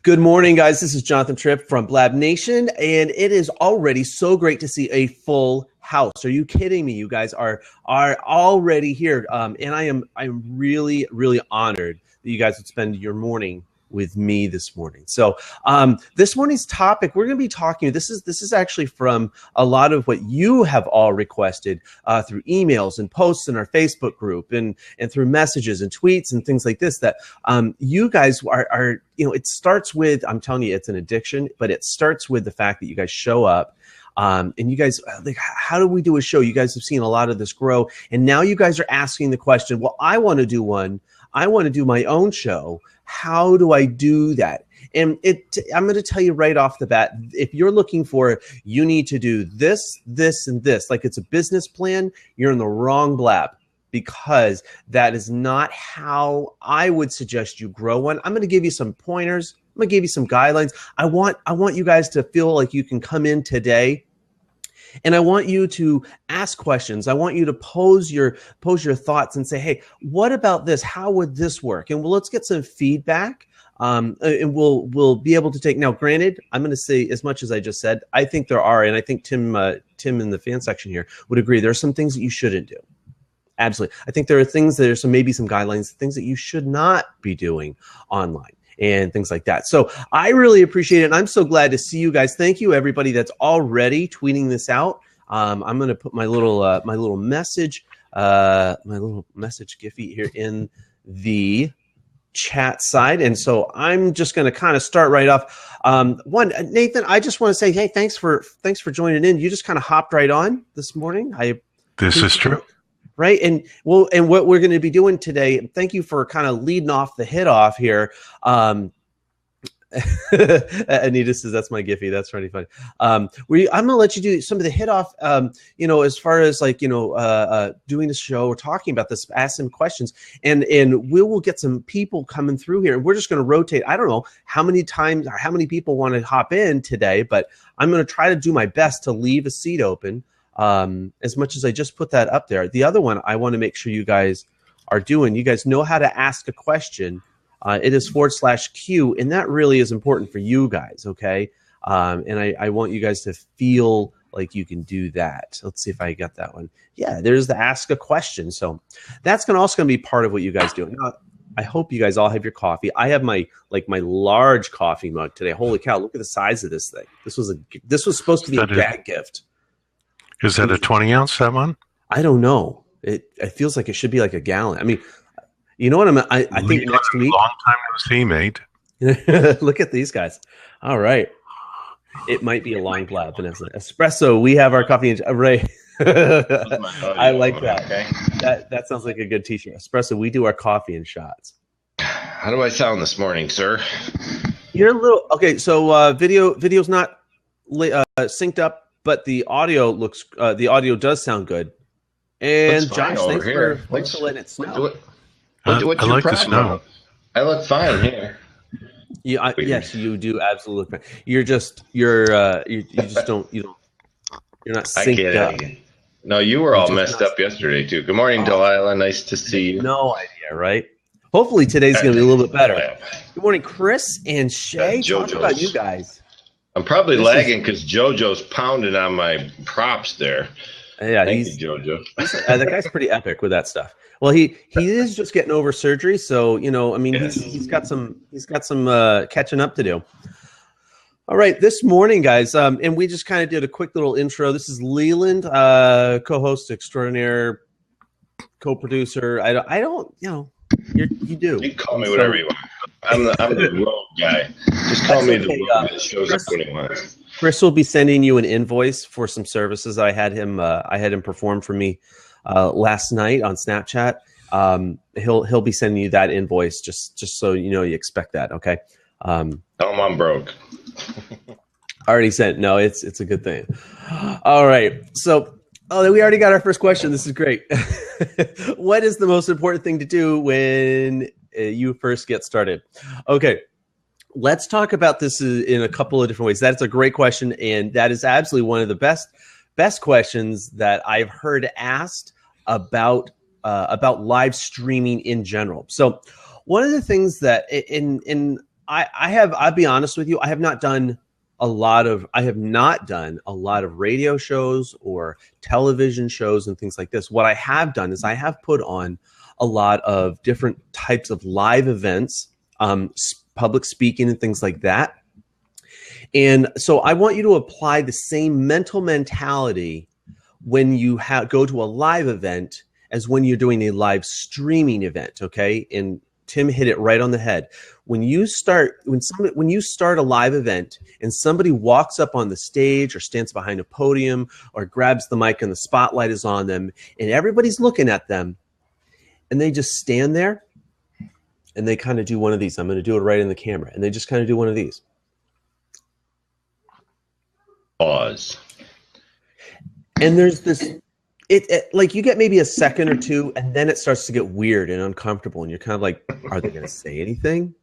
Good morning, guys. This is Jonathan Tripp from Blab Nation, and it is already so great to see a full house. Are you kidding me? You guys are already here, and I'm really honored that you guys would spend your morning with me this morning. So this morning's topic, we're going to be talking, this is actually from a lot of what you have all requested through emails and posts in our Facebook group and through messages and tweets and things like this, that you guys are, it starts with, I'm telling you, it's an addiction, but it starts with the fact that you guys show up. And you guys, like, how do we do a show? You guys have seen a lot of this grow, and now you guys are asking the question, well, I want to do one. I want to do my own show. How do I do that? And I'm going to tell you right off the bat, if you're looking for, you need to do this, this, and this, like it's a business plan, you're in the wrong Blab, because that is not how I would suggest you grow one. I'm going to give you some pointers. I'm going to give you some guidelines. I want you guys to feel like you can come in today, and I want you to ask questions. I want you to pose your thoughts and say, hey, what about this? How would this work? And let's get some feedback. And we'll be able to take. Now, granted, I'm going to say as much as I just said. I think there are, and I think Tim in the fan section here would agree. There are some things that you shouldn't do. Absolutely. I think there are things that are maybe some guidelines, things that you should not be doing online, and things like that. So I really appreciate it. And I'm so glad to see you guys. Thank you, everybody that's already tweeting this out. I'm going to put my little message Giphy here in the chat side. And so I'm just going to kind of start right off. Nathan, I just want to say, hey, thanks for joining in. You just kind of hopped right on this morning. This is true. Right. And what we're going to be doing today, thank you for kind of leading off the hit off here. Anita says, that's my Giphy. That's really funny. I'm going to let you do some of the hit off, as far as like, doing the show or talking about this, ask some questions, and we will get some people coming through here, and we're just going to rotate. I don't know how many times or how many people want to hop in today, but I'm going to try to do my best to leave a seat open. As much as I just put that up there. The other one I want to make sure you guys are doing, you guys know how to ask a question. It is /Q, and that really is important for you guys, okay? And I want you guys to feel like you can do that. Let's see if I got that one. Yeah, there's the ask a question. So that's also going to be part of what you guys do. Now, I hope you guys all have your coffee. I have my large coffee mug today. Holy cow, look at the size of this thing. This was supposed to be a gag gift. Is that a 20-ounce, that one? I don't know. It feels like it should be like a gallon. I mean, you know what I think next week. Long time no see, mate. Look at these guys. All right. It might be a long Blab, Vanessa. Espresso. We have our coffee. Right. I like that. Okay. That sounds like a good T-shirt. Espresso. We do our coffee and shots. How do I sound this morning, sir? You're a little okay. So video's not synced up. But the audio does sound good. And Josh, thanks for letting it snow. I like the snow. I look fine here. Yes, you do absolutely fine. You're not synced up. No, you were all messed up yesterday too. Good morning, Delilah. Nice to see you. No idea, right? Hopefully today's going to be a little bit better. Good morning, Chris and Shay. Talk about you guys. I'm probably lagging because JoJo's pounding on my props there. Yeah, Thank you, JoJo. That guy's pretty epic with that stuff. Well, he is just getting over surgery, so he's got some catching up to do. All right, this morning, guys, and we just kind of did a quick little intro. This is Leland, co-host extraordinaire, co-producer. I don't, you do. You can call me whatever you want. I'm the road guy. Just call me the road that shows up when he wants. Chris will be sending you an invoice for some services I had him perform for me last night on Snapchat. He'll be sending you that invoice just so you expect that. Okay. Tell him I'm broke. Already sent. No, it's a good thing. All right. So. Oh, we already got our first question. This is great. What is the most important thing to do when you first get started? Okay, let's talk about this in a couple of different ways. That's a great question, and that is absolutely one of the best questions that I've heard asked about live streaming in general. So one of the things that I'll be honest with you. I have not done a lot of radio shows or television shows and things like this. What I have done is I have put on a lot of different types of live events, public speaking and things like that. And so I want you to apply the same mental mentality when you go to a live event as when you're doing a live streaming event, okay? And Tim hit it right on the head. When you start a live event and somebody walks up on the stage or stands behind a podium or grabs the mic and the spotlight is on them and everybody's looking at them and they just stand there and they kind of do one of these. I'm going to do it right in the camera. And they just kind of do one of these. Pause. And there's this, like you get maybe a second or two, and then it starts to get weird and uncomfortable, and you're kind of like, are they going to say anything?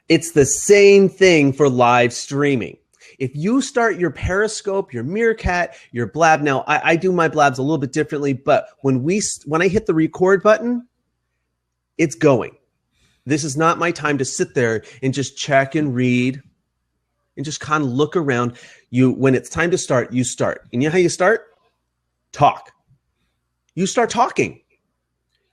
It's the same thing for live streaming. If you start your Periscope, your Meerkat, your Blab, now I do my Blabs a little bit differently, but when I hit the record button, it's going. This is not my time to sit there and just check and read and just kind of look around. When it's time to start, you start. And you know how you start? Talk. You start talking.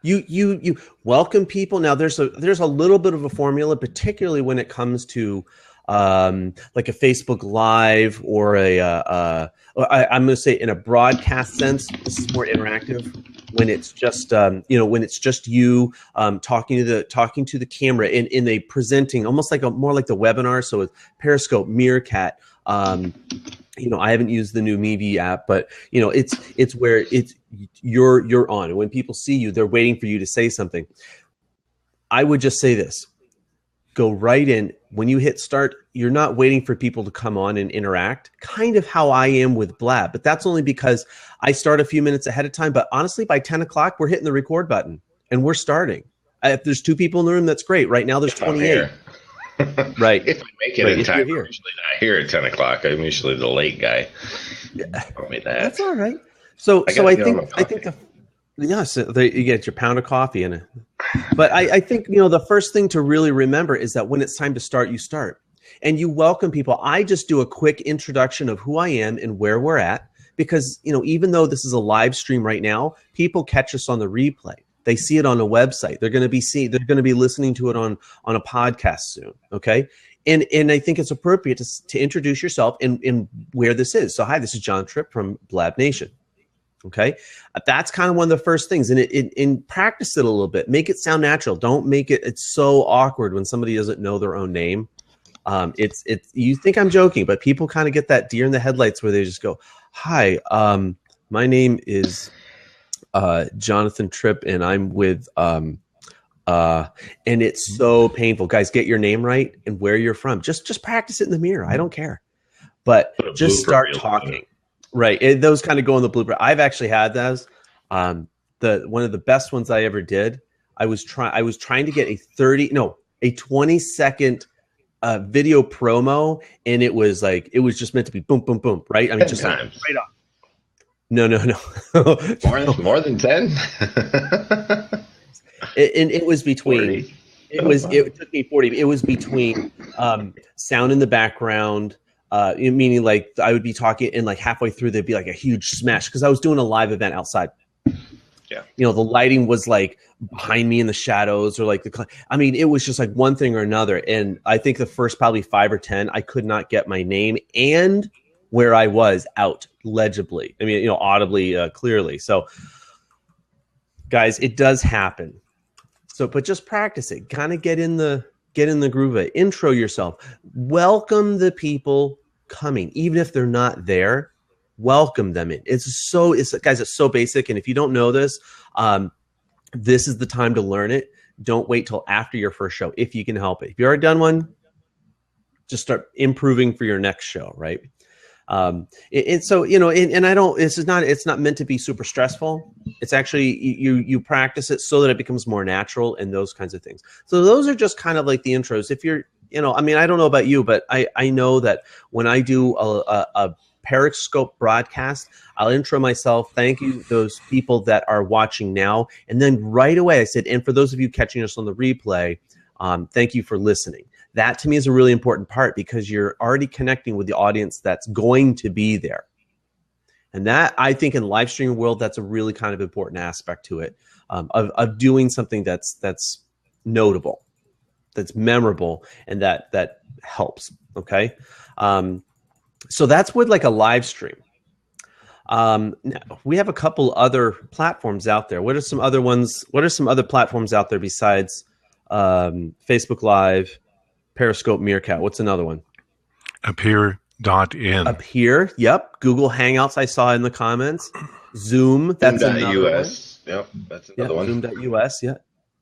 You welcome people. Now there's a little bit of a formula, particularly when it comes to like a Facebook Live or I'm going to say in a broadcast sense, this is more interactive. When it's just when it's just you talking to the camera in a presenting, almost like more like the webinar. So with Periscope, Meerkat. I haven't used the new Meevee app, but it's where you're on. And when people see you, they're waiting for you to say something. I would just say this. Go right in. When you hit start, you're not waiting for people to come on and interact, kind of how I am with Blab. But that's only because I start a few minutes ahead of time. But honestly, by 10 o'clock, we're hitting the record button and we're starting. If there's 2 people in the room, that's great. Right now, there's 28. Right. If I make it in time, I'm usually not here at 10 o'clock. I'm usually the late guy. Yeah. That's all right. So I think you get your pound of coffee in it. But I think, the first thing to really remember is that when it's time to start, you start. And you welcome people. I just do a quick introduction of who I am and where we're at. Because, even though this is a live stream right now, people catch us on the replay. They see it on a website. They're going to be listening to it on a podcast soon. Okay. And I think it's appropriate to introduce yourself and where this is. So, hi, this is John Tripp from Blab Nation. Okay. That's kind of one of the first things. And practice it a little bit. Make it sound natural. Don't make it's so awkward when somebody doesn't know their own name. You think I'm joking, but people kind of get that deer in the headlights where they just go, hi, my name is Jonathan Tripp, and I'm with and it's so painful. Guys, get your name right and where you're from. Just practice it in the mirror. I don't care, but just start talking. Right, those kind of go in the blooper. I've actually had those. One of the best ones I ever did. I was trying to get a 20-second video promo, and it was just meant to be boom, boom, boom. Right, I mean, just like, right on. No. more than 10. It was between. 40. It took me 40. It was between sound in the background, meaning like I would be talking and like halfway through there'd be like a huge smash because I was doing a live event outside. Yeah, the lighting was like behind me in the shadows, or like it was just like one thing or another. And I think the first probably 5 or 10, I could not get my name and where I was out legibly. Audibly, clearly. So, guys, it does happen. So, but just practice it. Kind of get in the groove of it. Intro yourself. Welcome the people coming, even if they're not there. Welcome them in. It's so basic. And if you don't know this, this is the time to learn it. Don't wait till after your first show if you can help it. If you already done one, just start improving for your next show, right? It's not meant to be super stressful. It's actually, you practice it so that it becomes more natural and those kinds of things. So those are just kind of like the intros. If you're, I don't know about you, but I know that when I do a Periscope broadcast, I'll intro myself. Thank you, those people that are watching now. And then right away I said, and for those of you catching us on the replay, thank you for listening. That to me is a really important part because you're already connecting with the audience that's going to be there. And that, I think, in live streaming world, that's a really kind of important aspect to it, of doing something that's notable, that's memorable, and that helps. Okay, so that's with like a live stream. We have a couple other platforms out there. What are some other ones? What are some other platforms out there besides Facebook Live, Periscope, Meerkat? What's another one? Appear.in. Appear, yep. Google Hangouts, I saw in the comments. Zoom, that's another one. Yep, that's another one. Zoom.us, yeah.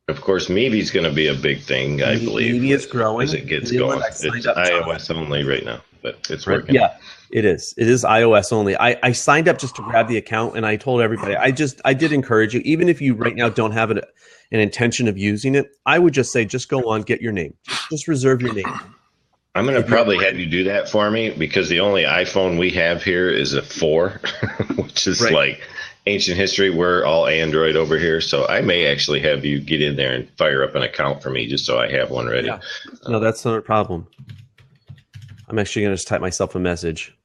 Of course, Meeve's going to be a big thing, I believe. Meeve is growing as it gets going. It's iOS only right now, but it's working. Yeah, it is. It is iOS only. I signed up just to grab the account, and I told everybody, I did encourage you, even if you right now don't have an intention of using it, I would just say, just go on, get your name. Just reserve your name. I'm going to probably have you do that for me because the only iPhone we have here is a 4, which is like ancient history. We're all Android over here. So I may actually have you get in there and fire up an account for me just so I have one ready. Yeah. No, that's not a problem. I'm actually going to just type myself a message.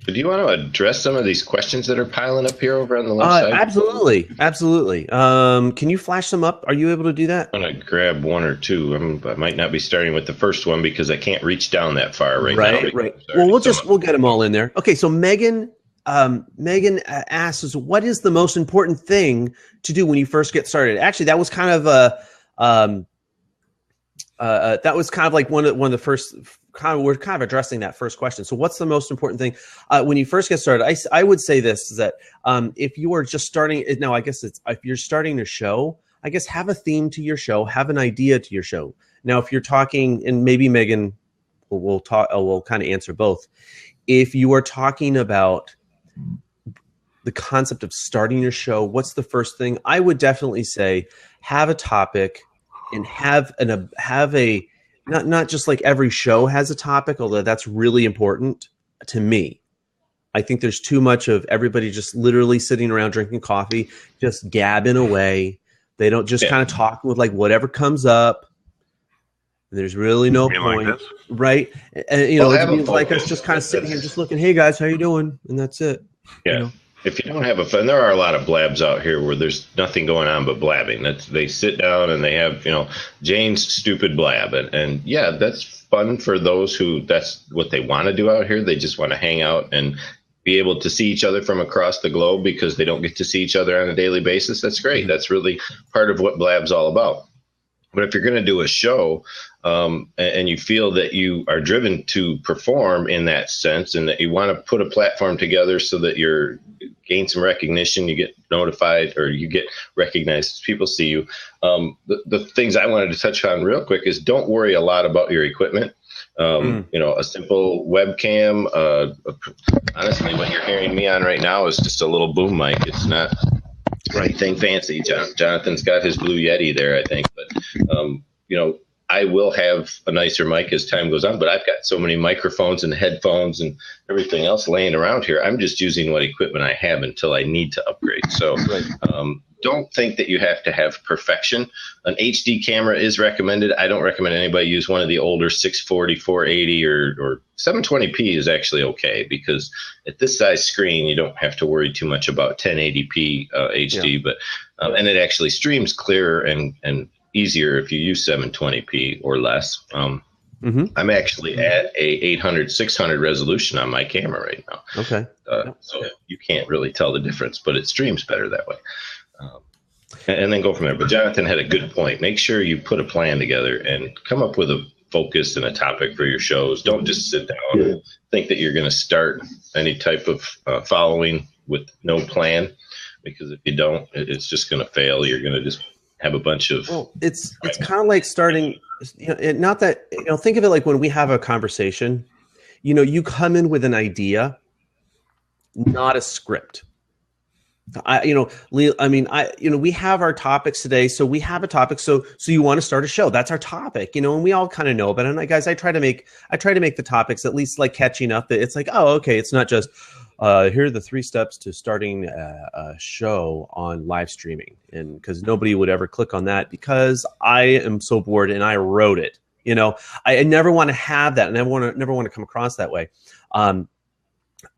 But do you want to address some of these questions that are piling up here over on the left side? Absolutely. Absolutely. Can you flash them up? Are you able to do that? I'm going to grab one or two. I might not be starting with the first one because I can't reach down that far right now. Right. Well, we'll get them all in there. Okay. So Megan asks, what is the most important thing to do when you first get started? Actually, that was kind of like one of the first we're kind of addressing that first question. So what's the most important thing when you first get started? I would say this, is that if you are just starting now, I guess if you're starting a show, I guess have a theme to your show, have an idea to your show. Now, if you're talking, and maybe Megan will kind of answer both. If you are talking about the concept of starting your show, what's the first thing? I would definitely say have a topic and have a not just like every show has a topic, although that's really important to me. I think there's too much of everybody just literally sitting around drinking coffee, just gabbing away. They don't just kind of talk with like whatever comes up. There's really no point, like right? And it means like us just kind of sitting here, just looking, hey guys, how you doing? And that's it. Yeah. If you don't have a fun, there are a lot of blabs out here where there's nothing going on but blabbing. They sit down and they have, Jane's stupid blab. And yeah, that's fun for those who that's what they want to do out here. They just want to hang out and be able to see each other from across the globe because they don't get to see each other on a daily basis. That's great. That's really part of what blab's all about. But if you're going to do a show and you feel that you are driven to perform in that sense and that you want to put a platform together so that you're gain some recognition, you get notified or you get recognized, people see you. The things I wanted to touch on real quick is don't worry a lot about your equipment. A simple webcam. Honestly, what you're hearing me on right now is just a little boom mic. It's not anything fancy. Jonathan's got his Blue Yeti there, I think. But, I will have a nicer mic as time goes on, but I've got so many microphones and headphones and everything else laying around here. I'm just using what equipment I have until I need to upgrade. So don't think that you have to have perfection. An HD camera is recommended. I don't recommend anybody use one of the older 640, 480 or 720p is actually okay because at this size screen, you don't have to worry too much about 1080p HD, but and it actually streams clearer and easier if you use 720p or less. I'm actually at a 800, 600 resolution on my camera right now. Okay. So you can't really tell the difference, but it streams better that way. And then go from there. But Jonathan had a good point. Make sure you put a plan together and come up with a focus and a topic for your shows. Don't just sit down and think that you're going to start any type of following with no plan, because if you don't, it's just going to fail. You're going to just have a bunch of it's kind of like starting, not that, think of it like when we have a conversation, you come in with an idea, not a script. We have our topics today. So we have a topic. So you want to start a show. That's our topic, and we all kind of know about it. And guys, I try to make the topics at least like catching up. That it's like, oh, okay. It's not just, here are the 3 steps to starting a show on live streaming. And because nobody would ever click on that because I am so bored and I wrote it, You know, I never want to have that, and I never want to come across that way.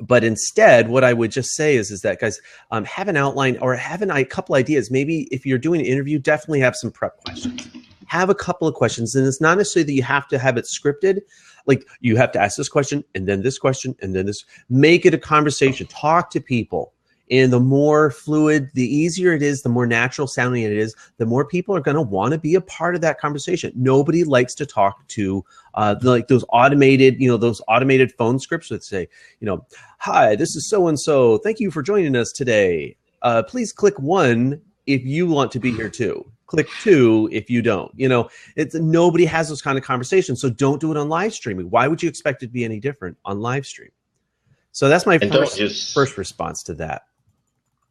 But instead, what I would just say is that, guys, have an outline or have a couple ideas. Maybe if you're doing an interview, definitely have some prep questions. Have a couple of questions, and it's not necessarily that you have to have it scripted. Like, you have to ask this question and then this question and then this. Make it a conversation. Talk to people. And the more fluid, the easier it is, the more natural sounding it is, the more people are going to want to be a part of that conversation. Nobody likes to talk to like those automated phone scripts that say, hi, this is so-and-so. Thank you for joining us today. Please click 1 if you want to be here too. Click 2 if you don't. Nobody has those kind of conversations. So don't do it on live streaming. Why would you expect it to be any different on live stream? So that's my first response to that.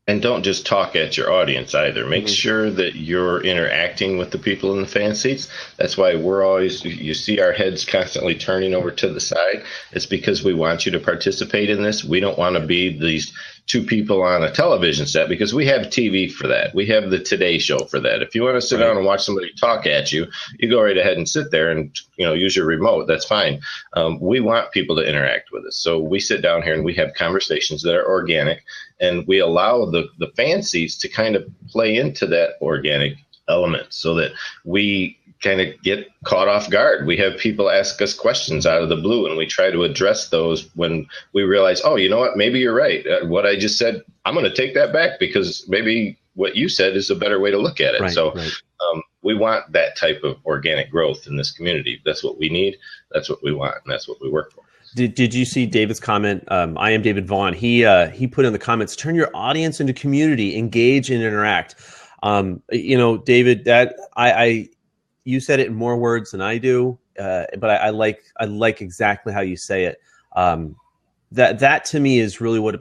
And don't just talk at your audience either. Make sure that you're interacting with the people in the fan seats. That's why you see our heads constantly turning over to the side. It's because we want you to participate in this. We don't want to be these two people on a television set, because we have TV for that. We have the Today Show for that. If you want to sit down and watch somebody talk at you, you go right ahead and sit there and use your remote. That's fine. We want people to interact with us. So we sit down here and we have conversations that are organic, and we allow the fan seats to kind of play into that organic element so that we kind of get caught off guard. We have people ask us questions out of the blue, and we try to address those when we realize, oh, you know what, maybe you're right. What I just said, I'm going to take that back, because maybe what you said is a better way to look at it. Right. We want that type of organic growth in this community. That's what we need. That's what we want. And that's what we work for. Did you see David's comment? I am David Vaughn. He put in the comments, turn your audience into community, engage and interact. David, that you said it in more words than I do, but I like exactly how you say it. That to me is really what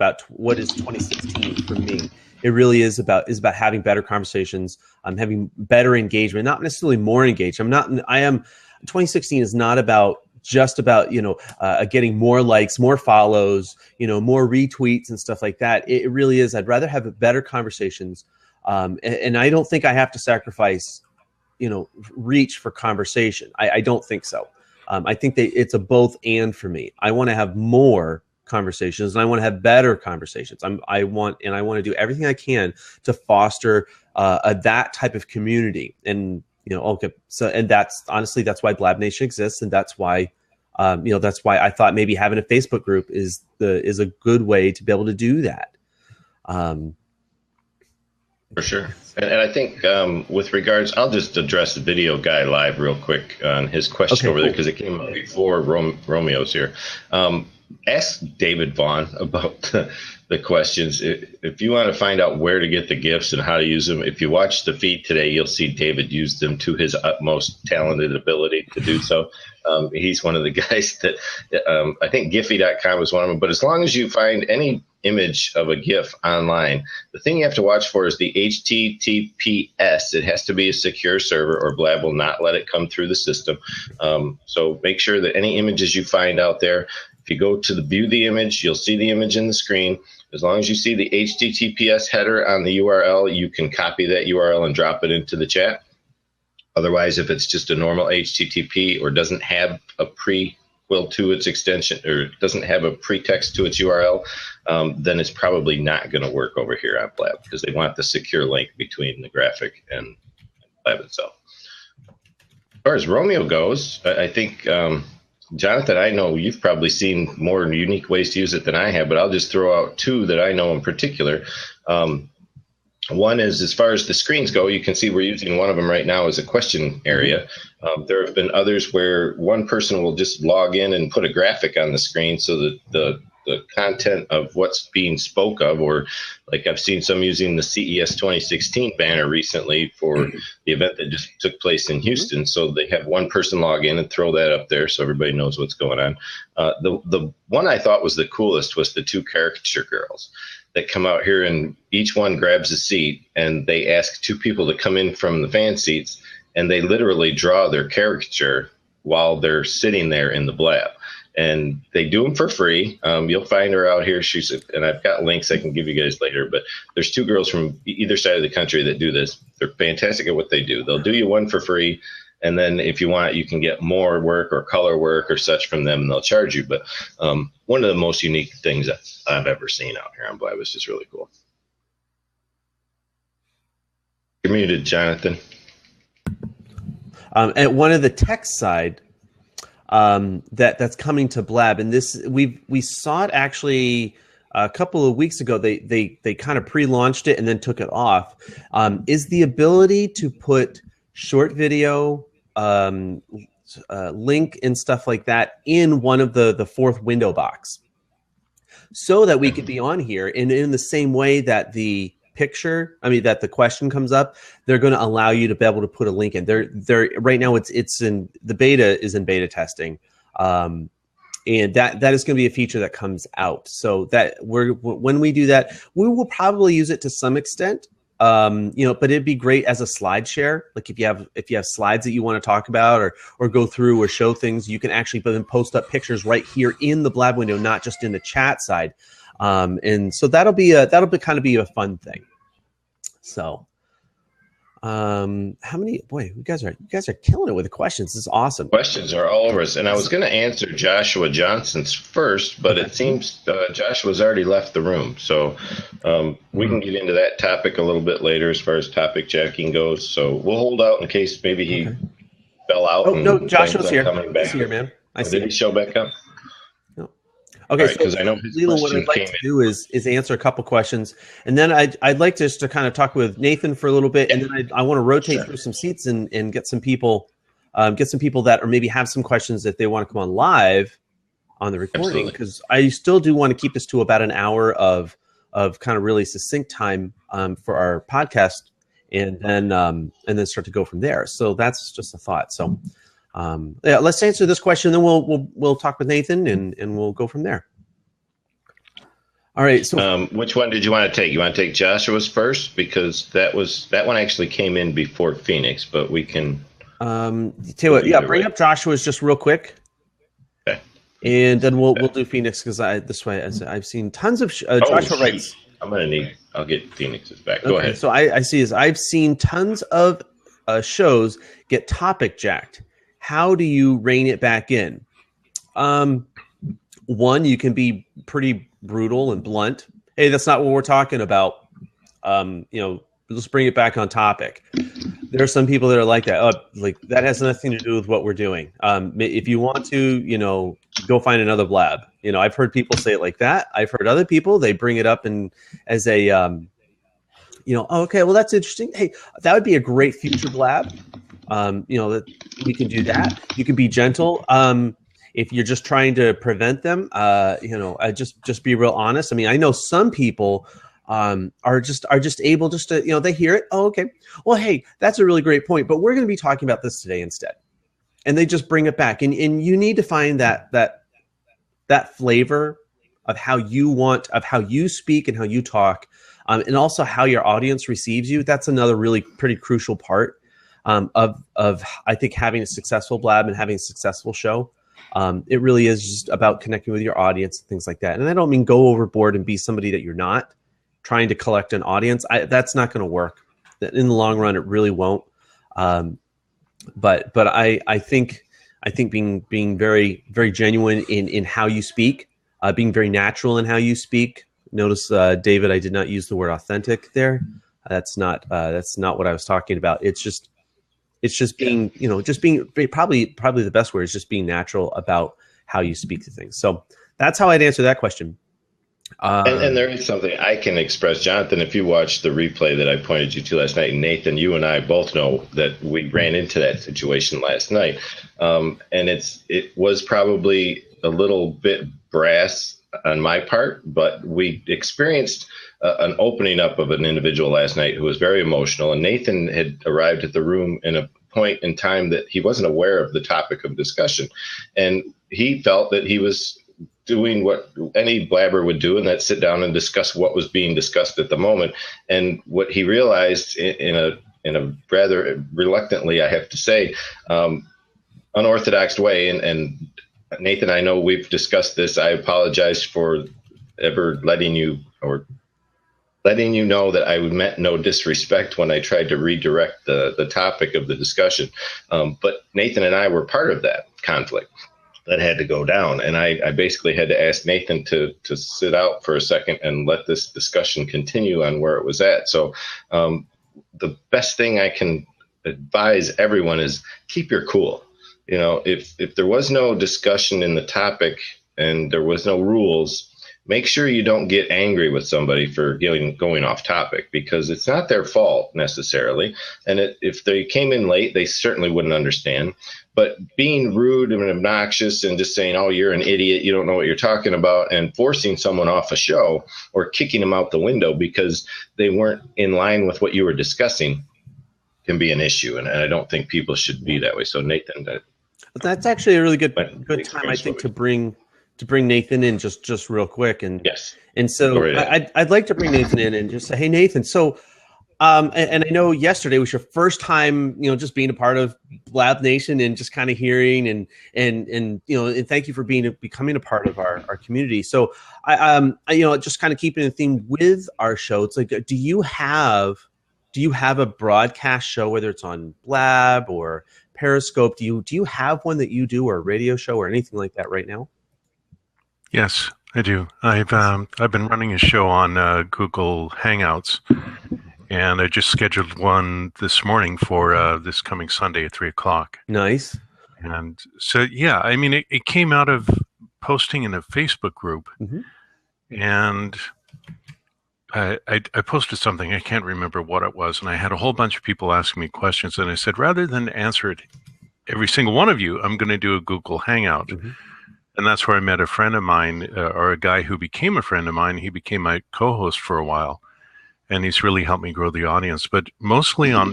is 2016 for me. It really is about having better conversations, having better engagement, not necessarily more engaged. 2016 is not just about getting more likes, more follows, more retweets and stuff like that. It really is. I'd rather have better conversations, and I don't think I have to sacrifice reach for conversation. I don't think so. I think it's a both and for me. I want to have more conversations, and I want to have better conversations. I want to do everything I can to foster that type of community. And that's honestly, that's why Blab Nation exists, and that's why that's why I thought maybe having a Facebook group is a good way to be able to do that. For sure. And I think with regards, I'll just address the video guy live real quick on his question over there, because it came up before Romeo's here. Ask David Vaughn about the questions. If you want to find out where to get the gifts and how to use them, if you watch the feed today, you'll see David use them to his utmost talented ability to do so. He's one of the guys that I think Giphy.com is one of them. But as long as you find any image of a GIF online, the thing you have to watch for is the HTTPS. It has to be a secure server, or Blab will not let it come through the system. So make sure that any images you find out there, if you go to view the image, you'll see the image in the screen. As long as you see the HTTPS header on the URL, you can copy that URL and drop it into the chat. Otherwise, if it's just a normal HTTP or doesn't have a prequel to its extension, or doesn't have a pretext to its URL, then it's probably not going to work over here on Blab, because they want the secure link between the graphic and Blab itself. As far as Romeo goes, I think, Jonathan, I know you've probably seen more unique ways to use it than I have, but I'll just throw out two that I know in particular. One is, as far as the screens go, you can see we're using one of them right now as a question area. There have been others where one person will just log in and put a graphic on the screen so that the content of what's being spoke of, or like I've seen some using the CES 2016 banner recently for the event that just took place in Houston. So they have one person log in and throw that up there so everybody knows what's going on. The one I thought was the coolest was the two caricature girls that come out here, and each one grabs a seat, and they ask two people to come in from the fan seats, and they literally draw their caricature while they're sitting there in the Blab. And they do them for free. You'll find her out here. And I've got links I can give you guys later, but there's two girls from either side of the country that do this. They're fantastic at what they do. They'll do you one for free, And then if you want, you can get more work or color work or such from them, and they'll charge you. But one of the most unique things that I've ever seen out here on Blab is just really cool. You're muted, Jonathan. And one of the tech side that's coming to Blab, and this we saw it actually a couple of weeks ago. They kind of pre-launched it and then took it off. Is the ability to put short video, link and stuff like that in one of the fourth window box, so that we could be on here, and in the same way that the that the question comes up, they're going to allow you to be able to put a link in. They're right now it's in the beta is in beta testing, and that is going to be a feature that comes out. So that when we do that, we will probably use it to some extent, but it'd be great as a slide share. Like if you have slides that you want to talk about or go through or show things, you can actually then post up pictures right here in the Blab window, not just in the chat side. And so that'll be kind of be a fun thing. So, how many? Boy, you guys are killing it with the questions. This is awesome. Questions are all over us, and I was going to answer Joshua Johnson's first, but it seems Joshua's already left the room. So we can get into that topic a little bit later as far as topic checking goes. So we'll hold out in case maybe he fell out. Oh no, Joshua's here. He's here, man. Did he show back up? Okay, right, so I know Leland, what I'd like to do is answer a couple questions, and then I'd like just to kind of talk with Nathan for a little bit, and then I want to rotate through some seats and get some people that or maybe have some questions if they want to come on live on the recording, because I still do want to keep this to about an hour of kind of really succinct time for our podcast, and then start to go from there. So that's just a thought. So. Let's answer this question, then we'll talk with Nathan and we'll go from there. All right. So, which one did you want to take? You want to take Joshua's first, because that one actually came in before Phoenix, but we can. Tell you what, bring up Joshua's just real quick. Okay. And then we'll do Phoenix, because I've seen tons of Joshua writes. I'll get Phoenix's back. Go ahead. So I see I've seen tons of shows get topic jacked. How do you rein it back in? One, you can be pretty brutal and blunt. Hey, that's not what we're talking about. Let's bring it back on topic. There are some people that are like that. Like that has nothing to do with what we're doing. If you want to, go find another Blab. I've heard people say it like that. I've heard other people, they bring it up and as a, okay, well, that's interesting. Hey, that would be a great future Blab. That you can do that. You can be gentle. If you're just trying to prevent them, just be real honest. I mean, I know some people are just able just to, they hear it. Oh, okay. Well, hey, that's a really great point, but we're going to be talking about this today instead. And they just bring it back. And you need to find that flavor of how you speak and how you talk, and also how your audience receives you. That's another really pretty crucial part. Of I think having a successful Blab and having a successful show. It really is just about connecting with your audience and things like that. And I don't mean go overboard and be somebody that you're not, trying to collect an audience. That's not going to work. In the long run, it really won't. But I think being very, very genuine in how you speak, being very natural in how you speak. Notice, David, I did not use the word authentic there. That's not what I was talking about. It's just being, probably the best word is just being natural about how you speak to things. So that's how I'd answer that question. And there is something I can express, Jonathan, if you watched the replay that I pointed you to last night, and Nathan, you and I both know that we ran into that situation last night. And it was probably a little bit brass on my part, but we experienced an opening up of an individual last night who was very emotional, and Nathan had arrived at the room in a point in time that he wasn't aware of the topic of discussion, and he felt that he was doing what any blabber would do, and that's sit down and discuss what was being discussed at the moment. And what he realized in a rather reluctantly, I have to say, unorthodox way, and Nathan, I know we've discussed this. I apologize for ever letting you or letting you know that I meant no disrespect when I tried to redirect the topic of the discussion. But Nathan and I were part of that conflict that had to go down. And I basically had to ask Nathan to sit out for a second and let this discussion continue on where it was at. So the best thing I can advise everyone is keep your cool. You know, if there was no discussion in the topic and there was no rules, make sure you don't get angry with somebody for going off topic, because it's not their fault necessarily. And if they came in late, they certainly wouldn't understand. But being rude and obnoxious and just saying, oh, you're an idiot, you don't know what you're talking about, and forcing someone off a show or kicking them out the window because they weren't in line with what you were discussing can be an issue. And I don't think people should be that way. So Nathan, that's actually a really good time, I think, to bring Nathan in just real quick. And yes. And so I'd like to bring Nathan in and just say, hey, Nathan, so and I know yesterday was your first time, just being a part of Blab Nation and just kind of hearing and thank you for becoming a part of our community. So I just kind of keeping the theme with our show. It's like, do you have a broadcast show, whether it's on Blab or Periscope? Do you have one that you do, or a radio show or anything like that right now? Yes, I do. I've been running a show on Google Hangouts, and I just scheduled one this morning for this coming Sunday at 3:00. Nice. And so, yeah, I mean, it came out of posting in a Facebook group, and I posted something. I can't remember what it was, and I had a whole bunch of people asking me questions, and I said, rather than answer it, every single one of you, I'm going to do a Google Hangout. And that's where I met a friend of mine, or a guy who became a friend of mine. He became my co-host for a while, and he's really helped me grow the audience. But mostly on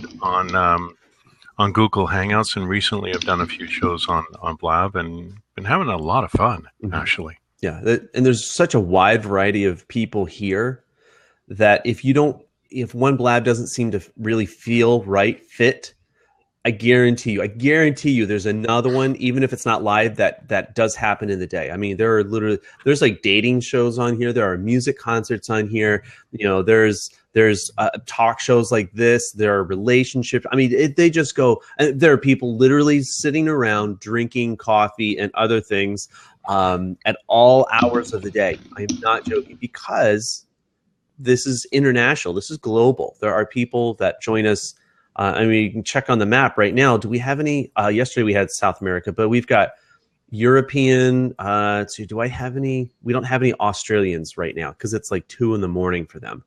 Google Hangouts, and recently I've done a few shows on Blab, and been having a lot of fun, actually. Yeah, and there's such a wide variety of people here that if one Blab doesn't seem to really fit, I guarantee you there's another one, even if it's not live, that does happen in the day. I mean, there's like dating shows on here. There are music concerts on here. There's talk shows like this. There are relationships. I mean, they just go, and there are people literally sitting around drinking coffee and other things at all hours of the day. I'm not joking, because this is international. This is global. There are people that join us. You can check on the map right now. Do we have any? Yesterday we had South America, but we've got European. Do I have any? We don't have any Australians right now because it's like 2 a.m. for them.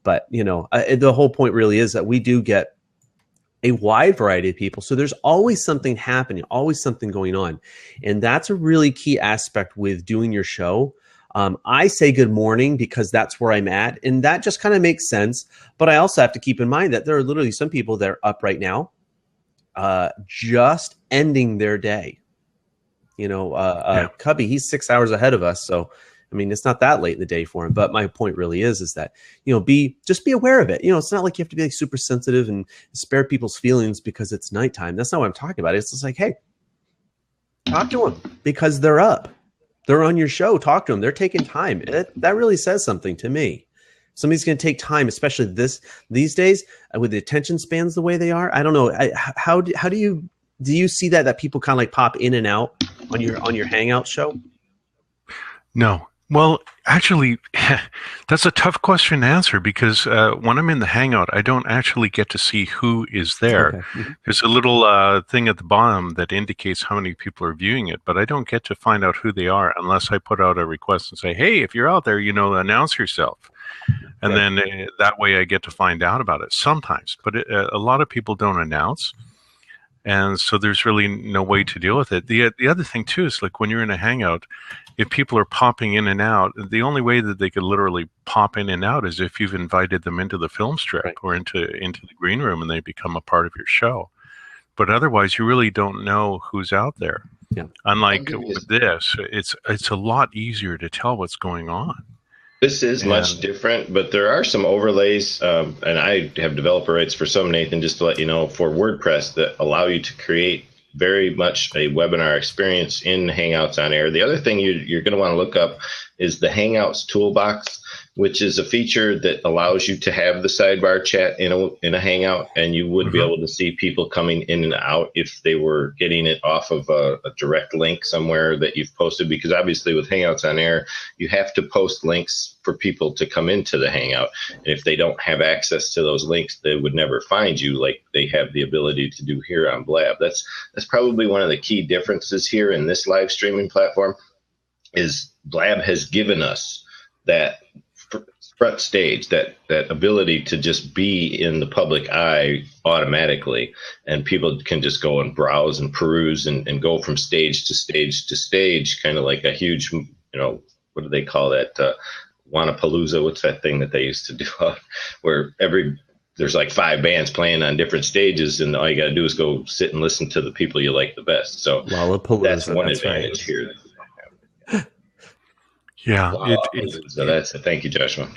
But the whole point really is that we do get a wide variety of people. So there's always something happening, always something going on, and that's a really key aspect with doing your show. I say good morning because that's where I'm at, and that just kind of makes sense. But I also have to keep in mind that there are literally some people that are up right now, just ending their day. Cubby, he's 6 hours ahead of us, so I mean, it's not that late in the day for him. But my point really is that be aware of it. It's not like you have to be like super sensitive and spare people's feelings because it's nighttime. That's not what I'm talking about. It's just like, hey, talk to them because they're up. They're on your show. Talk to them. They're taking time. That really says something to me. Somebody's going to take time, especially these days with the attention spans the way they are. I don't know. How do you see that people kind of like pop in and out on your Hangout show? No. Well, actually, that's a tough question to answer because when I'm in the Hangout, I don't actually get to see who is there. Okay. There's a little thing at the bottom that indicates how many people are viewing it, but I don't get to find out who they are unless I put out a request and say, hey, if you're out there, announce yourself. And then that way I get to find out about it sometimes. But a lot of people don't announce. And so there's really no way to deal with it. The other thing, too, is like when you're in a Hangout, if people are popping in and out, the only way that they could literally pop in and out is if you've invited them into the film strip or into the green room and they become a part of your show. But otherwise, you really don't know who's out there. Yeah. Unlike with this, it's a lot easier to tell what's going on. This is much different, but there are some overlays, and I have developer rights for some, Nathan, just to let you know, for WordPress that allow you to create very much a webinar experience in Hangouts on Air. The other thing you're going to want to look up is the Hangouts toolbox. which is a feature that allows you to have the sidebar chat in a Hangout, and you would be able to see people coming in and out if they were getting it off of a direct link somewhere that you've posted. Because obviously with Hangouts on Air, you have to post links for people to come into the Hangout. And if they don't have access to those links, they would never find you like they have the ability to do here on Blab. That's probably one of the key differences here in this live streaming platform, is Blab has given us that front stage, that ability to just be in the public eye automatically, and people can just go and browse and peruse and go from stage to stage to stage, kind of like a huge, what do they call that? Wanapalooza. What's that thing that they used to do where there's like 5 bands playing on different stages, and all you got to do is go sit and listen to the people you like the best. So that's one advantage here. Yeah. So thank you, Joshua.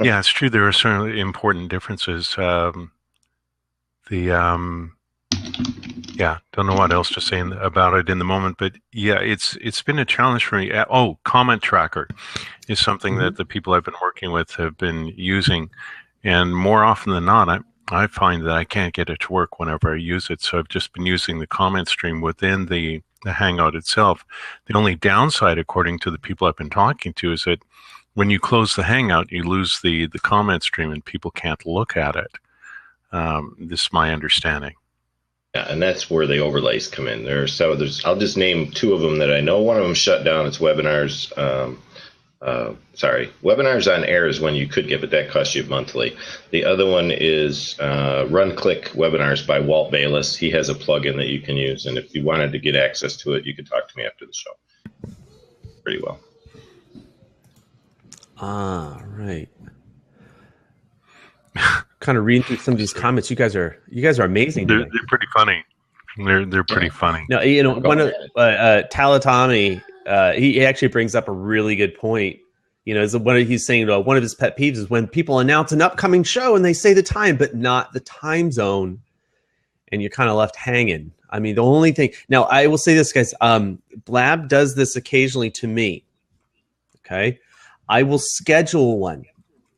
Yeah, it's true. There are certainly important differences. Don't know what else to say about it in the moment, but yeah, it's been a challenge for me. Comment Tracker is something that the people I've been working with have been using, and more often than not, I find that I can't get it to work whenever I use it. So I've just been using the comment stream within the Hangout itself. The only downside, according to the people I've been talking to, is that when you close the Hangout, you lose the comment stream and people can't look at it. This is my understanding. Yeah, and that's where the overlays come in. I'll just name 2 of them that I know. One of them shut down. It's webinars. Webinars on Air is one you could get, but that costs you monthly. The other one is Run-Click Webinars by Walt Bayless. He has a plugin that you can use, and if you wanted to get access to it, you could talk to me after the show. Pretty well. Right. Kind of reading through some of these comments. You guys are amazing. They're pretty funny. They're pretty funny. No, one of Talatami. He actually brings up a really good point. He's saying one of his pet peeves is when people announce an upcoming show and they say the time, but not the time zone, and you're kind of left hanging. I mean, the only thing. Now, I will say this, guys. Blab does this occasionally to me. Okay, I will schedule one.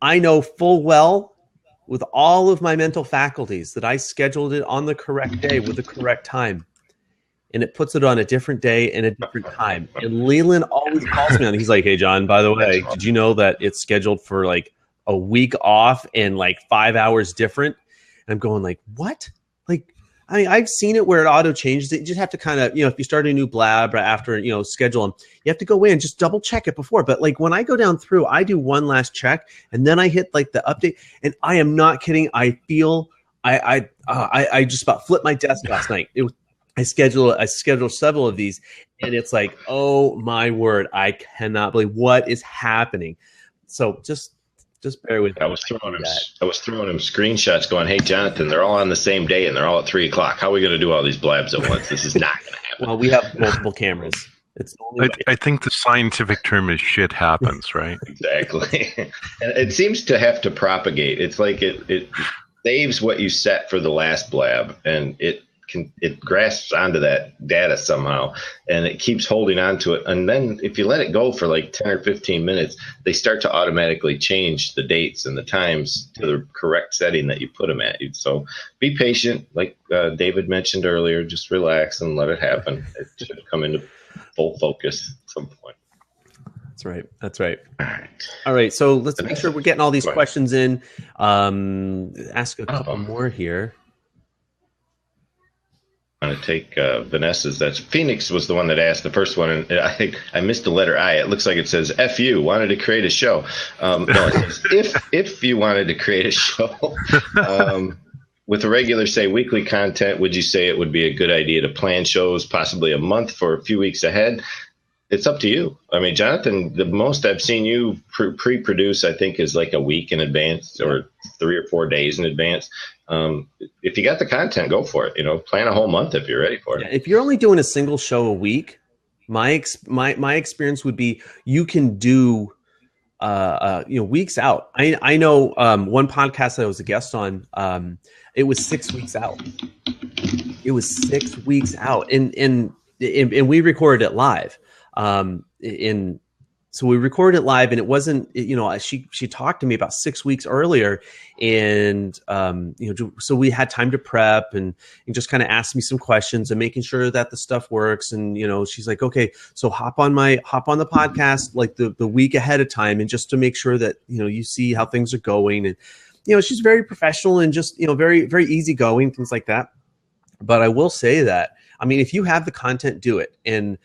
I know full well, with all of my mental faculties, that I scheduled it on the correct day with the correct time. And it puts it on a different day and a different time. And Leland always calls me on. He's like, "Hey, John, by the way, did you know that it's scheduled for like a week off and like 5 hours different?" And I'm going like, "What?" Like, I mean, I've seen it where it auto changes it. You just have to kind of, if you start a new Blab after, schedule them, you have to go in and just double check it before. But like when I go down through, I do one last check and then I hit like the update. And I am not kidding. I feel I just about flipped my desk last night. I scheduled several of these, and it's like, oh my word, I cannot believe what is happening. So just bear with me. I was throwing him screenshots going, "Hey, Jonathan, they're all on the same day and they're all at 3:00. How are we going to do all these Blabs at once? This is not going to happen." Well, we have multiple cameras. It's I think the scientific term is shit happens, right? Exactly. And it seems to have to propagate. It's like it saves what you set for the last Blab, and it grasps onto that data somehow, and it keeps holding on to it. And then if you let it go for like 10 or 15 minutes, they start to automatically change the dates and the times to the correct setting that you put them at. So be patient. Like David mentioned earlier, just relax and let it happen. It should come into full focus at some point. That's right. All right. So let's make sure we're getting all these questions in. Ask a couple more here. I'm going to take Vanessa's. That's Phoenix was the one that asked the first one, and I think I missed the letter I. It looks like it says "F you wanted to create a show." No, it says if you wanted to create a show with a regular, say, weekly content, would you say it would be a good idea to plan shows possibly a month for a few weeks ahead? It's up to you. I mean, Jonathan, the most I've seen you pre-produce, I think, is like a week in advance or 3 or 4 days in advance. If you got the content, go for it. Plan a whole month if you're ready for it. If you're only doing a single show a week, my experience would be you can do weeks out. I know one podcast that I was a guest on. It was 6 weeks out. It was 6 weeks out, and we recorded it live. so we recorded it live, and it wasn't, you know, she talked to me about 6 weeks earlier, and you know, so we had time to prep and just kind of asked me some questions and making sure that the stuff works. And you know, she's like, okay, so hop on the podcast like the week ahead of time, and just to make sure that, you know, you see how things are going. And you know, she's very professional and just, you know, very, very easygoing, things like that. But I will say that, I mean, if you have the content, do it. And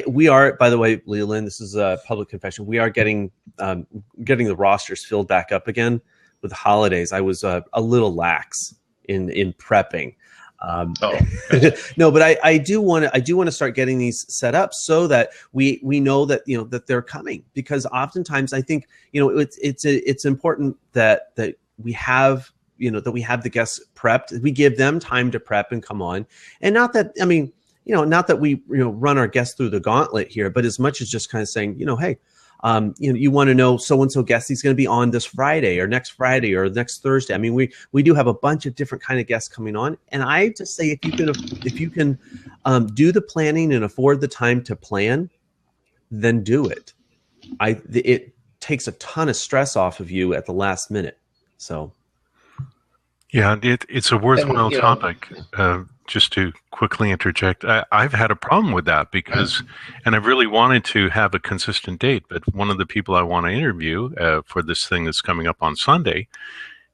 we are, by the way, Leland, this is a public confession, we are getting the rosters filled back up again with the holidays. I was a little lax in prepping. No, but I do want to start getting these set up so that we know that, you know, that they're coming, because oftentimes I think, you know, it's important that we have, you know, that we have the guests prepped. We give them time to prep and come on. And not that, I mean, you know, not that we, you know, run our guests through the gauntlet here, but as much as just kind of saying, you know, hey, you know, you want to know so-and-so guest, he's going to be on this Friday or next Thursday. I mean, we do have a bunch of different kind of guests coming on. And I just say, if you can do the planning and afford the time to plan, then do it. It takes a ton of stress off of you at the last minute. So, yeah, it's a worthwhile topic. Just to quickly interject, I've had a problem with that because, and I've really wanted to have a consistent date, but one of the people I want to interview for this thing that's coming up on Sunday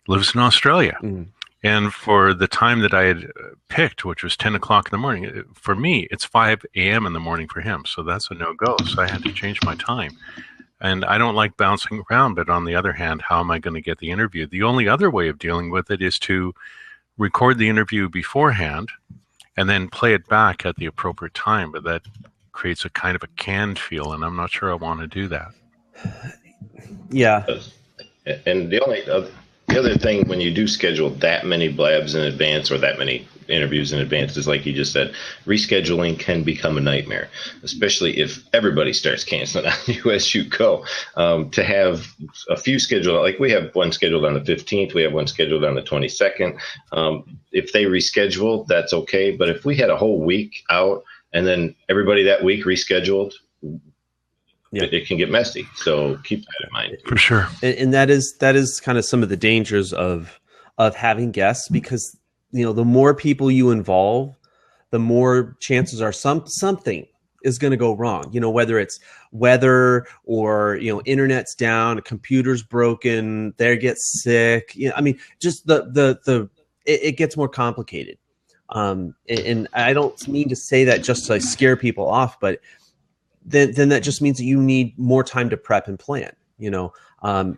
lives in Australia. Mm. And for the time that I had picked, which was 10 o'clock in the morning, for me, it's 5 a.m. in the morning for him. So that's a no-go. So I had to change my time. And I don't like bouncing around, but on the other hand, how am I going to get the interview? The only other way of dealing with it is to record the interview beforehand and then play it back at the appropriate time. But that creates a kind of a canned feel, and I'm not sure I want to do that. Yeah. And the other thing, when you do schedule that many blabs in advance or that many interviews in advance, is like you just said, rescheduling can become a nightmare, especially if everybody starts canceling on you as you go. To have a few scheduled, like we have one scheduled on the 15th, we have one scheduled on the 22nd. If they reschedule, that's okay. But if we had a whole week out and then everybody that week rescheduled, it can get messy. So keep that in mind. For sure. And that is kind of some of the dangers of having guests, because, you know, the more people you involve, the more chances are something is going to go wrong. You know, whether it's weather or, you know, internet's down, a computer's broken, they get sick. You know, I mean, just it gets more complicated. And I don't mean to say that just to scare people off, but then that just means that you need more time to prep and plan. You know,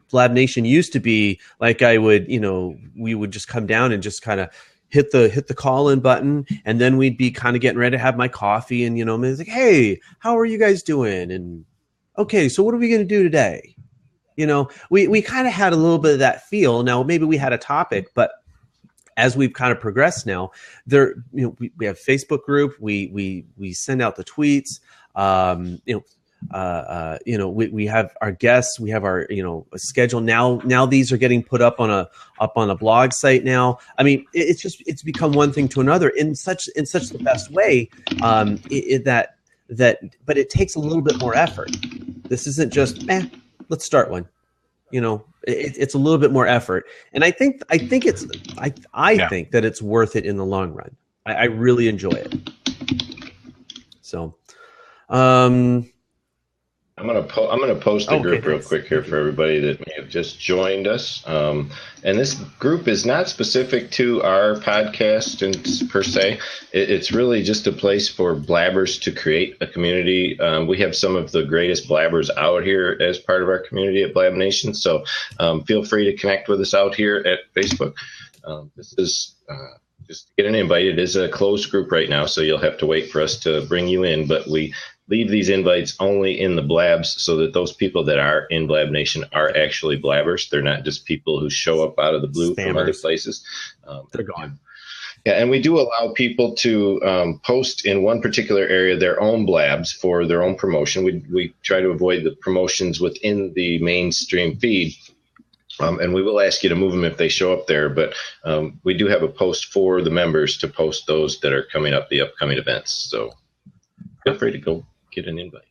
Blab Nation used to be like, we would just come down and just kind of hit the call in button, and then we'd be kind of getting ready to have my coffee, and, you know, it's like, hey, how are you guys doing? And okay, so what are we going to do today? You know, we kind of had a little bit of that feel. Now, maybe we had a topic, but as we've kind of progressed now, you know, we have Facebook group, we send out the tweets, you know, we have our guests, we have our, you know, schedule. Now these are getting put up on a blog site now. I mean, it's become one thing to another in such the best way, but it takes a little bit more effort. This isn't just, let's start one. You know, it's a little bit more effort, and I think think that it's worth it in the long run. I really enjoy it. So, I'm gonna post the group real quick here for everybody that may have just joined us. And this group is not specific to our podcast per se. It's really just a place for blabbers to create a community. We have some of the greatest blabbers out here as part of our community at Blab Nation. So feel free to connect with us out here at Facebook. This is just to get an invite. It is a closed group right now, so you'll have to wait for us to bring you in. But we leave these invites only in the blabs so that those people that are in Blab Nation are actually blabbers. They're not just people who show up out of the blue from other places. They're gone. Yeah, and we do allow people to post in one particular area their own blabs for their own promotion. We try to avoid the promotions within the mainstream feed. And we will ask you to move them if they show up there. But we do have a post for the members to post those that are coming up, the upcoming events. So feel free to go get an invite.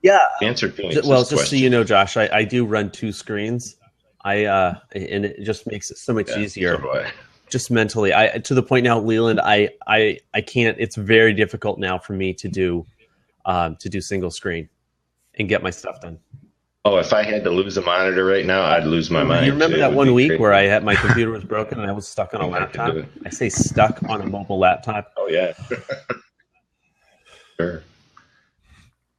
Yeah. Answer Phoenix's well, just question. so you know, Josh, I do run 2 screens. And it just makes it so much easier. So just mentally, to the point now, Leland, I can't. It's very difficult now for me to do single screen and get my stuff done. Oh, if I had to lose a monitor right now, I'd lose my mind. You remember that one week where I had my computer was broken and I was stuck on a laptop? I say stuck on a mobile laptop. Oh yeah. Sure.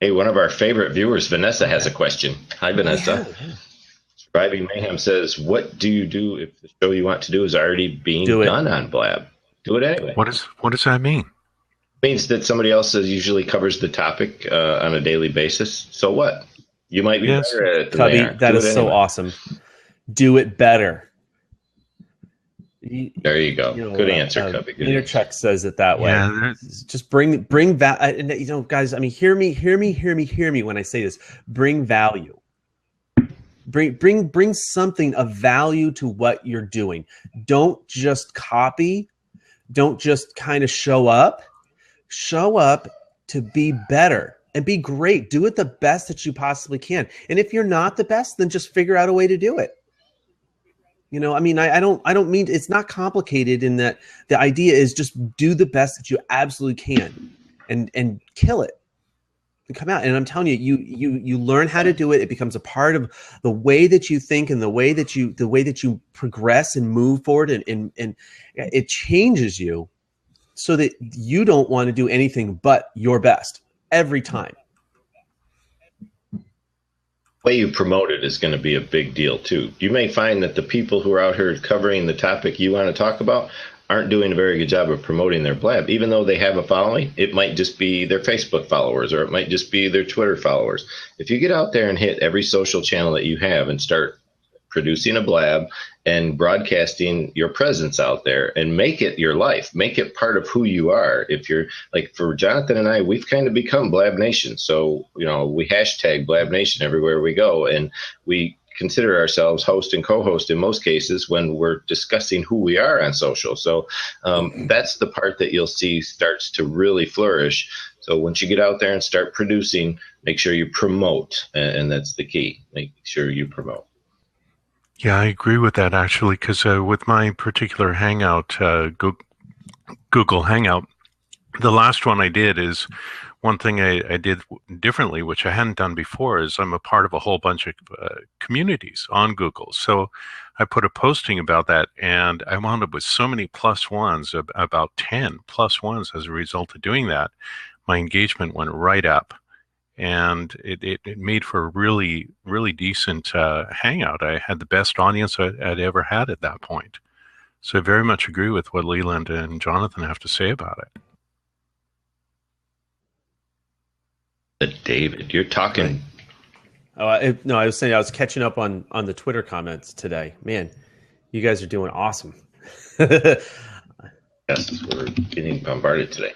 Hey, one of our favorite viewers, Vanessa, has a question. Hi, Vanessa. Yeah. Surviving Mayhem says, "What do you do if the show you want to do is already being done on Blab? Do it anyway." What does that mean? It means that somebody else usually covers the topic on a daily basis. So what? You might be better at it than Cubby, they are. that is so awesome. Do it better. There you go. Good answer, Cubby. Peter Chuck says it that way. Yeah, just bring value. Guys. I mean, hear me when I say this. Bring value. Bring something of value to what you're doing. Don't just copy. Don't just kind of show up. Show up to be better and be great. Do it the best that you possibly can. And if you're not the best, then just figure out a way to do it. I mean, I don't mean, it's not complicated in that the idea is just do the best that you absolutely can and kill it and come out. And I'm telling you, you learn how to do it. It becomes a part of the way that you think and the way that you progress and move forward and it changes you so that you don't want to do anything but your best every time. The way you promote it is going to be a big deal too. You may find that the people who are out here covering the topic you want to talk about aren't doing a very good job of promoting their Blab. Even though they have a following, it might just be their Facebook followers or it might just be their Twitter followers. If you get out there and hit every social channel that you have and start producing a Blab and broadcasting your presence out there and make it your life, make it part of who you are. If you're like, for Jonathan and I, we've kind of become Blab Nation. So, we hashtag Blab Nation everywhere we go. And we consider ourselves host and co-host in most cases when we're discussing who we are on social. So that's the part that you'll see starts to really flourish. So once you get out there and start producing, make sure you promote. And that's the key. Make sure you promote. Yeah, I agree with that actually, because with my particular Hangout, Google Hangout, the last one I did is one thing I did differently, which I hadn't done before, is I'm a part of a whole bunch of communities on Google. So I put a posting about that, and I wound up with so many +1s, about 10 +1s as a result of doing that. My engagement went right up. And it made for a really, really decent hangout. I had the best audience I'd ever had at that point. So I very much agree with what Leland and Jonathan have to say about it. David, you're talking. Right. No, I was saying I was catching up on the Twitter comments today. Man, you guys are doing awesome. Yes, we're getting bombarded today.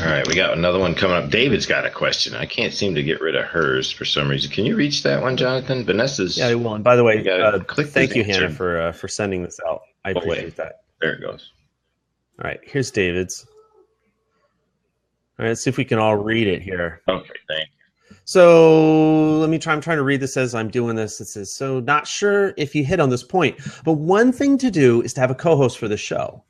All right, we got another one coming up. David's got a question. I can't seem to get rid of hers for some reason. Can you reach that one, Jonathan? Vanessa's. Yeah, I will. And by the way, thank you, Hannah, for sending this out. I appreciate that. There it goes. All right, here's David's. All right, let's see if we can all read it here. Okay, thank you. So let me try. I'm trying to read this as I'm doing this. It says, so not sure if you hit on this point, but one thing to do is to have a co-host for the show.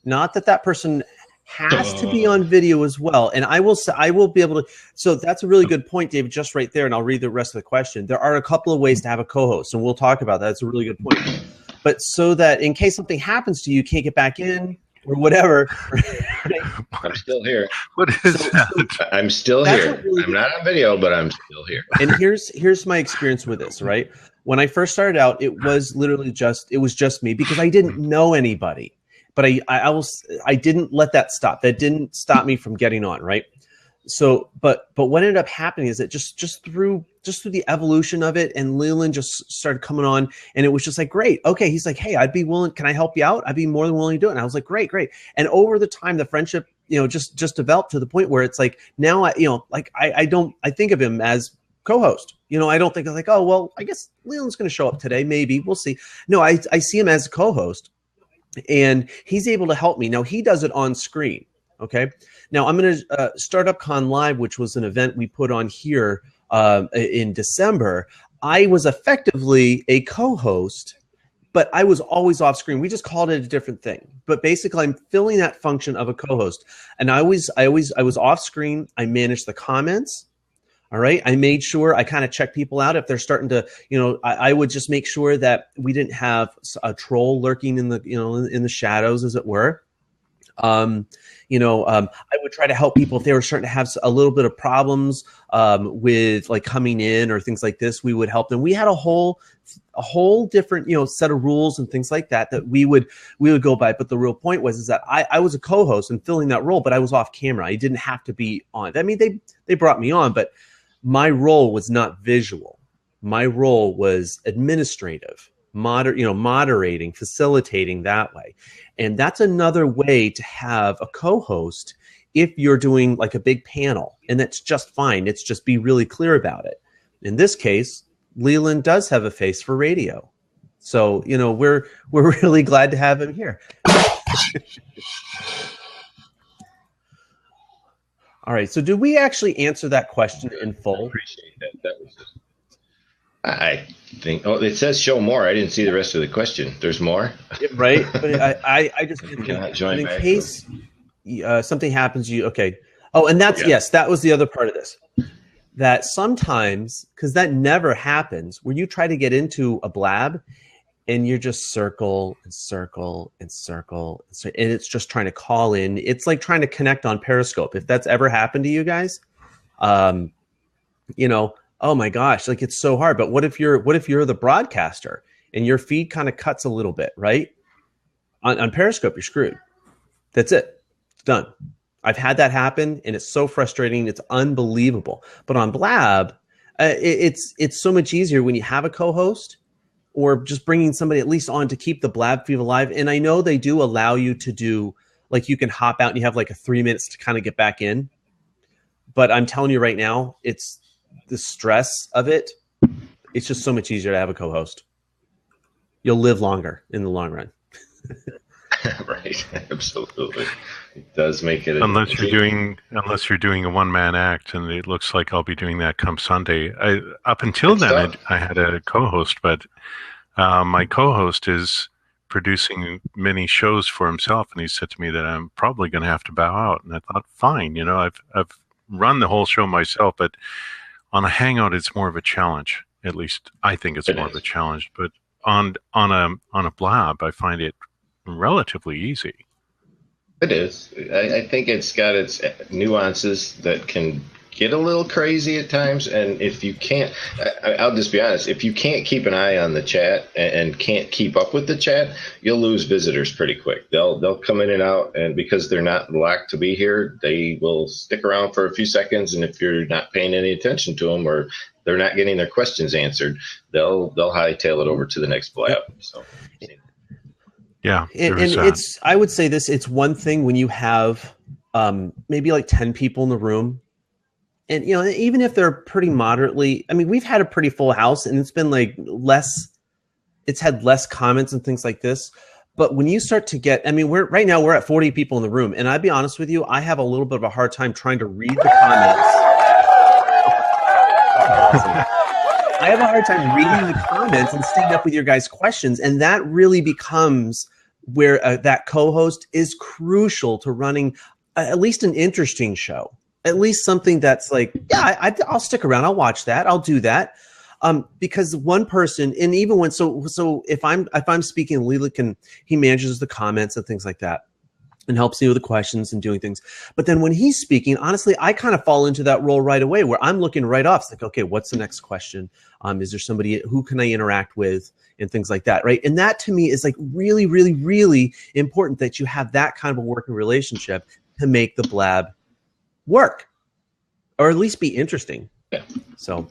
Not that person has to be on video as well. And I will be able to. So that's a really good point, David, just right there. And I'll read the rest of the question. There are a couple of ways to have a co-host, and we'll talk about that. It's a really good point. But so that in case something happens to you, you can't get back in or whatever. I'm still here. What is that? I'm still here. Really I'm not on video, but I'm still here. And here's my experience with this, right? When I first started out, it was literally just me because I didn't know anybody. But I didn't let that stop. That didn't stop me from getting on, right? So, but what ended up happening is that just through the evolution of it, and Leland just started coming on, and it was just like, great, okay. He's like, hey, I'd be willing. Can I help you out? I'd be more than willing to do it. And I was like, great. And over the time, the friendship, just developed to the point where it's like now, I think of him as co-host. I don't think of like, oh well, I guess Leland's going to show up today. Maybe we'll see. No, I see him as a co-host. And he's able to help me. Now, he does it on screen. Okay. Now I'm going to Startup Con Live, which was an event we put on here in December. I was effectively a co-host, but I was always off screen. We just called it a different thing. But basically, I'm filling that function of a co-host, and I was off screen. I managed the comments. All right. I made sure I kind of check people out if they're starting to, I would just make sure that we didn't have a troll lurking in the, in the shadows, as it were. I would try to help people if they were starting to have a little bit of problems with like coming in or things like this. We would help them. We had a whole different, set of rules and things like that we would go by. But the real point is that I was a co-host and filling that role, but I was off camera. I didn't have to be on. I mean, they brought me on, but my role was not visual. My role was administrative, moderating, facilitating that way. And that's another way to have a co-host if you're doing like a big panel, and that's just fine. It's just be really clear about it. In this case, Leland does have a face for radio. So, we're really glad to have him here. All right. So did we actually answer that question in full? I appreciate that. That was just, I think, it says show more. I didn't see the rest of the question. There's more? Right. But I just, join in back case something happens, okay. Oh, and that's, yes, that was the other part of this. That sometimes, because that never happens, where you try to get into a blab and you're just circle and circle and circle, and it's just trying to call in. It's like trying to connect on Periscope. If that's ever happened to you guys, oh my gosh, like it's so hard. But what if you're the broadcaster and your feed kind of cuts a little bit, right? On Periscope, you're screwed. That's it. It's done. I've had that happen, and it's so frustrating. It's unbelievable. But on Blab, it's so much easier when you have a co-host or just bringing somebody at least on to keep the Blab feed alive. And I know they do allow you to do, like, you can hop out and you have like 3 minutes to kind of get back in. But I'm telling you right now, it's the stress of it. It's just so much easier to have a co-host. You'll live longer in the long run. Right, absolutely. It does make it unless you're doing a one-man act, and it looks like I'll be doing that come Sunday. Up until then, I had a co-host, but my co-host is producing many shows for himself, and he said to me that I'm probably going to have to bow out. And I thought, fine, I've run the whole show myself, but on a Hangout, it's more of a challenge. At least I think it's more of a challenge. But on a Blab, I find it relatively easy. It is. I think it's got its nuances that can get a little crazy at times. And if you can't, I'll just be honest, if you can't keep an eye on the chat and can't keep up with the chat, you'll lose visitors pretty quick. They'll come in and out, and because they're not locked to be here, they will stick around for a few seconds. And if you're not paying any attention to them, or they're not getting their questions answered, they'll hightail it over to the next Blab. So. Yeah, and it's, I would say this, it's one thing when you have maybe like 10 people in the room, and even if they're pretty moderately, I mean, we've had a pretty full house, and it's been like it's had less comments and things like this. But when you start to get, I mean, we're at 40 people in the room, and I'll be honest with you, I have a little bit of a hard time trying to read the comments. I have a hard time reading the comments and staying up with your guys' questions, and that really becomes where that co-host is crucial to running at least an interesting show, at least something that's like, yeah, I'll stick around, I'll watch that, I'll do that, because one person, and even when so if I'm speaking, Leland he manages the comments and things like that, and helps me with the questions and doing things. But then when he's speaking, honestly, I kind of fall into that role right away where I'm looking right off. It's like, okay, what's the next question? Is there somebody, who can I interact with, and things like that, right? And that to me is like really, really, really important, that you have that kind of a working relationship to make the Blab work, or at least be interesting. Yeah. So.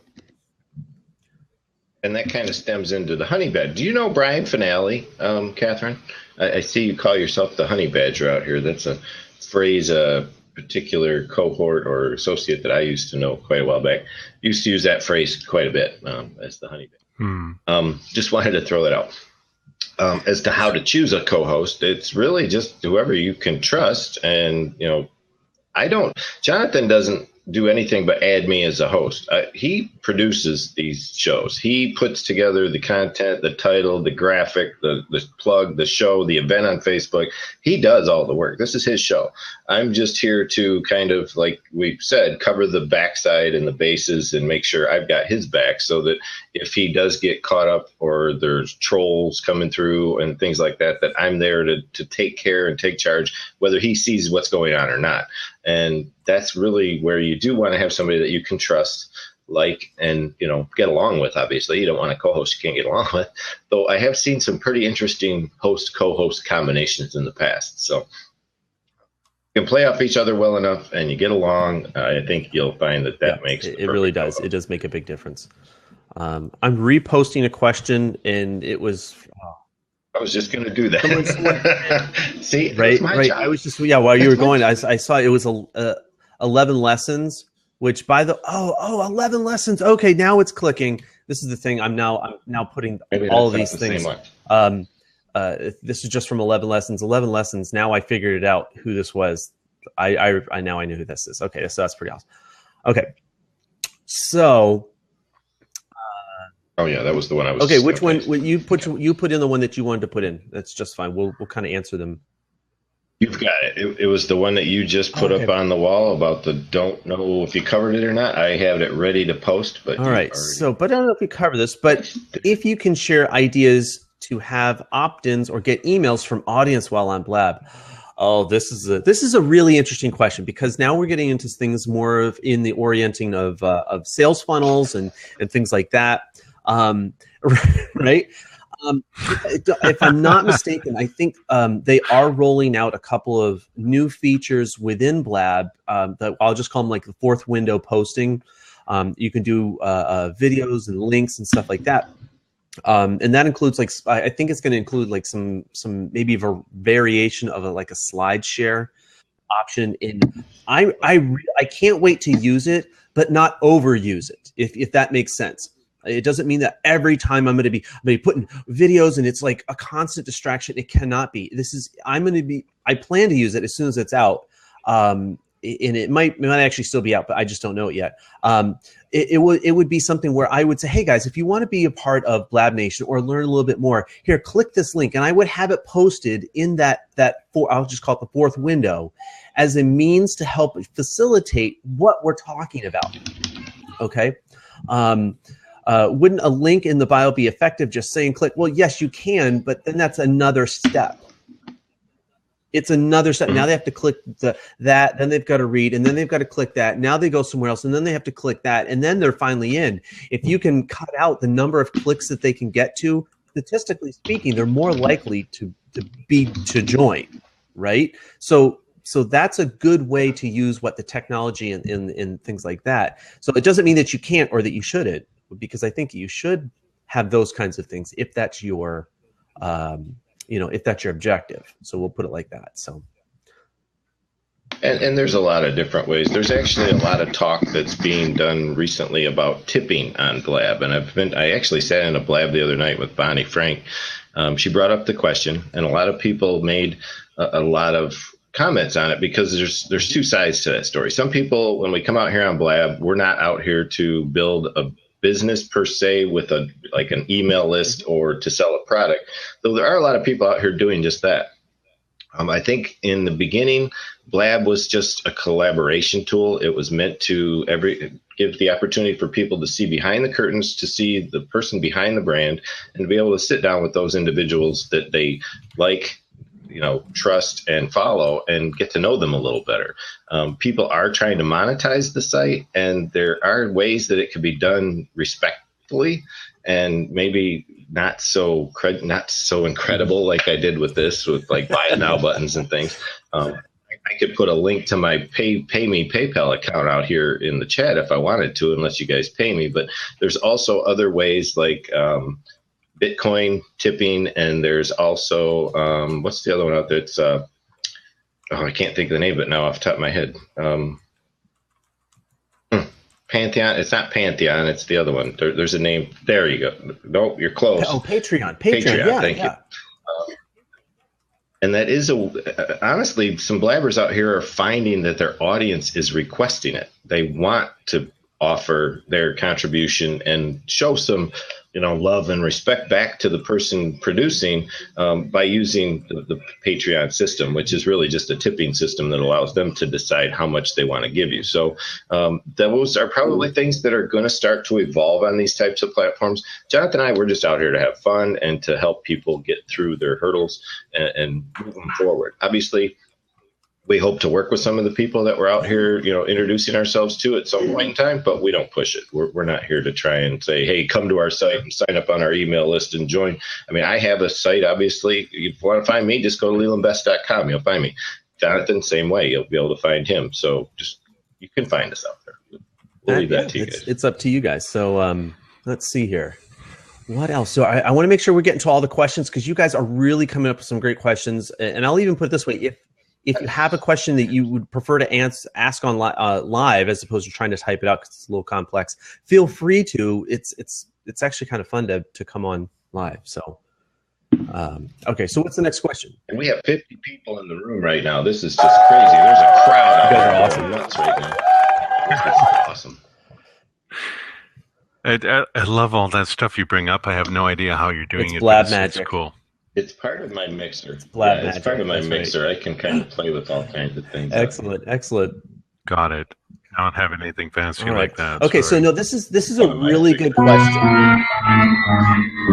And that kind of stems into the honey badger. Do you know Brian Finale, Catherine? I see you call yourself the honey badger out here. That's a phrase a particular cohort or associate that I used to know quite a while back used to use that phrase quite a bit, as the honey badger. Just wanted to throw that out. As to how to choose a co-host, it's really just whoever you can trust and Jonathan doesn't do anything but add me as a host. He produces these shows. He puts together the content, the title, the graphic, the plug, the show, the event on Facebook. He does all the work. This is his show. I'm just here to kind of, like we said, cover the backside and the bases and make sure I've got his back, so that if he does get caught up or there's trolls coming through and things like that, that I'm there to take care and take charge, whether he sees what's going on or not. And that's really where you do want to have somebody that you can trust, like, and, get along with. Obviously, you don't want a co-host you can't get along with. Though I have seen some pretty interesting host-co-host combinations in the past. So you can play off each other well enough and you get along. I think you'll find that makes it really does. Co-host. It does make a big difference. I'm reposting a question, and it was. I was just going to do that. See, right. I was just while you were going, I saw it was 11 lessons. Which by the 11 lessons. Okay, now it's clicking. This is the thing. I'm now putting all of these things. This is just from 11 lessons. 11 lessons. Now I figured it out who this was. I now I know who this is. Okay, so that's pretty awesome. Okay, so. Oh yeah, that was the one I was. Okay, which one you put in the one that you wanted to put in? That's just fine. We'll kind of answer them. You've got it. It was the one that you just put up on the wall about the don't know if you covered it or not. I have it ready to post, but all right. So, but I don't know if you cover this, but if you can share ideas to have opt-ins or get emails from audience while on Blab. Oh, this is a really interesting question, because now we're getting into things more of in the orienting of sales funnels and things like that. Right. If I'm not mistaken, I think they are rolling out a couple of new features within Blab that I'll just call them like the fourth window posting. You can do videos and links and stuff like that. And that includes I think it's going to include like some maybe a variation of like a slide share option. I can't wait to use it, but not overuse it, if that makes sense. It doesn't mean that every time I'm going to be putting videos and it's like a constant distraction. It cannot be. I plan to use it as soon as it's out. And it might actually still be out, but I just don't know it yet. It would be something where I would say, hey guys, if you want to be a part of Blab Nation or learn a little bit more, here, click this link. And I would have it posted in I'll just call it the fourth window, as a means to help facilitate what we're talking about. Okay. Wouldn't a link in the bio be effective? Just saying click? Well, yes, you can, but then that's another step. It's another step. Now they have to click that, then they've got to read, and then they've got to click that. Now they go somewhere else, and then they have to click that, and then they're finally in. If you can cut out the number of clicks that they can get to, statistically speaking, they're more likely to join, right? So that's a good way to use what the technology and things like that. So it doesn't mean that you can't or that you shouldn't, because I think you should have those kinds of things if that's your, if that's your objective. So we'll put it like that. So. And there's a lot of different ways. There's actually a lot of talk that's being done recently about tipping on Blab. And I actually sat in a Blab the other night with Bonnie Frank. She brought up the question, and a lot of people made a lot of comments on it, because there's two sides to that story. Some people, when we come out here on Blab, we're not out here to build a business per se with an email list or to sell a product, though there are a lot of people out here doing just that. I think in the beginning, Blab was just a collaboration tool. It was meant to give the opportunity for people to see behind the curtains, to see the person behind the brand, and to be able to sit down with those individuals that they like, trust and follow, and get to know them a little better. People are trying to monetize the site, and there are ways that it can be done respectfully and maybe not so incredible like I did with this, with like buy it now buttons and things. I could put a link to my pay me PayPal account out here in the chat if I wanted to, unless you guys pay me. But there's also other ways like Bitcoin tipping, and there's also what's the other one out there? It's I can't think of the name of it now off the top of my head. Pantheon. It's not Pantheon. It's the other one. There's a name. There you go. No, you're close. Oh, Patreon. Yeah, thank you. And that is honestly, some blabbers out here are finding that their audience is requesting it. They want to offer their contribution and show some, love and respect back to the person producing by using the Patreon system, which is really just a tipping system that allows them to decide how much they want to give you. So those are probably things that are going to start to evolve on these types of platforms. Jonathan and I, we're just out here to have fun and to help people get through their hurdles and move them forward. Obviously, we hope to work with some of the people that we're out here, introducing ourselves to at some point in time, but we don't push it. We're not here to try and say, hey, come to our site and sign up on our email list and join. I mean, I have a site, obviously. If you want to find me, just go to lelandbest.com. You'll find me. Jonathan, same way. You'll be able to find him. So you can find us out there. We'll leave that to you guys. It's up to you guys. So let's see here. What else? So I want to make sure we're getting to all the questions because you guys are really coming up with some great questions. And I'll even put it this way. If you have a question that you would prefer to ask on live as opposed to trying to type it out because it's a little complex, feel free to. It's actually kind of fun to come on live. So, okay. So what's the next question? And we have 50 people in the room right now. This is just crazy. There's a crowd out there awesome. nuts right now. This is awesome. I love all that stuff you bring up. I have no idea how you're doing it. Blab magic. It's cool. It's part of my mixer. It's magic. It's part of my That's mixer. right. I can kind of play with all kinds of things. Excellent. Got it. I don't have anything fancy like that. Okay, sorry. so no, this is a really good question. You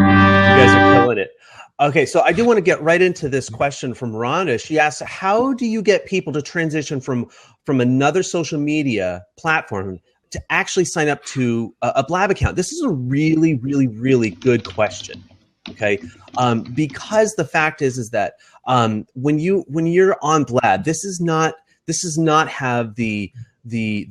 guys are killing it. Okay, so I do want to get right into this question from Rhonda. She asks, how do you get people to transition from another social media platform to actually sign up to a Blab account? This is a really, really, really good question. Okay, because the fact is that when you're on Blab, this does not have the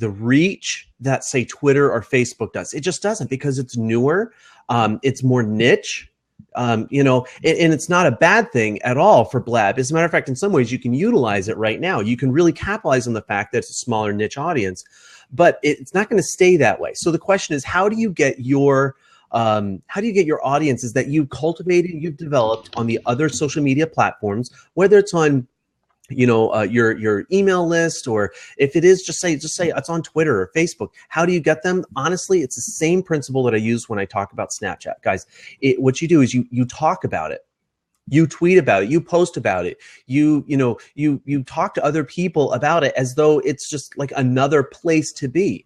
reach that say Twitter or Facebook does. It just doesn't because it's newer, it's more niche, and it's not a bad thing at all for Blab. As a matter of fact, in some ways, you can utilize it right now. You can really capitalize on the fact that it's a smaller niche audience, but it's not going to stay that way. So the question is, how do you get your audiences that you've cultivated, you've developed on the other social media platforms, whether it's on, your email list, or if it is, just say it's on Twitter or Facebook. How do you get them? Honestly, it's the same principle that I use when I talk about Snapchat, guys. What you do is you talk about it. You tweet about it, you post about it, you talk to other people about it as though it's just like another place to be.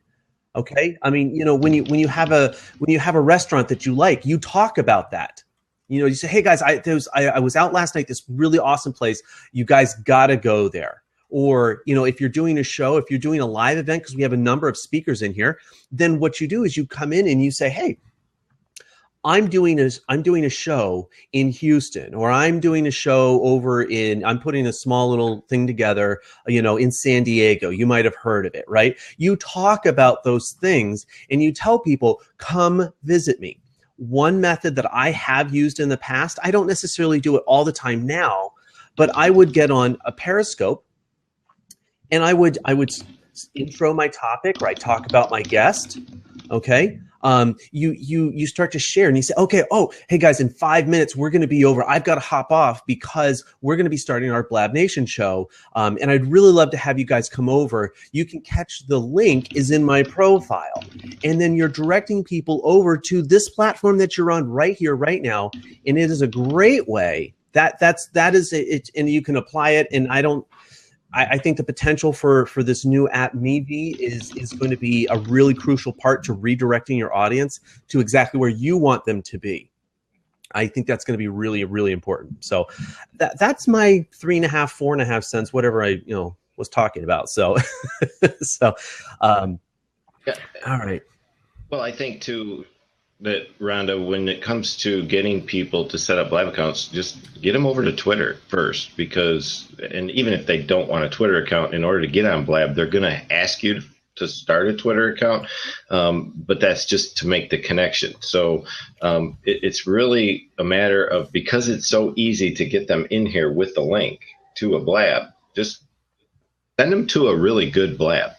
Okay. I mean, when you have a restaurant that you like, you talk about that. You say, hey guys, I was out last night, this really awesome place. You guys gotta go there. Or, if you're doing a show, if you're doing a live event, because we have a number of speakers in here, then what you do is you come in and you say, hey, I'm doing a show in Houston, or I'm doing a show I'm putting a small little thing together, in San Diego. You might have heard of it, right? You talk about those things and you tell people, come visit me. One method that I have used in the past, I don't necessarily do it all the time now, but I would get on a Periscope and I would intro my topic, or I talk about my guest. Okay. You start to share and you say, okay, hey guys, in 5 minutes, we're going to be over. I've got to hop off because we're going to be starting our Blab Nation show. And I'd really love to have you guys come over. You can catch the link is in my profile. And then you're directing people over to this platform that you're on right here, right now. And it is a great way that is it. And you can apply it. And I think the potential for this new app, Meetvee, is going to be a really crucial part to redirecting your audience to exactly where you want them to be. I think that's going to be really, really important. So that's my 3.5, 4.5 cents, whatever I was talking about. So, yeah. All right. Well, I think too that, Rhonda, when it comes to getting people to set up Blab accounts, just get them over to Twitter first, and even if they don't want a Twitter account, in order to get on Blab, they're going to ask you to start a Twitter account, but that's just to make the connection. So it's really a matter of, because it's so easy to get them in here with the link to a Blab, just send them to a really good Blab.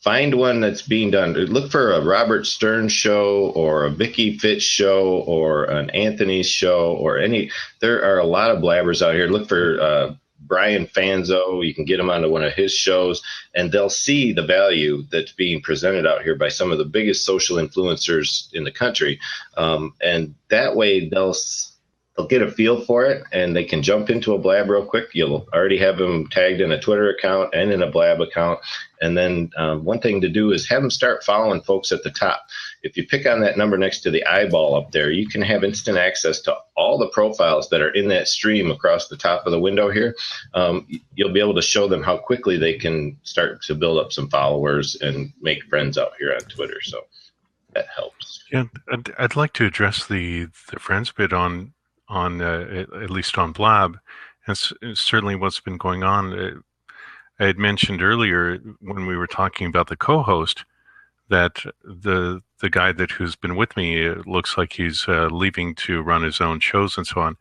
Find one that's being done. Look for a Robert Stern show or a Vicky Fitch show or an Anthony's show or any. There are a lot of blabbers out here. Look for Brian Fanzo. You can get him onto one of his shows, and they'll see the value that's being presented out here by some of the biggest social influencers in the country. And that way they'll get a feel for it, and they can jump into a Blab real quick. You'll already have them tagged in a Twitter account and in a Blab account. And then one thing to do is have them start following folks at the top. If you pick on that number next to the eyeball up there, you can have instant access to all the profiles that are in that stream across the top of the window here. You'll be able to show them how quickly they can start to build up some followers and make friends out here on Twitter. So that helps. Yeah, I'd like to address the friends bit on at least on Blab, and certainly what's been going on. I had mentioned earlier when we were talking about the co-host that the guy who's been with me, it looks like he's leaving to run his own shows and so on.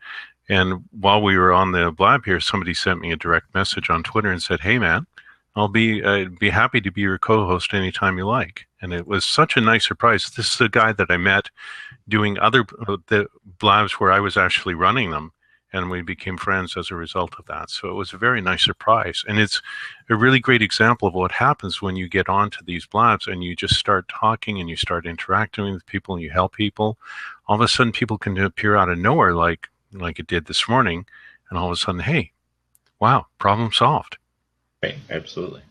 And while we were on the Blab here, somebody sent me a direct message on Twitter and said, "Hey man, I'll be happy to be your co-host anytime you like." And it was such a nice surprise. This is a guy that I met doing the Blabs where I was actually running them, and we became friends as a result of that. So it was a very nice surprise. And it's a really great example of what happens when you get onto these Blabs and you just start talking and you start interacting with people and you help people. All of a sudden, people can appear out of nowhere like it did this morning, and all of a sudden, hey, wow, problem solved. Right, absolutely.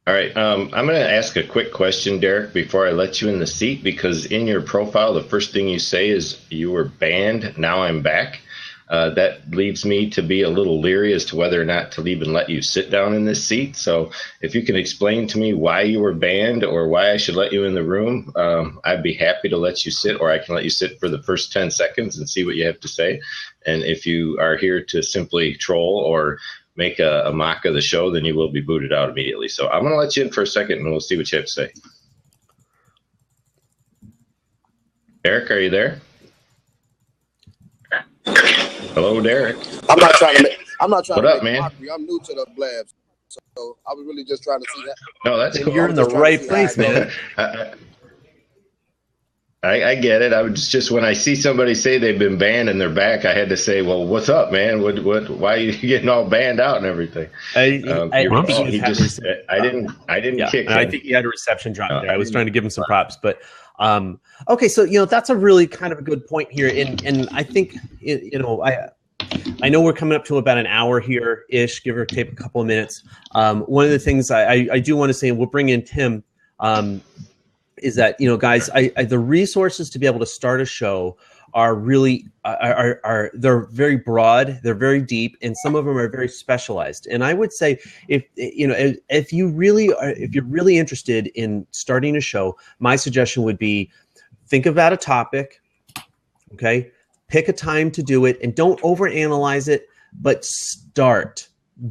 All right, I'm going to ask a quick question, Derek, before I let you in the seat, because in your profile, the first thing you say is you were banned, now I'm back. That leads me to be a little leery as to whether or not to even let you sit down in this seat. So if you can explain to me why you were banned or why I should let you in the room, I'd be happy to let you sit, or I can let you sit for the first 10 seconds and see what you have to say. And if you are here to simply troll or make a mock of the show, then you will be booted out immediately. So I'm going to let you in for a second, and we'll see what you have to say. Derek, are you there? Hello, Derek. I'm not trying to what up, man? Mockery. I'm new to the Blabs, so I was really just trying to see that. No, that's cool. You're in the right place, man. I get it. I was just when I see somebody say they've been banned and they're back, I had to say, "Well, what's up, man? What? Why are you getting all banned out and everything?" I didn't kick him. I think he had a reception drop there. I was trying to give him some props, but okay. So that's a really kind of a good point here, and I think I know we're coming up to about an hour here ish, give or take a couple of minutes. One of the things I do want to say, and we'll bring in Tim. Is that guys, the resources to be able to start a show are really they're very broad, they're very deep, and some of them are very specialized. And I would say if you're really interested in starting a show, my suggestion would be think about a topic, okay, pick a time to do it, and don't overanalyze it, but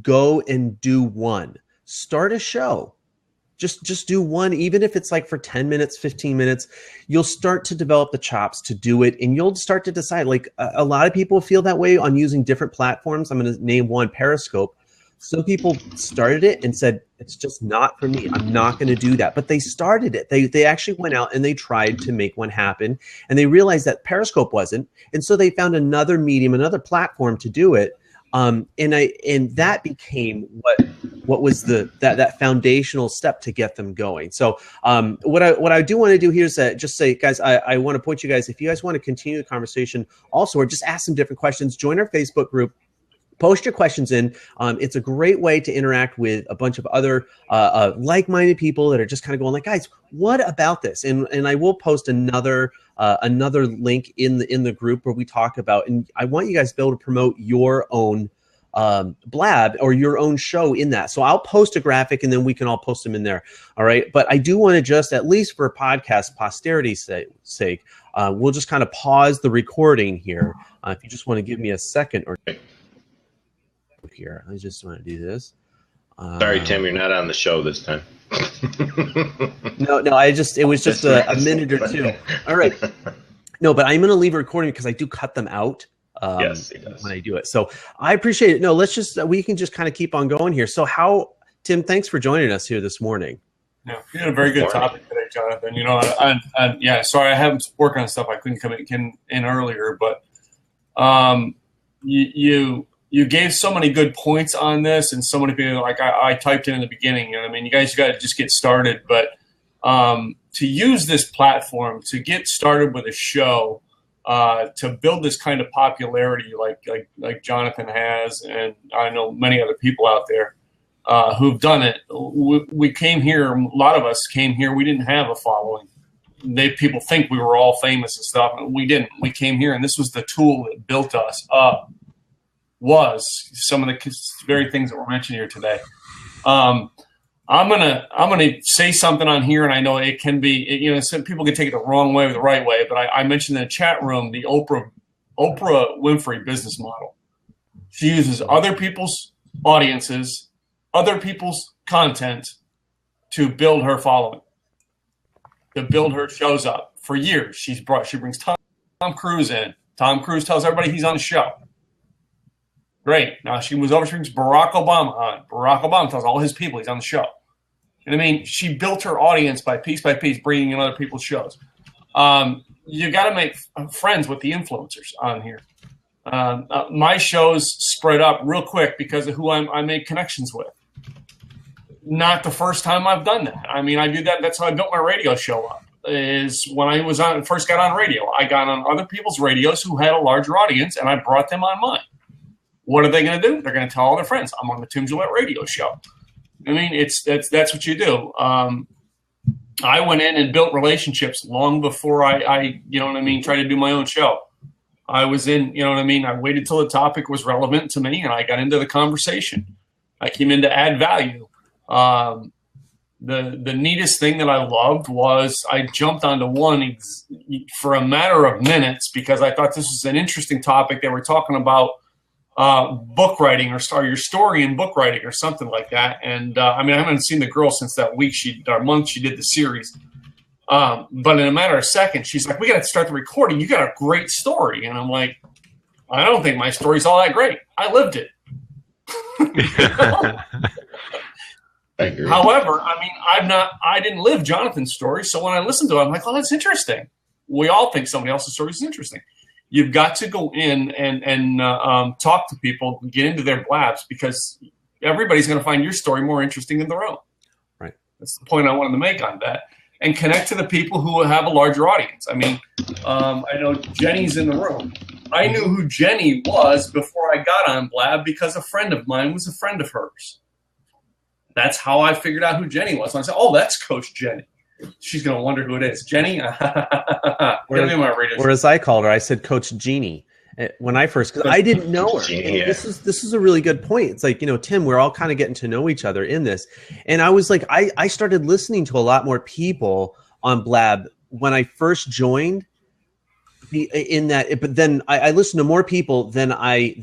go and do one. Start a show. Just do one, even if it's like for 10 minutes, 15 minutes, you'll start to develop the chops to do it. And you'll start to decide, like a lot of people feel that way on using different platforms. I'm going to name one, Periscope. Some people started it and said, it's just not for me. I'm not going to do that. But they started it. They actually went out and they tried to make one happen. And they realized that Periscope wasn't. And so they found another medium, another platform to do it. And that became what was that foundational step to get them going. So what I do want to do here is just say, guys, I want to point you guys, if you guys want to continue the conversation also, or just ask some different questions, join our Facebook group. Post your questions in. It's a great way to interact with a bunch of other like-minded people that are just kind of going like, guys, what about this? And I will post another link in the group where we talk about, and I want you guys to be able to promote your own Blab or your own show in that. So I'll post a graphic and then we can all post them in there. All right. But I do want to just, at least for podcast posterity's sake, we'll just kind of pause the recording here. If you just want to give me a second or here, I just want to do this. Sorry, Tim, you're not on the show this time. No, it was just a minute or two. All right. No, but I'm going to leave a recording because I do cut them out. Yes, he does. When I do it. So I appreciate it. No, we can just kind of keep on going here. So Tim, thanks for joining us here this morning. Yeah, you had a very good topic today, Jonathan. Yeah, sorry, I haven't worked on stuff. I couldn't come in earlier, but you you gave so many good points on this, and so many people, like I typed in the beginning, you know what I mean? You guys got to just get started. But to use this platform, to get started with a show, to build this kind of popularity like Jonathan has, and I know many other people out there who've done it. We came here, a lot of us came here, we didn't have a following. People think we were all famous and stuff, and we didn't. We came here, and this was the tool that built us up. Was some of the very things that were mentioned here today. I'm gonna say something on here, and I know it can be, you know, some people can take it the wrong way or the right way, but I mentioned in the chat room the Oprah Winfrey business model. She uses other people's audiences, other people's content to build her following, to build her shows up. For years, she brings Tom Cruise in. Tom Cruise tells everybody he's on the show. Great. Now she brings Barack Obama on. Barack Obama tells all his people he's on the show. And I mean, she built her audience by piece, bringing in other people's shows. You got to make friends with the influencers on here. My shows spread up real quick because of who I made connections with. Not the first time I've done that. I mean, I do that. That's how I built my radio show up. Is when I first got on radio. I got on other people's radios who had a larger audience, and I brought them on mine. What are they going to do? They're going to tell all their friends, I'm on the Tim Gillette radio show. I mean, that's what you do. I went in and built relationships long before I you know what I mean, tried to do my own show. I was in, you know what I mean, I waited till the topic was relevant to me, and I got into the conversation. I came in to add value. The neatest thing that I loved was I jumped onto one for a matter of minutes because I thought this was an interesting topic. They were talking about book writing or your story in book writing or something like that. And I mean, I haven't seen the girl since that week month she did the series. But in a matter of seconds, she's like, we got to start the recording. You got a great story. And I'm like, I don't think my story's all that great. I lived it. I agree. However, I mean, I didn't live Jonathan's story. So when I listened to it, I'm like, oh, that's interesting. We all think somebody else's story is interesting. You've got to go in and talk to people, get into their blabs, because everybody's going to find your story more interesting than their own. Right. That's the point I wanted to make on that. And connect to the people who have a larger audience. I mean, I know Jenny's in the room. I knew who Jenny was before I got on Blab because a friend of mine was a friend of hers. That's how I figured out who Jenny was. And I said, oh, that's Coach Jenny. She's going to wonder who it is. Jenny? Or as I called her, I said Coach Jeannie. When I first, because I didn't know her. Jeannie, yeah. This is a really good point. It's like, you know, Tim, we're all kind of getting to know each other in this. And I was like, I started listening to a lot more people on Blab when I first joined but then I listened to more people than I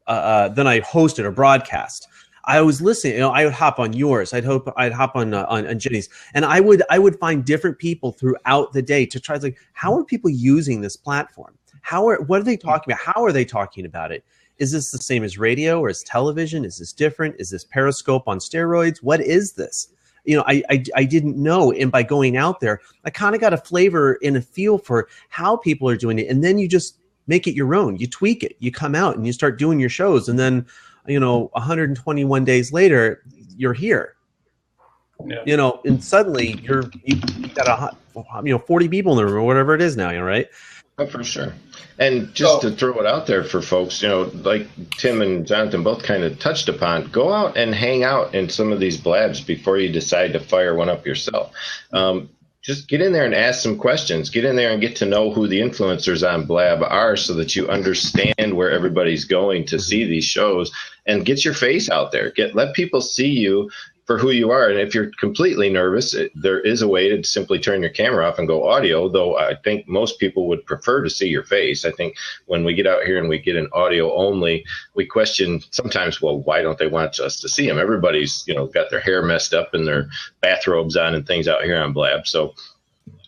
hosted or broadcast. I was listening, you know, I would hop on yours. I'd hop on Jenny's, and I would find different people throughout the day to try to, like, how are people using this platform? What are they talking about? How are they talking about it? Is this the same as radio or as television? Is this different? Is this Periscope on steroids? What is this? You know, I didn't know. And by going out there, I kind of got a flavor and a feel for how people are doing it. And then you just make it your own. You tweak it. You come out and you start doing your shows. And then, you know, 121 days later, you're here. Yeah. You know, and suddenly you got 40 people in the room or whatever it is now, right? Oh, for sure. And just to throw it out there for folks, you know, like Tim and Jonathan both kind of touched upon, go out and hang out in some of these blabs before you decide to fire one up yourself. Just get in there and ask some questions. Get in there and get to know who the influencers on Blab are so that you understand where everybody's going to see these shows, and get your face out there. Let people see you for who you are. And if you're completely nervous, there is a way to simply turn your camera off and go audio, though I think most people would prefer to see your face. I think when we get out here and we get an audio only, we question sometimes, well, why don't they want us to see them? Everybody's, you know, got their hair messed up and their bathrobes on and things out here on Blab. So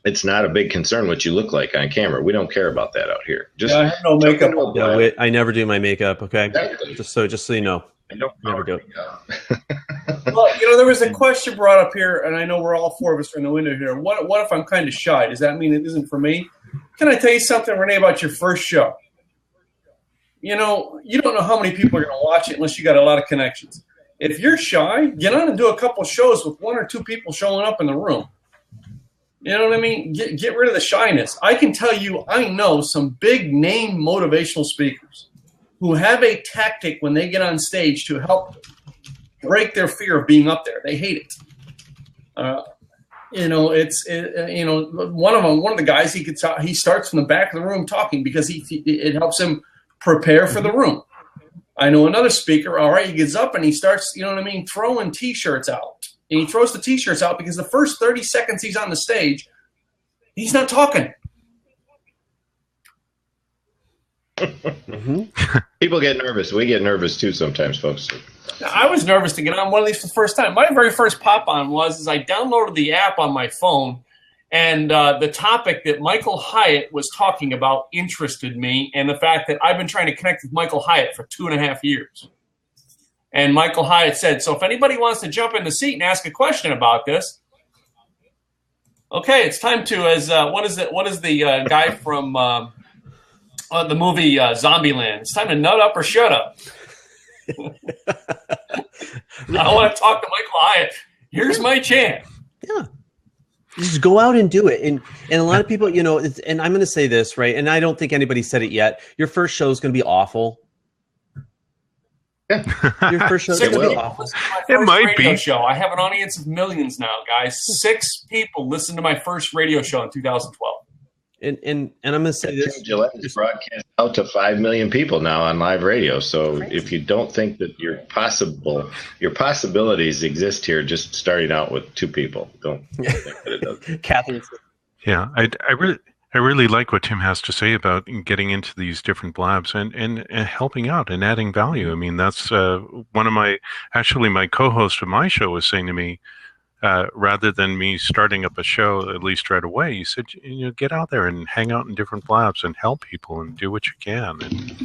it's not a big concern what you look like on camera. We don't care about that out here. I have no makeup on. No, I never do my makeup. Okay. Exactly. Just so you know. I don't never do. Well, you know, there was a question brought up here, and I know we're all four of us are in the window here. What if I'm kind of shy? Does that mean it isn't for me? Can I tell you something, Renee, about your first show? you know, you don't know how many people are going to watch it unless you got a lot of connections. If you're shy, get on and do a couple shows with 1 or 2 people showing up in the room. You know what I mean? Get rid of the shyness. I can tell you, I know some big name motivational speakers who have a tactic when they get on stage to help break their fear of being up there. They hate it. You know, one of the guys, he starts from the back of the room talking because it helps him prepare for the room. I know another speaker, all right, he gets up and he starts, you know what I mean, throwing T-shirts out. And he throws the T-shirts out because the first 30 seconds he's on the stage, he's not talking. People get nervous. We get nervous too sometimes, folks. I was nervous to get on one of these for the first time. My very first pop-on was I downloaded the app on my phone, and the topic that Michael Hyatt was talking about interested me, and the fact that I've been trying to connect with Michael Hyatt for 2.5 years. And Michael Hyatt said, so if anybody wants to jump in the seat and ask a question about this, okay, it's time to, what is the guy from the movie Zombieland? It's time to nut up or shut up. I want to talk to Michael Hyatt. Here's my chance. Yeah. Just go out and do it. And a lot of people, you know, and I'm going to say this, right? And I don't think anybody said it yet. Your first show is going to be awful. Yeah. Your first show is going to be awful. It might be. Show. I have an audience of millions now, guys. 6 people listened to my first radio show in 2012. And I'm going to say this. Gillette is broadcast out to 5 million people now on live radio. So if you don't think that your possibilities exist here, just starting out with 2 people, don't think that it does. Catherine. Yeah, I really like what Tim has to say about getting into these different blabs and helping out and adding value. I mean, that's one of my co-host of my show was saying to me, rather than me starting up a show, at least right away, he said, you know, get out there and hang out in different blabs and help people and do what you can. And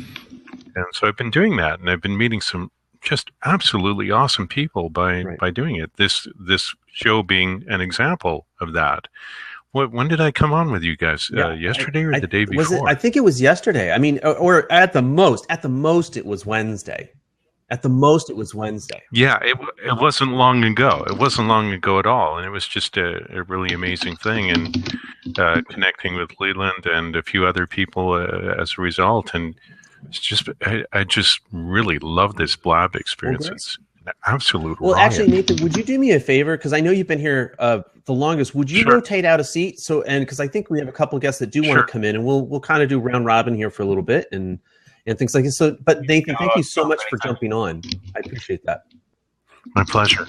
so I've been doing that, and I've been meeting some just absolutely awesome people by doing it. This show being an example of that. When did I come on with you guys? Yesterday or the day before? I think it was yesterday. I mean, or at the most it was Wednesday. At the most, it was Wednesday. Yeah, it wasn't long ago. It wasn't long ago at all, and it was just a really amazing thing. And connecting with Leland and a few other people as a result, and it's just I just really love this blab experience. Okay. It's an absolute. Well, riot. Actually, Nathan, would you do me a favor? Because I know you've been here the longest. Would you rotate out a seat? Because I think we have a couple of guests that do want to come in, and we'll kind of do round robin here for a little bit and things like this. So, but Nathan, thank you so much for jumping on. I appreciate that. My pleasure.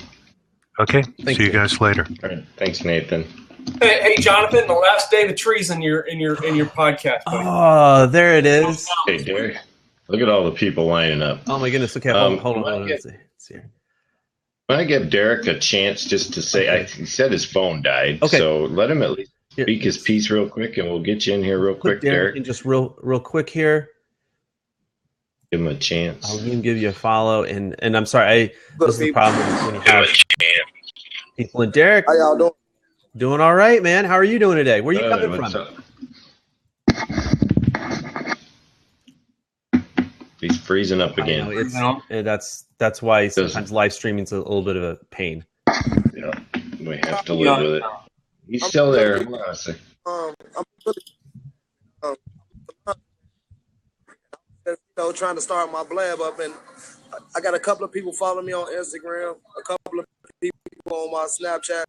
Okay. See you guys later. All right. Thanks, Nathan. Hey, Jonathan, the last day of the trees in your podcast. Buddy. Oh, there it is. Hey, Derek. Look at all the people lining up. Oh my goodness. Okay, hold on. Let's see here. Can I give Derek a chance just to say, he said his phone died. Okay. So let him at least speak his piece real quick, and we'll get you in here real quick, Derek. And just real quick here. Give him a chance. I'll even give you a follow. And I'm sorry, this is the problem when you have people. And Derek, how y'all doing? Doing all right, man. How are you doing today? Where are you coming from? He's freezing up again. That's why sometimes live streaming is a little bit of a pain. Yeah, we have to live with it. He's still there. I'm trying to start my blab up, and I got a couple of people following me on Instagram, a couple of people on my Snapchat,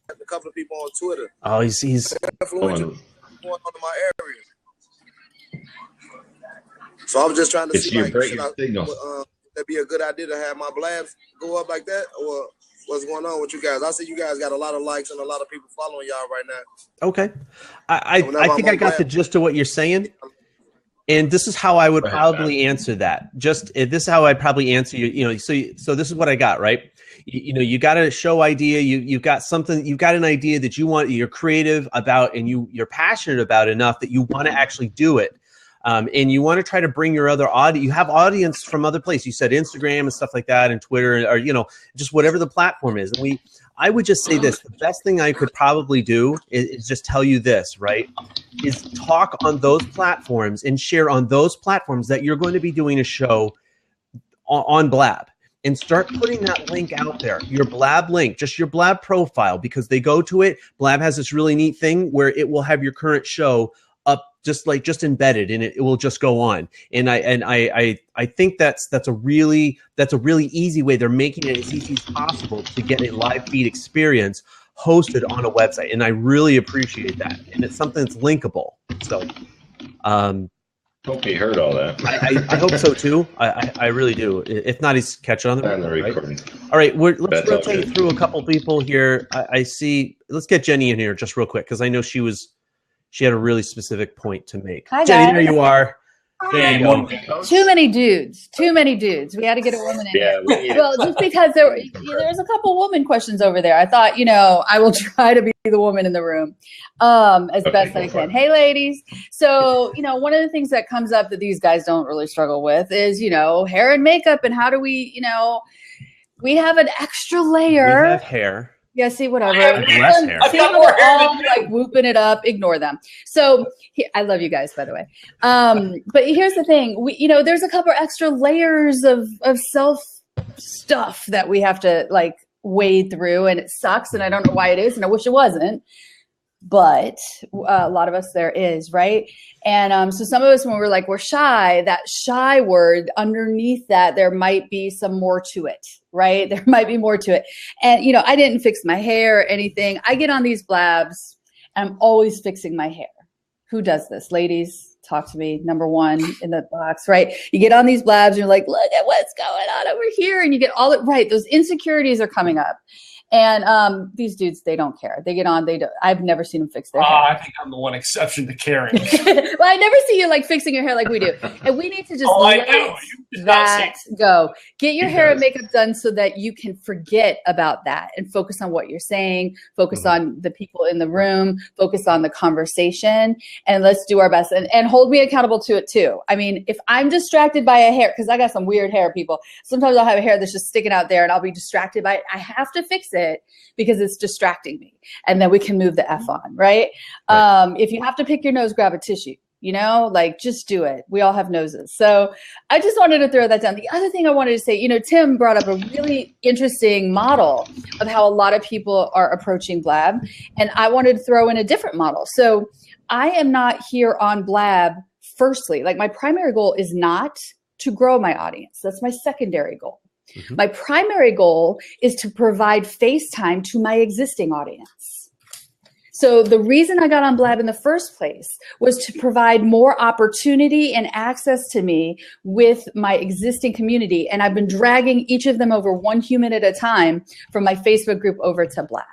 a couple of people on Twitter. Oh, he's influential going on in my area. So I was just trying to see, would that be a good idea to have my blabs go up like that, or what's going on with you guys? I see you guys got a lot of likes and a lot of people following y'all right now. Okay. I think I got the gist of what you're saying. And this is how I would probably answer that. This is how I'd probably answer you. So this is what I got, right? You got a show idea. You've got something. You've got an idea that you're creative about, and you're passionate about enough that you want to actually do it. and you want to try to bring your other audience. You have audience from other places. You said Instagram and stuff like that, and Twitter, or just whatever the platform is. And I would just say this: the best thing I could probably do is just tell you this, right? Is talk on those platforms and share on those platforms that you're going to be doing a show on Blab. And start putting that link out there, your Blab link, just your Blab profile, because they go to it. Blab has this really neat thing where it will have your current show up, just embedded, and it will just go on. And I think that's a really easy way. They're making it as easy as possible to get a live feed experience hosted on a website, and I really appreciate that. And it's something that's linkable. So. Hope he heard all that. I hope so too. I really do. If not, he's catching on the recording. Right? All right, let's rotate through a couple people here. I see. Let's get Jenny in here just real quick because I know she had a really specific point to make. Hi, Jenny, guys. there you are. Hey, Too many dudes. We had to get a woman in. Yeah, well, just because there's a couple woman questions over there. I thought, I will try to be the woman in the room as best I can. Hey, ladies. So, one of the things that comes up that these guys don't really struggle with is, hair and makeup, and how do we, we have an extra layer. We have hair. Yeah, see, whatever. Less hair. People are all like whooping it up. Ignore them. So I love you guys, by the way. But here's the thing. There's a couple extra layers of self stuff that we have to wade through, and it sucks, and I don't know why it is, and I wish it wasn't. But a lot of us there is, right? And so some of us, when we're shy, that shy word, underneath that, there might be some more to it, right? There might be more to it. And, I didn't fix my hair or anything. I get on these Blabs, and I'm always fixing my hair. Who does this? Ladies, talk to me. Number one in the box, right? You get on these Blabs, and you're like, look at what's going on over here. And you get all it right. Those insecurities are coming up. And these dudes, they don't care. They get on. I've never seen them fix their hair. I think I'm the one exception to caring. Well, I never see you fixing your hair like we do. And we need to just let that go. Get your hair and makeup done so that you can forget about that and focus on what you're saying, focus on the people in the room, focus on the conversation, and let's do our best. And hold me accountable to it too. I mean, if I'm distracted by a hair, because I got some weird hair, people. Sometimes I'll have a hair that's just sticking out there and I'll be distracted by it. I have to fix it because it's distracting me, and then we can move the F on, right? If you have to pick your nose, grab a tissue, just do it. We all have noses. So I just wanted to throw that down. The other thing I wanted to say, Tim brought up a really interesting model of how a lot of people are approaching Blab, and I wanted to throw in a different model. So I am not here on Blab firstly. My primary goal is not to grow my audience. That's my secondary goal. Mm-hmm. My primary goal is to provide FaceTime to my existing audience. So the reason I got on Blab in the first place was to provide more opportunity and access to me with my existing community. And I've been dragging each of them over one human at a time from my Facebook group over to Blab.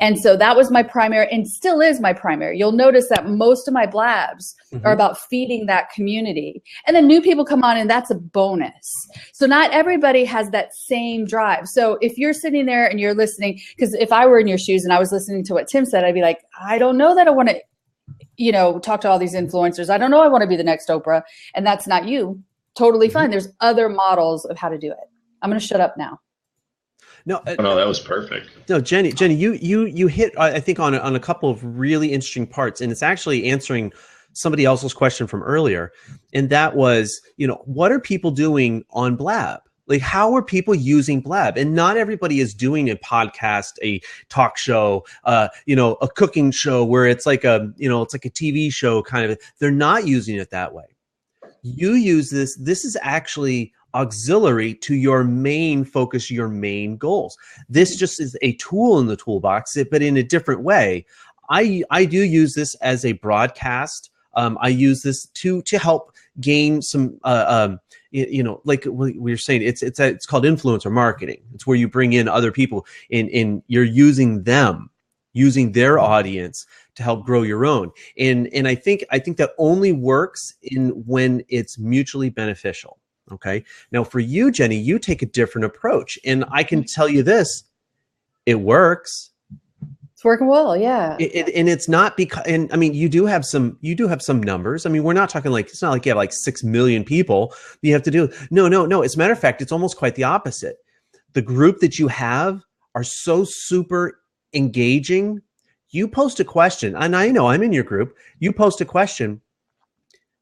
And so that was my primary, and still is my primary. You'll notice that most of my Blabs are about feeding that community. And then new people come on, and that's a bonus. So not everybody has that same drive. So if you're sitting there and you're listening, because if I were in your shoes and I was listening to what Tim said, I'd be like, I don't know that I want to, talk to all these influencers. I don't know I want to be the next Oprah. And that's not you. Totally fine. There's other models of how to do it. I'm going to shut up now. No, that was perfect. No, Jenny, you hit, I think, on a couple of really interesting parts, and it's actually answering somebody else's question from earlier, and that was, what are people doing on Blab? How are people using Blab? And not everybody is doing a podcast, a talk show, a cooking show where it's like a TV show kind of. They're not using it that way. You use this. This is actually auxiliary to your main focus, your main goals. This just is a tool in the toolbox, but in a different way. I do use this as a broadcast. I use this to help gain some, like we were saying, it's called influencer marketing. It's where you bring in other people and you're using them, using their audience to help grow your own. And I think that only works when it's mutually beneficial. Okay. Now for you, Jenny, you take a different approach, and I can tell you this, it works. It's working well, yeah. And it's not because, and I mean, you do have some numbers. I mean, we're not talking like, it's not like you have like 6 million people you have to do. No. As a matter of fact, it's almost quite the opposite. The group that you have are so super engaging. You post a question, and I know I'm in your group. You post a question,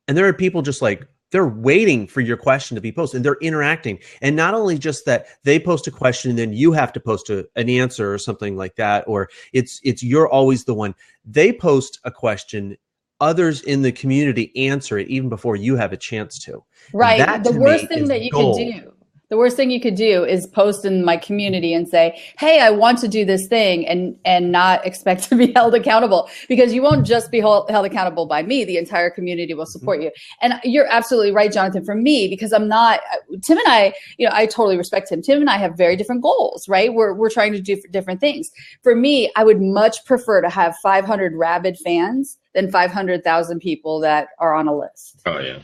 and there are people just like, they're waiting for your question to be posted, and they're interacting. And not only just that, they post a question and then you have to post an answer or something like that, or it's you're always the one. They post a question, others in the community answer it even before you have a chance to. Right. The worst thing that you could do. The worst thing you could do is post in my community and say, hey, I want to do this thing, and not expect to be held accountable, because you won't just be held accountable by me. The entire community will support you. And you're absolutely right, Jonathan, for me, because I'm not, Tim and I, I totally respect him. Tim and I have very different goals, right? We're trying to do different things. For me, I would much prefer to have 500 rabid fans than 500,000 people that are on a list. Oh, yeah.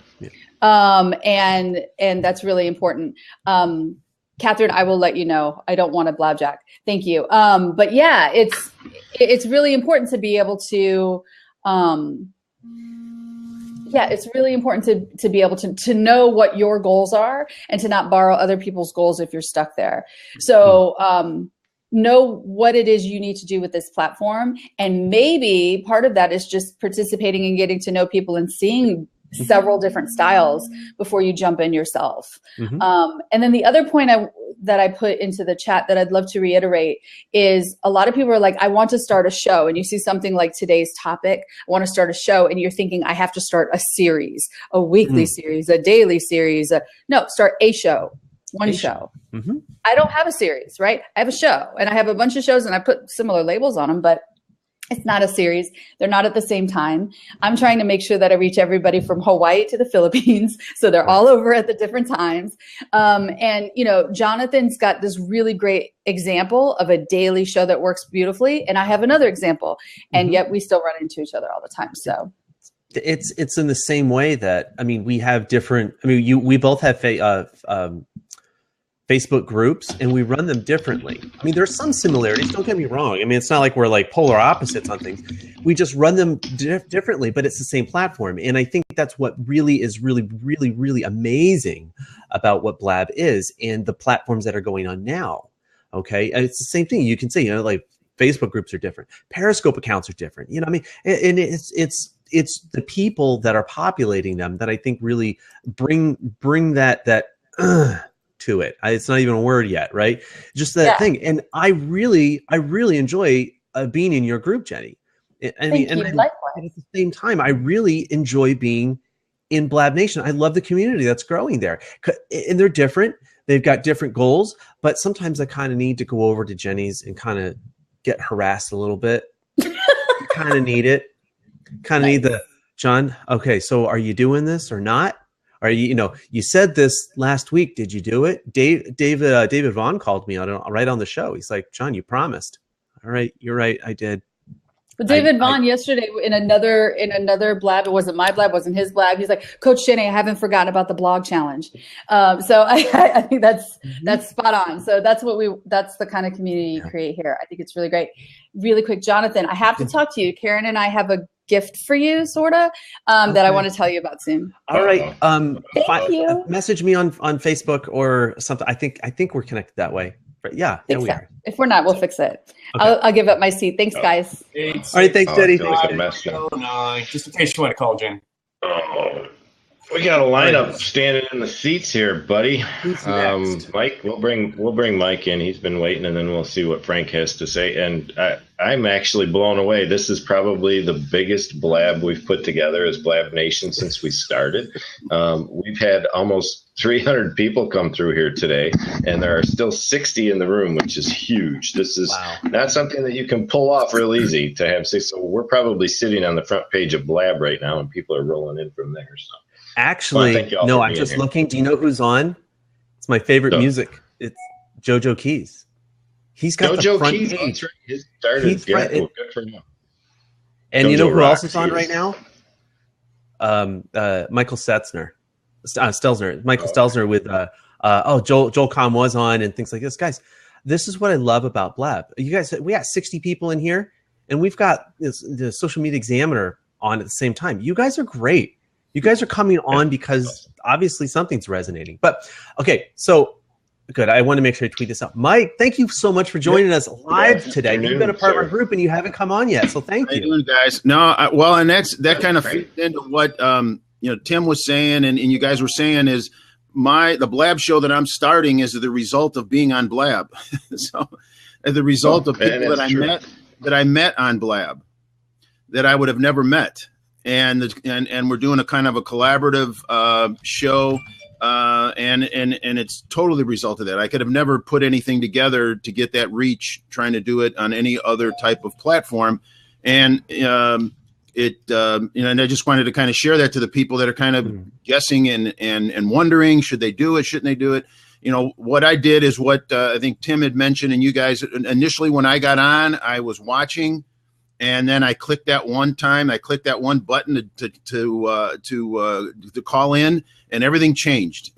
And that's really important. Catherine, I will let you know. I don't want a blabjack. Thank you. But yeah, it's really important to be able to, it's really important to be able to know what your goals are and to not borrow other people's goals if you're stuck there. So, know what it is you need to do with this platform. And maybe part of that is just participating and getting to know people and seeing several different styles before you jump in yourself. And then the other point that I put into the chat that I'd love to reiterate is, a lot of people are like, I want to start a show. And you see something like today's topic, I want to start a show. And you're thinking, I have to start a series, a weekly series, a daily series. No, start a show. One show. I don't have a series, right? I have a show, and I have a bunch of shows, and I put similar labels on them, but it's not a series. They're not at the same time. I'm trying to make sure that I reach everybody from Hawaii to the Philippines, so they're all over at the different times. And Jonathan's got this really great example of a daily show that works beautifully, and I have another example, and yet we still run into each other all the time. So it's in the same way that, I mean, we have different. I mean, we both have Facebook groups, and we run them differently. I mean, there's some similarities, don't get me wrong. I mean, it's not like we're like polar opposites on things. We just run them differently, but it's the same platform. And I think that's what really is really amazing about what Blab is and the platforms that are going on now. Okay. And it's the same thing. You can say, like Facebook groups are different. Periscope accounts are different. I mean, and it's the people that are populating them that I think really bring that, to it. It's not even a word yet, right? Just that thing. And I really enjoy being in your group, Jenny. At the same time, I really enjoy being in Blab Nation. I love the community that's growing there. And they're different. They've got different goals, but sometimes I kind of need to go over to Jenny's and kind of get harassed a little bit. Kind of need it. Kind of need the, John, okay, so are you doing this or not? Are you, you said this last week. Did you do it? David Vaughn called me right on the show. He's like, John, you promised. All right. You're right. I did. But David Vaughn yesterday in another blab, it wasn't my blab, wasn't his blab. He's like, Coach Jenny, I haven't forgotten about the blog challenge. So I think that's spot on. So that's the kind of community you create here. I think it's really great. Really quick, Jonathan, I have to talk to you. Karen and I have a gift for you, that I want to tell you about soon. All right. Thank you. Message me on Facebook or something. I think we're connected that way. But yeah, we are. If we're not, we'll fix it. Okay. I'll give up my seat. Thanks, guys. All right, thanks, Jenny. Just in case you want to call, Jen. Oh, we got a lineup standing in the seats here, buddy. Who's next? Mike, we'll bring Mike in. He's been waiting, and then we'll see what Frank has to say. And I'm actually blown away. This is probably the biggest blab we've put together as Blab Nation since we started. We've had almost 300 people come through here today, and there are still 60 in the room, which is huge. This is not something that you can pull off real easy to have. So we're probably sitting on the front page of Blab right now, and people are rolling in from there. So. Actually, no, I'm just looking. Do you know who's on? It's my favorite music. It's JoJo Keys. He's got JoJo the front Keys. Page. Right. His started. Good for him. And JoJo, you know who else is on right now? Michael Stelzner. Michael Stelzner with Joel Comm was on and things like this. Guys, this is what I love about Blab. You guys, we got 60 people in here. and we've got the Social Media Examiner on at the same time. You guys are great. You guys are coming on because obviously something's resonating. But okay, so good. I want to make sure I tweet this out. Mike, thank you so much for joining us live today. You've been a part of our group and you haven't come on yet, so thank you. How you doing, guys? No, and that kind of fits into what Tim was saying and you guys were saying is the Blab show that I'm starting is the result of being on Blab. So the result of people that I met on Blab that I would have never met. And we're doing a kind of a collaborative show, and it's totally the result of that. I could have never put anything together to get that reach, trying to do it on any other type of platform, and and I just wanted to kind of share that to the people that are kind of guessing and wondering, should they do it, shouldn't they do it? What I did is what I think Tim had mentioned, and you guys initially when I got on, I was watching. And then I clicked that one time. I clicked that one button to call in, and everything changed.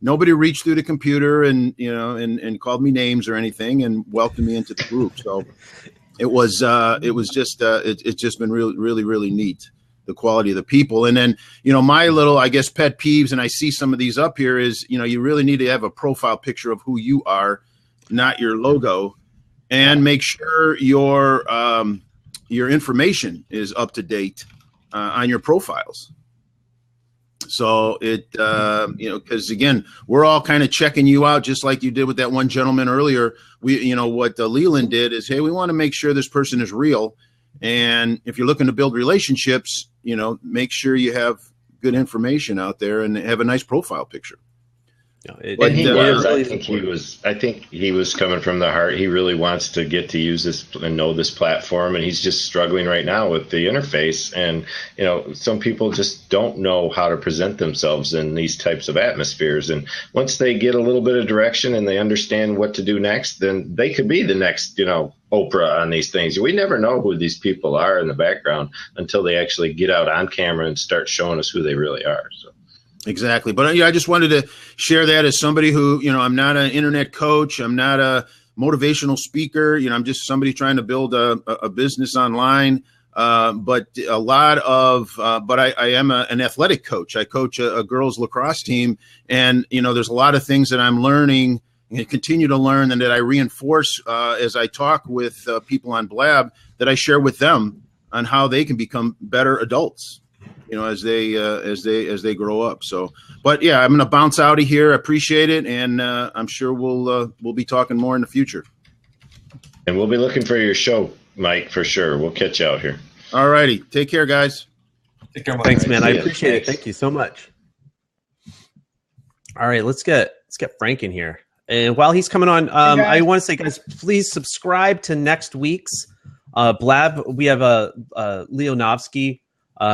Nobody reached through the computer and called me names or anything and welcomed me into the group. So it's just been really, really, really neat, the quality of the people. And then my little, I guess, pet peeves, and I see some of these up here, is you really need to have a profile picture of who you are, not your logo. And make sure your information is up to date on your profiles. So because again, we're all kind of checking you out, just like you did with that one gentleman earlier. What Leland did is, hey, we want to make sure this person is real. And if you're looking to build relationships, make sure you have good information out there and have a nice profile picture. I think he was coming from the heart. He really wants to get to use this and know this platform, and he's just struggling right now with the interface. And some people just don't know how to present themselves in these types of atmospheres. And once they get a little bit of direction and they understand what to do next, then they could be the next Oprah on these things. We never know who these people are in the background until they actually get out on camera and start showing us who they really are. So. Exactly. But I just wanted to share that as somebody who, I'm not an internet coach. I'm not a motivational speaker. I'm just somebody trying to build a business online. But I am an athletic coach. I coach a girls lacrosse team. And, there's a lot of things that I'm learning and continue to learn and that I reinforce as I talk with people on Blab, that I share with them on how they can become better adults. As they grow up. So, but yeah, I'm going to bounce out of here. I appreciate it. And I'm sure we'll be talking more in the future. And we'll be looking for your show, Mike, for sure. We'll catch you out here. All righty. Take care, guys. Take care, Mike. Thanks, man. I appreciate it. Thank you so much. All right, let's get Frank in here. And while he's coming on, I want to say, guys, please subscribe to next week's Blab. We have Leonovsky.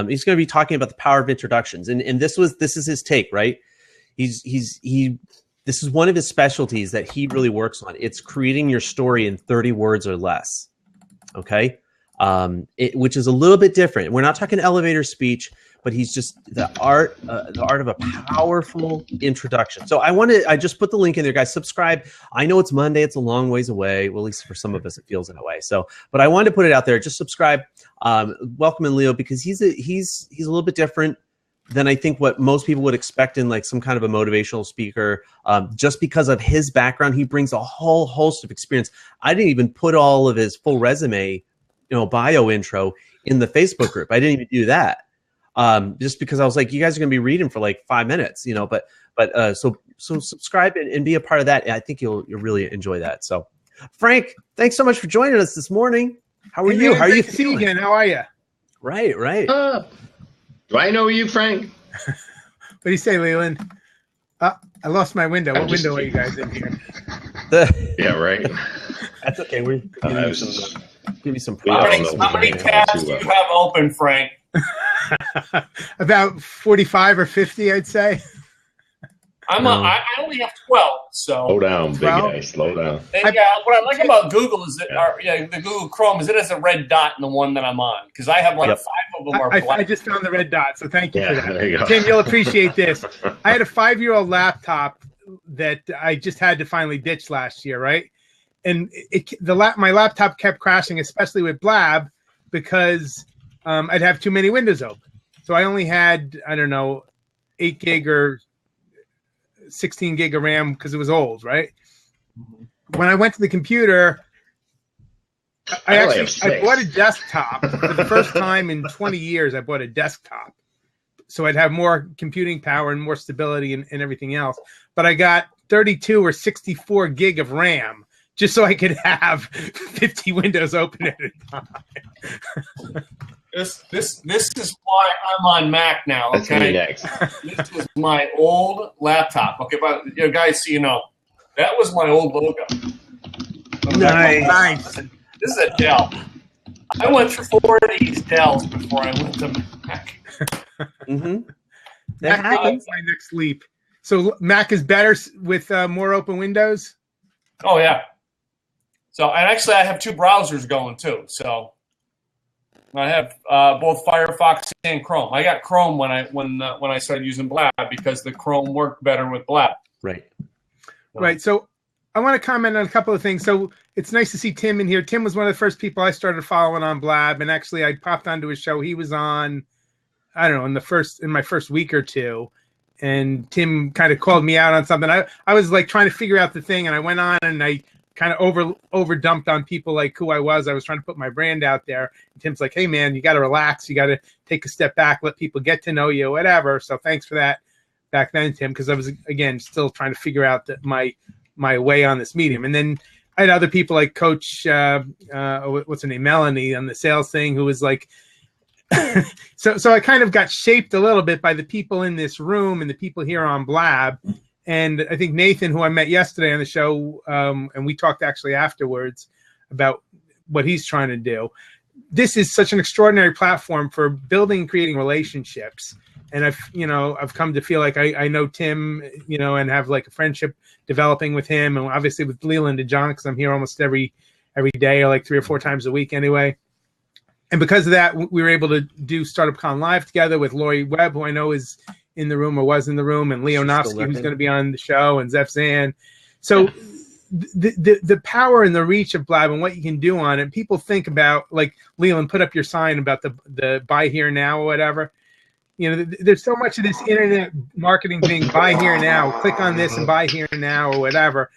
He's going to be talking about the power of introductions, and this is his take, right? This is one of his specialties that he really works on. It's creating your story in 30 words or less. Okay, which is a little bit different. We're not talking elevator speech, but he's just the art of a powerful introduction. So I just put the link in there, guys. Subscribe. I know it's Monday. It's a long ways away. Well, at least for some of us, it feels in a way. So, but I wanted to put it out there. Just subscribe. Welcome in Leo, because he's a little bit different than I think what most people would expect in like some kind of a motivational speaker. Just because of his background, he brings a whole host of experience. I didn't even put all of his full resume, bio intro in the Facebook group. I didn't even do that. Just because I was like, you guys are going to be reading for like 5 minutes, so subscribe and be a part of that. I think you'll really enjoy that. So Frank, thanks so much for joining us this morning. How are you? How are you feeling? Again. How are you? Right. Do I know you, Frank? What do you say, Leland? I lost my window. What window are you guys in here? Yeah, right. That's okay. We're give me some props. How many tabs do you have open, Frank? About 45 or 50, I'd say. I only have 12. So slow down, 12? Big guy. Slow down. And what I like about Google is that the Google Chrome is it has a red dot in the one that I'm on, because I have 5 of them are black. I just found the red dot, so thank you for that. There you go. Tim, you'll appreciate this. I had a 5-year-old laptop that I just had to finally ditch last year, right? and my laptop kept crashing, especially with Blab, because I'd have too many windows open. So I only had, I don't know, 8 gig or 16 gig of RAM because it was old, right? When I went to the computer, I bought a desktop for the first time in 20 years. I bought a desktop, so I'd have more computing power and more stability and everything else. But I got 32 or 64 gig of RAM just so I could have 50 windows open at a time. This is why I'm on Mac now. Okay, this is my old laptop. Okay, but guys, so that was my old logo. Nice. This is a Dell. I went through 4 of these Dells before I went to Mac. Mac is my next leap. So Mac is better with more open windows? Oh, yeah. So, and actually I have 2 browsers going too. So I have both Firefox and Chrome. I got Chrome when I started using Blab because the Chrome worked better with Blab. Right. Right. So I want to comment on a couple of things. So it's nice to see Tim in here. Tim was one of the first people I started following on Blab, and actually I popped onto his show. He was on, I don't know, in my first week or two, and Tim kind of called me out on something. I was like trying to figure out the thing, and I went on and I kind of over dumped on people like who I was. I was trying to put my brand out there. And Tim's like, hey man, you got to relax. You got to take a step back, let people get to know you, whatever. So thanks for that back then, Tim, because I was, again, still trying to figure out my way on this medium. And then I had other people like Coach, what's her name, Melanie, on the sales thing, who was like, so I kind of got shaped a little bit by the people in this room and the people here on Blab. And I think Nathan, who I met yesterday on the show, and we talked actually afterwards about what he's trying to do. This is such an extraordinary platform for building and creating relationships. And I've come to feel like I know Tim, and have like a friendship developing with him, and obviously with Leland and John, because I'm here almost every day, or like 3 or 4 times a week anyway. And because of that, we were able to do Startup Con Live together with Lori Webb, who I know is in the room or was in the room, and Leo Nofsky, who's going to be on the show, and Zeph Zan. So the power and the reach of Blab and what you can do on it, people think about, like, Leland, put up your sign about the buy here now or whatever. There's so much of this internet marketing thing, buy here now, click on this and buy here now or whatever,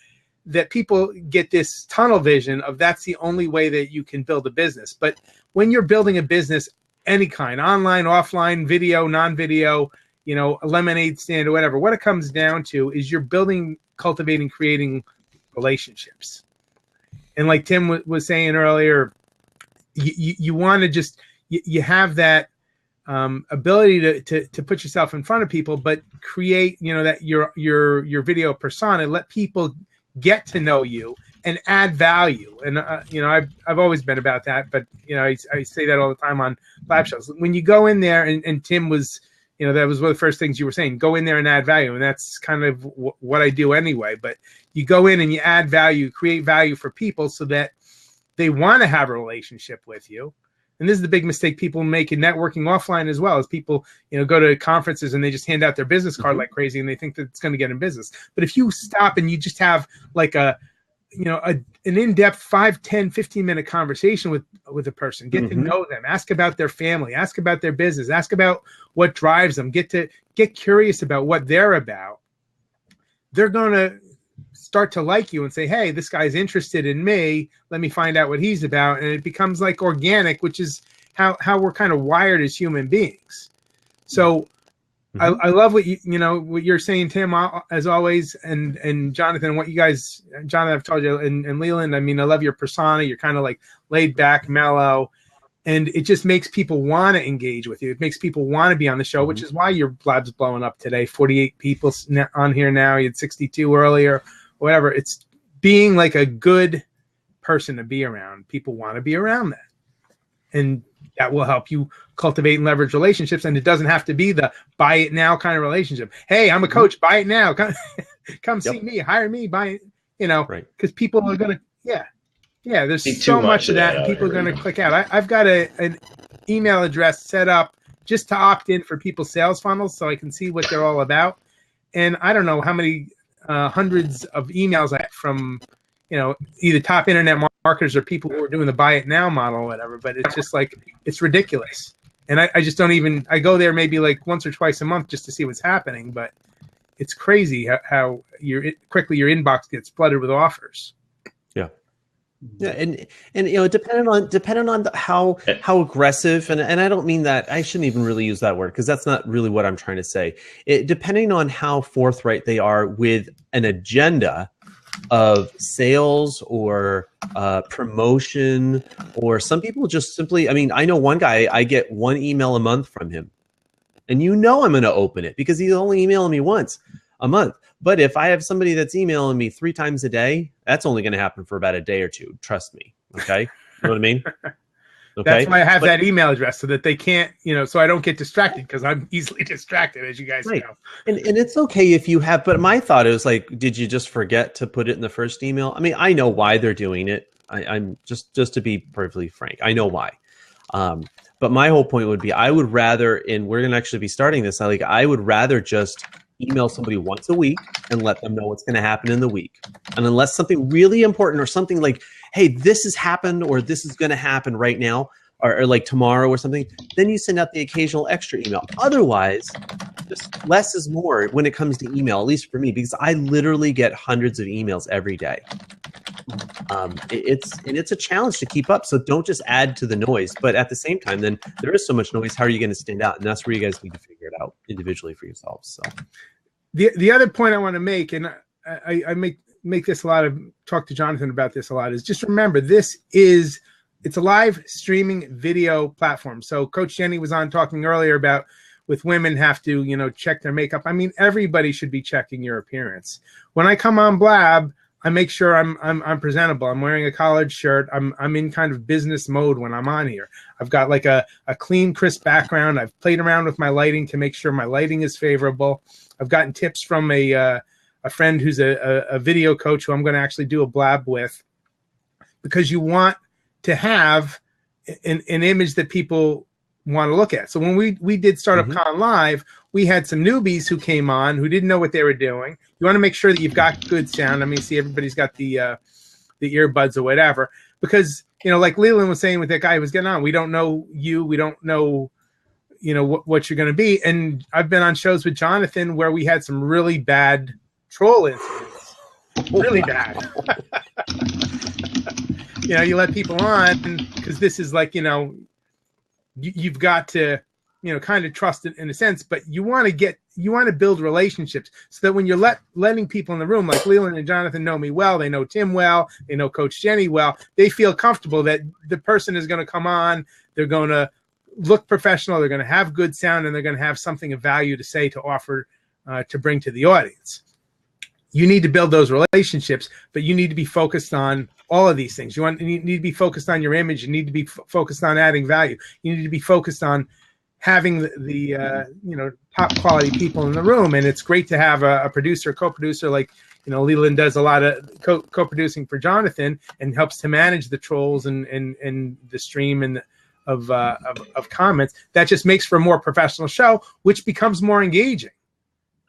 that people get this tunnel vision of that's the only way that you can build a business. But when you're building a business, any kind, online, offline, video, non-video, a lemonade stand or whatever, what it comes down to is you're building, cultivating, creating relationships. And like Tim was saying earlier, you want to just, you have that ability to put yourself in front of people, but create, that your video persona, let people get to know you and add value. And I've always been about that, but I say that all the time on live shows. When you go in there, and Tim was, that was one of the first things you were saying, go in there and add value. And that's kind of what I do anyway. But you go in and you add value, create value for people so that they want to have a relationship with you. And this is the big mistake people make in networking offline as well, as people, go to conferences and they just hand out their business card like crazy and they think that it's going to get in business. But if you stop and you just have like an in-depth 5, 10, 15-minute conversation with a person, get to know them, ask about their family, ask about their business, ask about what drives them, get curious about what they're about, they're going to start to like you and say, hey, this guy's interested in me. Let me find out what he's about. And it becomes like organic, which is how we're kind of wired as human beings. So I love what what you're saying, Tim, as always, and Jonathan, what you guys, Jonathan, I've told you, and Leland, I mean, I love your persona. You're kind of like laid back, mellow, and it just makes people want to engage with you. It makes people want to be on the show, which is why your Blab's blowing up today. 48 people on here now. You had 62 earlier, whatever. It's being like a good person to be around. People want to be around that. And that will help you cultivate and leverage relationships. And it doesn't have to be the buy it now kind of relationship. Hey, I'm a coach, buy it now. Come see me, hire me, buy it, because people are going to, there's so much of that, and people are going to click out. I've got an email address set up just to opt in for people's sales funnels so I can see what they're all about. And I don't know how many hundreds of emails I have from either top internet marketers or people who are doing the buy it now model or whatever. But it's just like, it's ridiculous. And I just don't even, I go there maybe like once or twice a month just to see what's happening. But it's crazy how quickly your inbox gets flooded with offers. Yeah, and depending on how aggressive, and I don't mean that, I shouldn't even really use that word because that's not really what I'm trying to say. Depending on how forthright they are with an agenda of sales or promotion, or some people just simply, I mean, I know one guy, I get one email a month from him, and I'm going to open it because he's only emailing me once a month. But if I have somebody that's emailing me 3 times a day, that's only going to happen for about a day or two. Trust me. Okay. You know what I mean? Okay. That's why I have that email address so that they can't, so I don't get distracted because I'm easily distracted, as you guys know. And it's okay if you have, but my thought is like, did you just forget to put it in the first email? I mean, I know why they're doing it. I'm just to be perfectly frank, I know why. But my whole point would be, I would rather, and we're going to actually be starting this, I would rather just email somebody once a week and let them know what's going to happen in the week. And unless something really important or something like, hey, this has happened or this is going to happen right now or like tomorrow or something, then you send out the occasional extra email. Otherwise, just less is more when it comes to email, at least for me, because I literally get hundreds of emails every day. It's a challenge to keep up. So don't just add to the noise. But at the same time, then there is so much noise. How are you going to stand out? And that's where you guys need to figure it out individually for yourselves. So the other point I want to make, and I make this a lot of, talk to Jonathan about this a lot, is just remember it's a live streaming video platform. So Coach Jenny was on talking earlier about with women have to, check their makeup. I mean, everybody should be checking your appearance. When I come on Blab, I make sure I'm presentable. I'm wearing a collared shirt. I'm in kind of business mode when I'm on here. I've got like a clean, crisp background. I've played around with my lighting to make sure my lighting is favorable. I've gotten tips from a friend who's a video coach who I'm going to actually do a Blab with, because you want to have an image that people want to look at. So when we did Startup Con Live, we had some newbies who came on who didn't know what they were doing. You want to make sure that you've got good sound. I mean, see, everybody's got the earbuds or whatever, because, like Leland was saying with that guy who was getting on, we don't know you. We don't know, what you're going to be. And I've been on shows with Jonathan where we had some really bad troll incidents, really bad. You let people on because this is like, you've got to, kind of trust it in a sense, but you want to build relationships so that when you're letting people in the room, like Leland and Jonathan know me well, they know Tim well, they know Coach Jenny well, they feel comfortable that the person is going to come on, they're going to look professional, they're going to have good sound, and they're going to have something of value to say, to offer, to bring to the audience. You need to build those relationships, but you need to be focused on all of these things. You need to be focused on your image. You need to be focused on adding value. You need to be focused on having the top quality people in the room. And it's great to have a producer, co-producer, like, Leland does a lot of co-producing for Jonathan and helps to manage the trolls and the stream and of comments. That just makes for a more professional show, which becomes more engaging.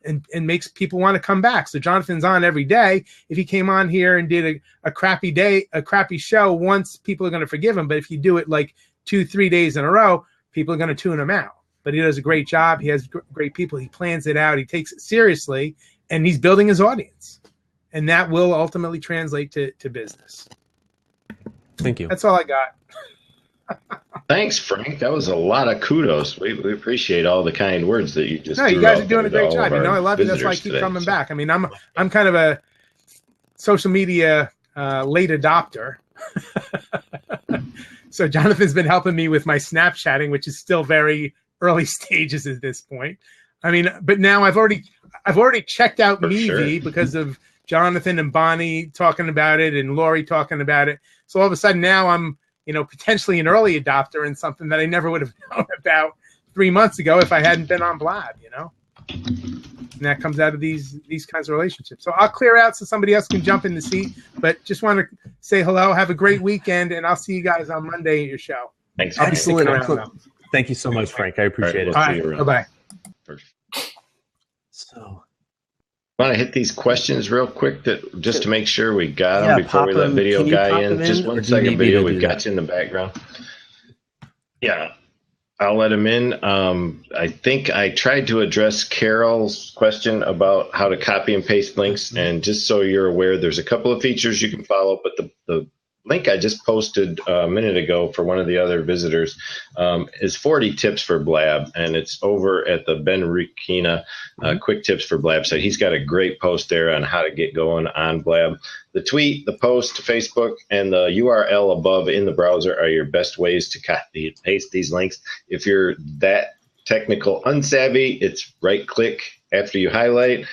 And makes people want to come back. So Jonathan's on every day. If he came on here and did a crappy show once, people are going to forgive him. But if you do it like 2-3 days in a row, people are going to tune him out. But he does a great job. He has great people. He plans it out. He takes it seriously, and he's building his audience. And that will ultimately translate to business. Thank you. That's all I got. Thanks, Frank. That was a lot of kudos. We appreciate all the kind words that you just. No, you guys are doing a great job. I love it. That's why I keep coming back. I mean, I'm kind of a social media late adopter. So Jonathan's been helping me with my Snapchatting, which is still very early stages at this point. I mean, but now I've already checked out Meavy because of Jonathan and Bonnie talking about it and Lori talking about it. So all of a sudden now I'm, potentially an early adopter in something that I never would have known about 3 months ago if I hadn't been on Blab, And that comes out of these kinds of relationships. So I'll clear out so somebody else can jump in the seat. But just want to say hello, have a great weekend, and I'll see you guys on Monday at your show. Thanks. Excellent. Thank you so much, Frank. I appreciate it. All right. Bye-bye. So Want to hit these questions real quick just to make sure we got them before we let video guy in? Just 1 second, video. We've got you in the background. Yeah, I'll let him in. I think I tried to address Carol's question about how to copy and paste links. And just so you're aware, there's a couple of features you can follow, but the link I just posted a minute ago for one of the other visitors is 40 tips for Blab, and it's over at the Ben Rukina Quick Tips for Blab site. He's got a great post there on how to get going on Blab. The tweet, the post to Facebook, and the URL above in the browser are your best ways to copy and paste these links. If you're that technical unsavvy, it's right-click after you highlight,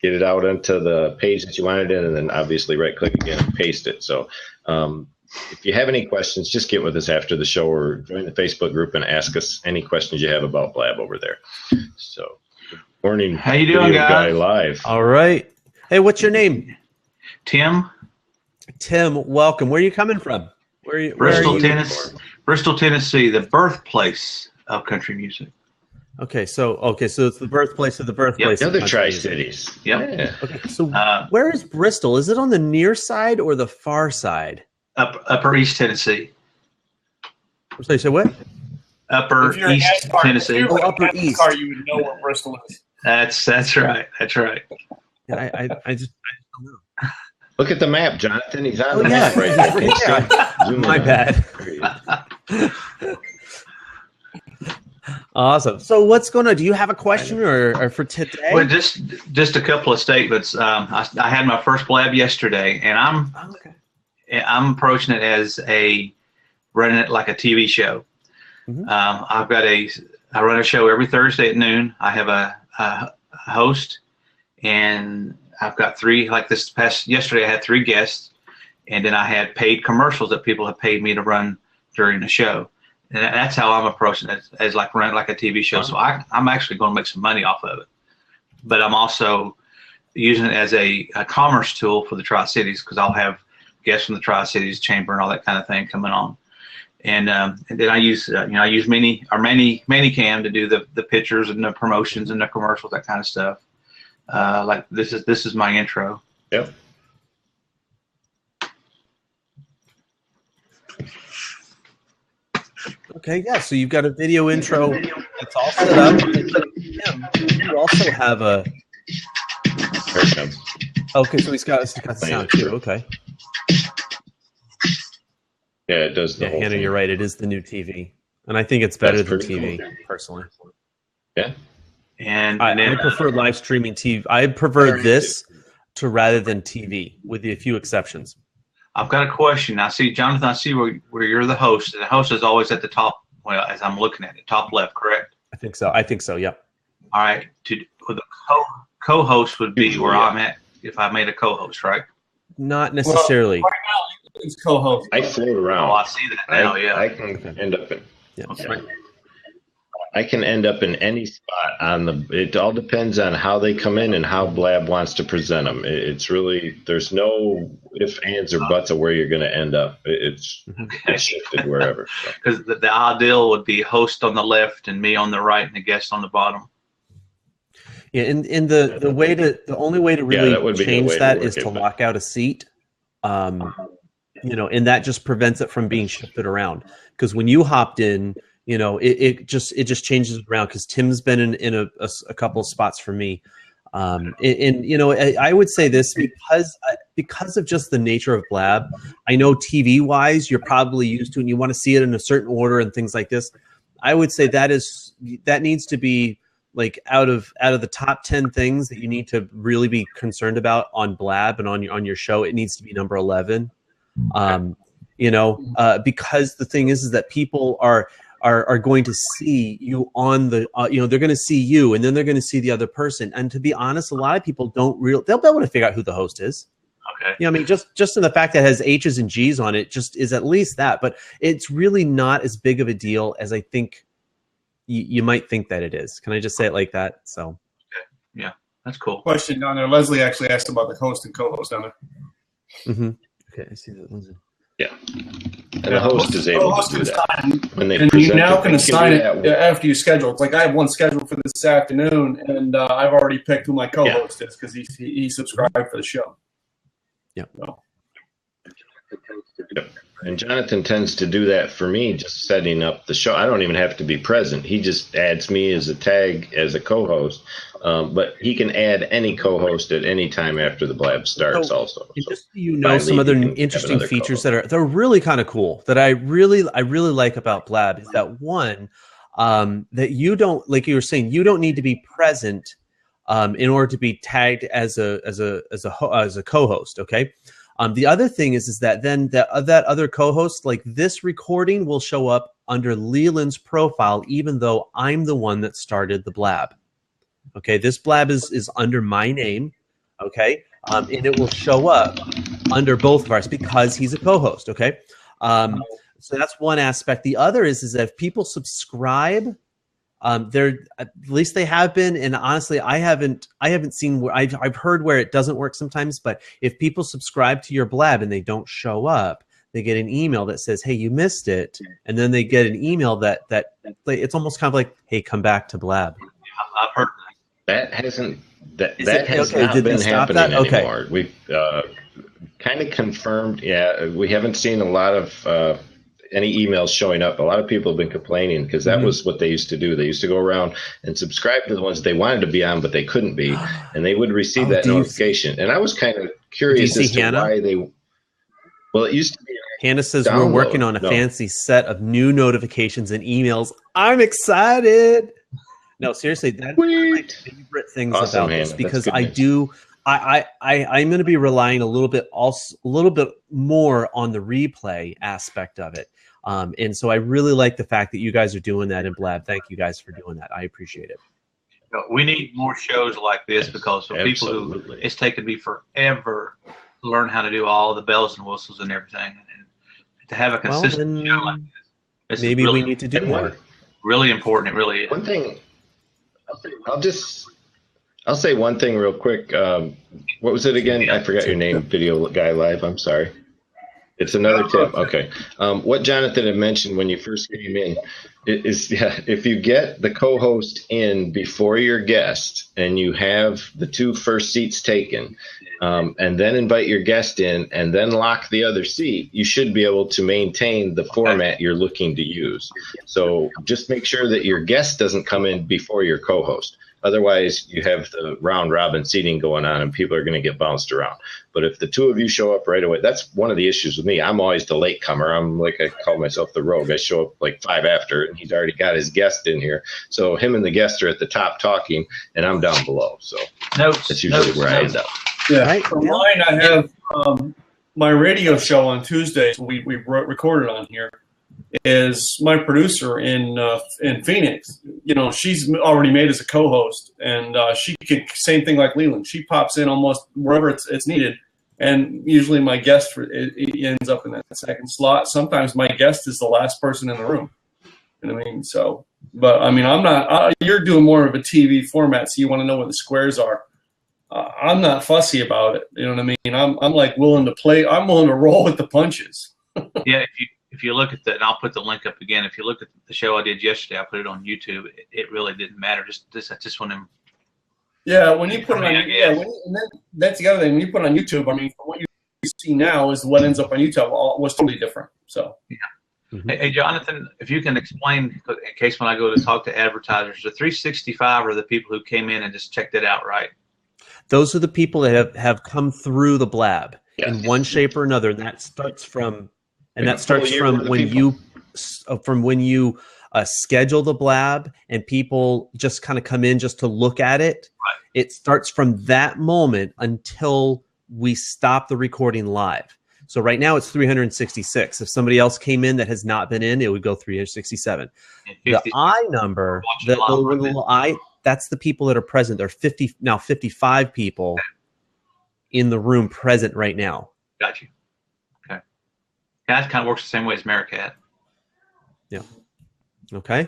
get it out onto the page that you wanted in, and then obviously right-click again and paste it. So if you have any questions, just get with us after the show or join the Facebook group and ask us any questions you have about Blab over there. So, good morning. How you doing, guys? Live. All right. Hey, what's your name? Tim. Tim, welcome. Where are you coming from? Bristol, Tennessee, the birthplace of country music. Okay, so it's the birthplace of the birthplace. Yep. The other Tri-Cities. Yep. Yeah. Okay, so where is Bristol? Is it on the near side or the far side? Upper East Tennessee. So you said what? Upper East Tennessee. If you're Upper East. Car, you would know where Bristol is. That's right. That's right. Yeah, I just don't know. Look at the map, Jonathan. He's on the map right there. Yeah. My bad. Awesome. So what's going on? Do you have a question or for today? Well, just a couple of statements. I had my first Blab yesterday, and I'm approaching it as running it like a TV show. Mm-hmm. I run a show every Thursday at noon. I have a host, and I've got three. Like yesterday, I had 3 guests, and then I had paid commercials that people have paid me to run during the show. And that's how I'm approaching it, as like running like a TV show. So I'm actually going to make some money off of it. But I'm also using it as a commerce tool for the Tri-Cities, because I'll have guests from the Tri-Cities Chamber and all that kind of thing coming on. And then I use Manicam to do the pictures and the promotions and the commercials, that kind of stuff. Like this is my intro. Yep. Okay, yeah. So you've got a video intro that's all set up. You also have a. Okay, so he's got the sound too. Okay. Yeah, it does. Yeah, Hannah, you're right. It is the new TV, and I think it's better than TV personally. Yeah. And I prefer live streaming TV. I prefer this to rather than TV, with a few exceptions. I've got a question. I see, Jonathan, I see where you're the host. The host is always at the top, well, as I'm looking at it, top left, correct? I think so, yeah. All right. The co-host would be where I'm at if I made a co-host, right? Not necessarily. Well, right now, it's co-host. I float around. Oh, I see that now, yeah. I can end up in... Yeah. Okay. I can end up in any spot it all depends on how they come in and how Blab wants to present them. It's really, there's no ifs, ands, or buts of where you're going to end up. It's shifted wherever. Because the ideal would be host on the left and me on the right and the guest on the bottom. Yeah, and the only way to really change that is to lock out a seat. And that just prevents it from being shifted around. Because when you hopped in, it just changes around, because Tim's been in a couple of spots for me. I would say this because of just the nature of Blab. I know TV wise, you're probably used to, and you want to see it in a certain order and things like this. I would say that needs to be like out of the top 10 things that you need to really be concerned about on Blab and on your show. It needs to be number 11. Because the thing is that people are going to see you on the, they're going to see you, and then they're going to see the other person. And to be honest, a lot of people they'll be able to figure out who the host is. Okay. Just in the fact that it has H's and G's on it, just is at least that. But it's really not as big of a deal as I think you might think that it is. Can I just say it like that? So. Okay. Yeah, that's cool. Question down there. Leslie actually asked about the host and co-host down there. Mm-hmm. Okay, I see that. Yeah. And the host is able to do that. When they and you now can assign it after you schedule. It's like I have one scheduled for this afternoon, and I've already picked who my co-host is because he subscribed for the show. Yeah. So. And Jonathan tends to do that for me, just setting up the show. I don't even have to be present. He just adds me as a tag as a co-host. But he can add any co-host at any time after the blab starts also. So just so some other interesting features that are really kind of cool that I really like about Blab is that one, that you don't, like you were saying, you don't need to be present in order to be tagged as a co-host, okay? The other thing is that then that other co-host, like this recording, will show up under Leland's profile, even though I'm the one that started the Blab. Okay, this Blab is under my name, okay, and it will show up under both of ours because he's a co-host. Okay, so that's one aspect. The other is that if people subscribe, they're at least they have been, and honestly, I haven't seen where I've heard where it doesn't work sometimes. But if people subscribe to your Blab and they don't show up, they get an email that says, "Hey, you missed it," and then they get an email that it's almost kind of like, "Hey, come back to Blab." I've heard that has not been happening anymore. We've kind of confirmed. Yeah, we haven't seen a lot of any emails showing up. A lot of people have been complaining because that was what they used to do. They used to go around and subscribe to the ones they wanted to be on, but they couldn't be, and they would receive that notification. And I was kind of curious as to why they. Well, it used to be. Hannah says we're working on a fancy set of new notifications and emails. I'm excited. No, seriously, that's one of my favorite things about this because I'm going to be relying a little bit more on the replay aspect of it. And so I really like the fact that you guys are doing that in Blab. Thank you guys for doing that. I appreciate it. We need more shows like this because for people who it's taken me forever to learn how to do all the bells and whistles and everything, and to have a consistent show like this. Maybe really, we need to do more. Really important. It really is. One thing. I'll say one thing real quick. What was it again? I forgot your name, Video Guy Live. I'm sorry. It's another tip. Okay. What Jonathan had mentioned when you first came in is if you get the co-host in before your guest and you have the 2 first seats taken, and then invite your guest in and then lock the other seat, you should be able to maintain the format you're looking to use. So just make sure that your guest doesn't come in before your co-host. Otherwise, you have the round robin seating going on and people are going to get bounced around. But if the 2 of you show up right away, that's one of the issues with me. I'm always the late comer. I'm like, I call myself the rogue. I show up like 5 after and he's already got his guest in here. So him and the guest are at the top talking and I'm down below. So that's usually where I end up. Yeah. Right. For mine, I have my radio show on Tuesdays. We recorded on here. Is my producer in Phoenix. You know, she's already made as a co-host, and she can same thing like Leland. She pops in almost wherever it's needed, and usually my guest it ends up in that second slot. Sometimes my guest is the last person in the room. You know what I mean? So, but I mean, I'm not. You're doing more of a TV format, so you want to know what the squares are. I'm not fussy about it. You know what I mean? I'm like willing to play. I'm willing to roll with the punches. Yeah. If you look at that, and I'll put the link up again. If you look at the show I did yesterday, I put it on YouTube. It really didn't matter. Just one of them. Yeah, when you put it on, that's the other thing. When you put it on YouTube, I mean, what you see now is what ends up on YouTube was totally different. So yeah. Mm-hmm. Hey, Jonathan, if you can explain, in case when I go to talk to advertisers, the 365 are the people who came in and just checked it out, right? Those are the people that have come through the Blab in one shape or another. And that starts from. And that starts from when you schedule the Blab and people just kind of come in just to look at it. Right. It starts from that moment until we stop the recording live. So right now it's 366. If somebody else came in that has not been in, it would go 367. The I number, the little I, that's the people that are present. There are 55 people in the room present right now. Got you. Yeah, that kind of works the same way as Maricat. Yeah. Okay.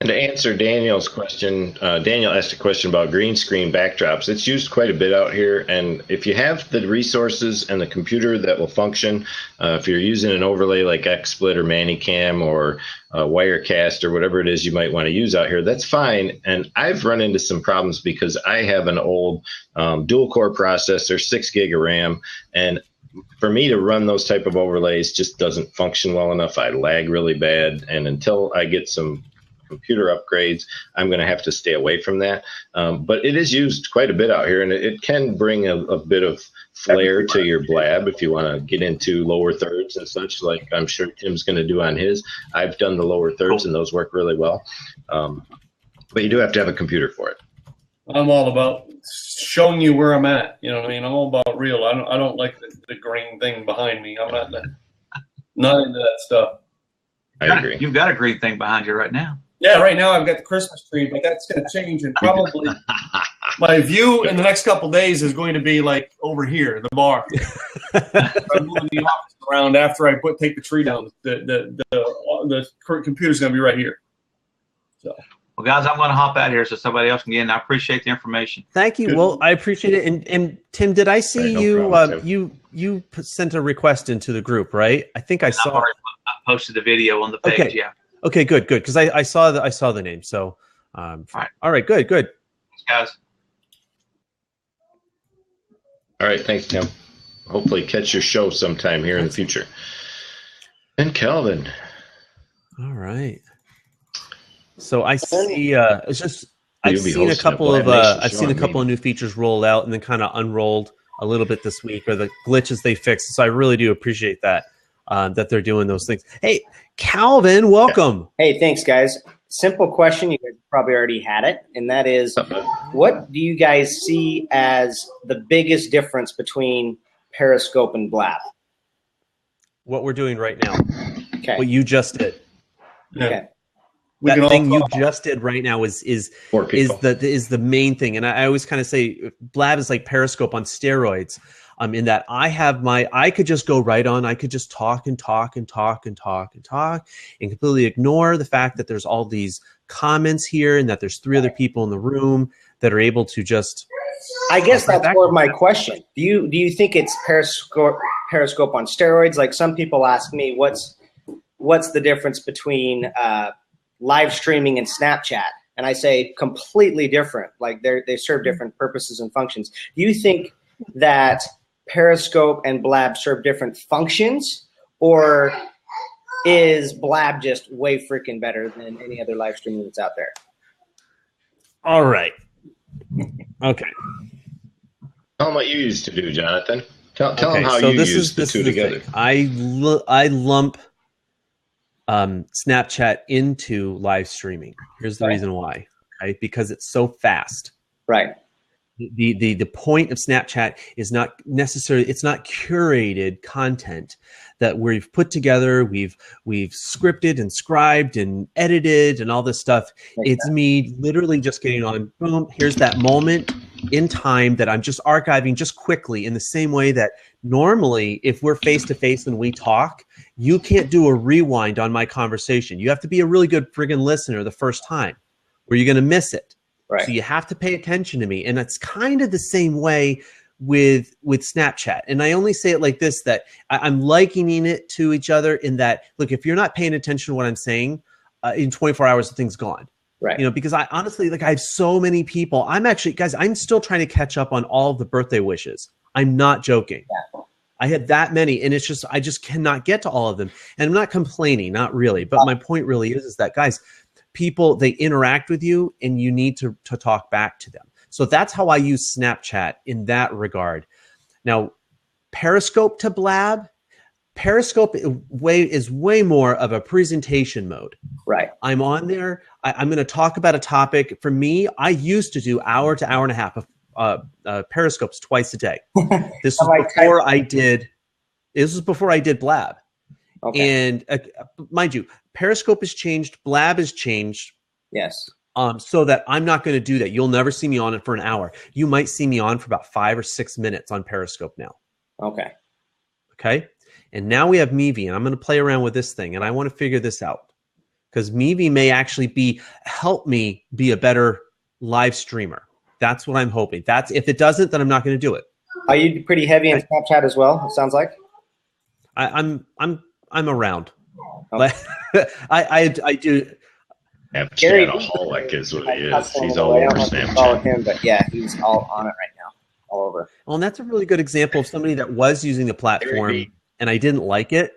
And to answer Daniel's question, Daniel asked a question about green screen backdrops. It's used quite a bit out here, and if you have the resources and the computer that will function, if you're using an overlay like XSplit or ManyCam or Wirecast or whatever it is you might want to use out here, that's fine. And I've run into some problems because I have an old dual-core processor, 6 gig of RAM, and for me to run those type of overlays just doesn't function well enough. I lag really bad, and until I get some computer upgrades, I'm going to have to stay away from that. But it is used quite a bit out here, and it can bring a bit of flair to your blab if you want to get into lower thirds and such, like I'm sure Tim's going to do on his. I've done the lower thirds, and those work really well. But you do have to have a computer for it. I'm all about showing you where I'm at. You know what I mean? I'm all about real. I don't like the green thing behind me. I'm not into that stuff. I agree. You've got a green thing behind you right now. Yeah, right now I've got the Christmas tree, but that's going to change, and probably my view in the next couple of days is going to be like over here, the bar. I'm moving the office around after I take the tree down. The computer's going to be right here. So. Well, guys, I'm going to hop out here so somebody else can get in. I appreciate the information. Thank you. Well, I appreciate it. And Tim, did I see you sent a request into the group, right? I think I saw. I posted the video on the page. Okay. Yeah. Okay, good. Because I saw the name. So, all right, good. Thanks, guys. All right, thanks, Tim. Hopefully, catch your show sometime here in the future. And Calvin. All right. So I see. I've seen a couple of new features rolled out and then kind of unrolled a little bit this week, or the glitches they fixed. So I really do appreciate that. That they're doing those things. Hey, Calvin, welcome. Hey, thanks, guys. Simple question. You guys probably already had it, and that is, what do you guys see as the biggest difference between Periscope and Blab? What we're doing right now. Okay. What you just did. Yeah. Okay. That thing you just did right now is the main thing. And I always kind of say Blab is like Periscope on steroids. In that I could just go right on. I could just talk and completely ignore the fact that there's all these comments here and that there's 3 other people in the room that are able to just. I guess that's more of my question. Do you think it's Periscope on steroids? Like some people ask me, what's the difference between live streaming and Snapchat? And I say completely different. Like they serve different purposes and functions. Do you think that Periscope and Blab serve different functions, or is Blab just way freaking better than any other live streaming that's out there? All right. Okay. Tell them what you used to do, Jonathan. Tell them how you use the two together. I lump Snapchat into live streaming. Here's the reason why. Right? Because it's so fast. Right. The point of Snapchat is not necessarily, it's not curated content that we've put together, we've scripted and scribed and edited and all this stuff. It's me literally just getting on, boom, here's that moment in time that I'm just archiving just quickly, in the same way that normally if we're face to face and we talk, you can't do a rewind on my conversation. You have to be a really good friggin' listener the first time, or you're going to miss it. Right. So you have to pay attention to me. And it's kind of the same way with Snapchat. And I only say it like this, that I'm likening it to each other in that, look, if you're not paying attention to what I'm saying, in 24 hours, the thing's gone. Right. You know, because I honestly, like, I have so many people. I'm still trying to catch up on all of the birthday wishes. I'm not joking. Yeah. I had that many, and it's just, I just cannot get to all of them. And I'm not complaining, not really. But my point really is that, guys, people, they interact with you and you need to talk back to them. So that's how I use Snapchat in that regard. Now, Periscope to Blab, Periscope is way more of a presentation mode. Right. I'm on there. I'm going to talk about a topic. For me, I used to do hour to hour and a half of Periscopes twice a day. This was before I did Blab. Okay. And mind you, Periscope has changed. Blab has changed. Yes. So that I'm not going to do that. You'll never see me on it for an hour. You might see me on for about 5 or 6 minutes on Periscope now. Okay. Okay. And now we have Mevi, and I'm going to play around with this thing, and I want to figure this out because Meavy may actually help me be a better live streamer. That's what I'm hoping. If it doesn't, then I'm not going to do it. Are you pretty heavy in Snapchat as well? It sounds like. I'm around. Okay. I do. Snapchat-aholic is what he is. He's all over Snapchat. Him, but yeah, he's all on it right now, all over. Well, and that's a really good example of somebody that was using the platform, and I didn't like it,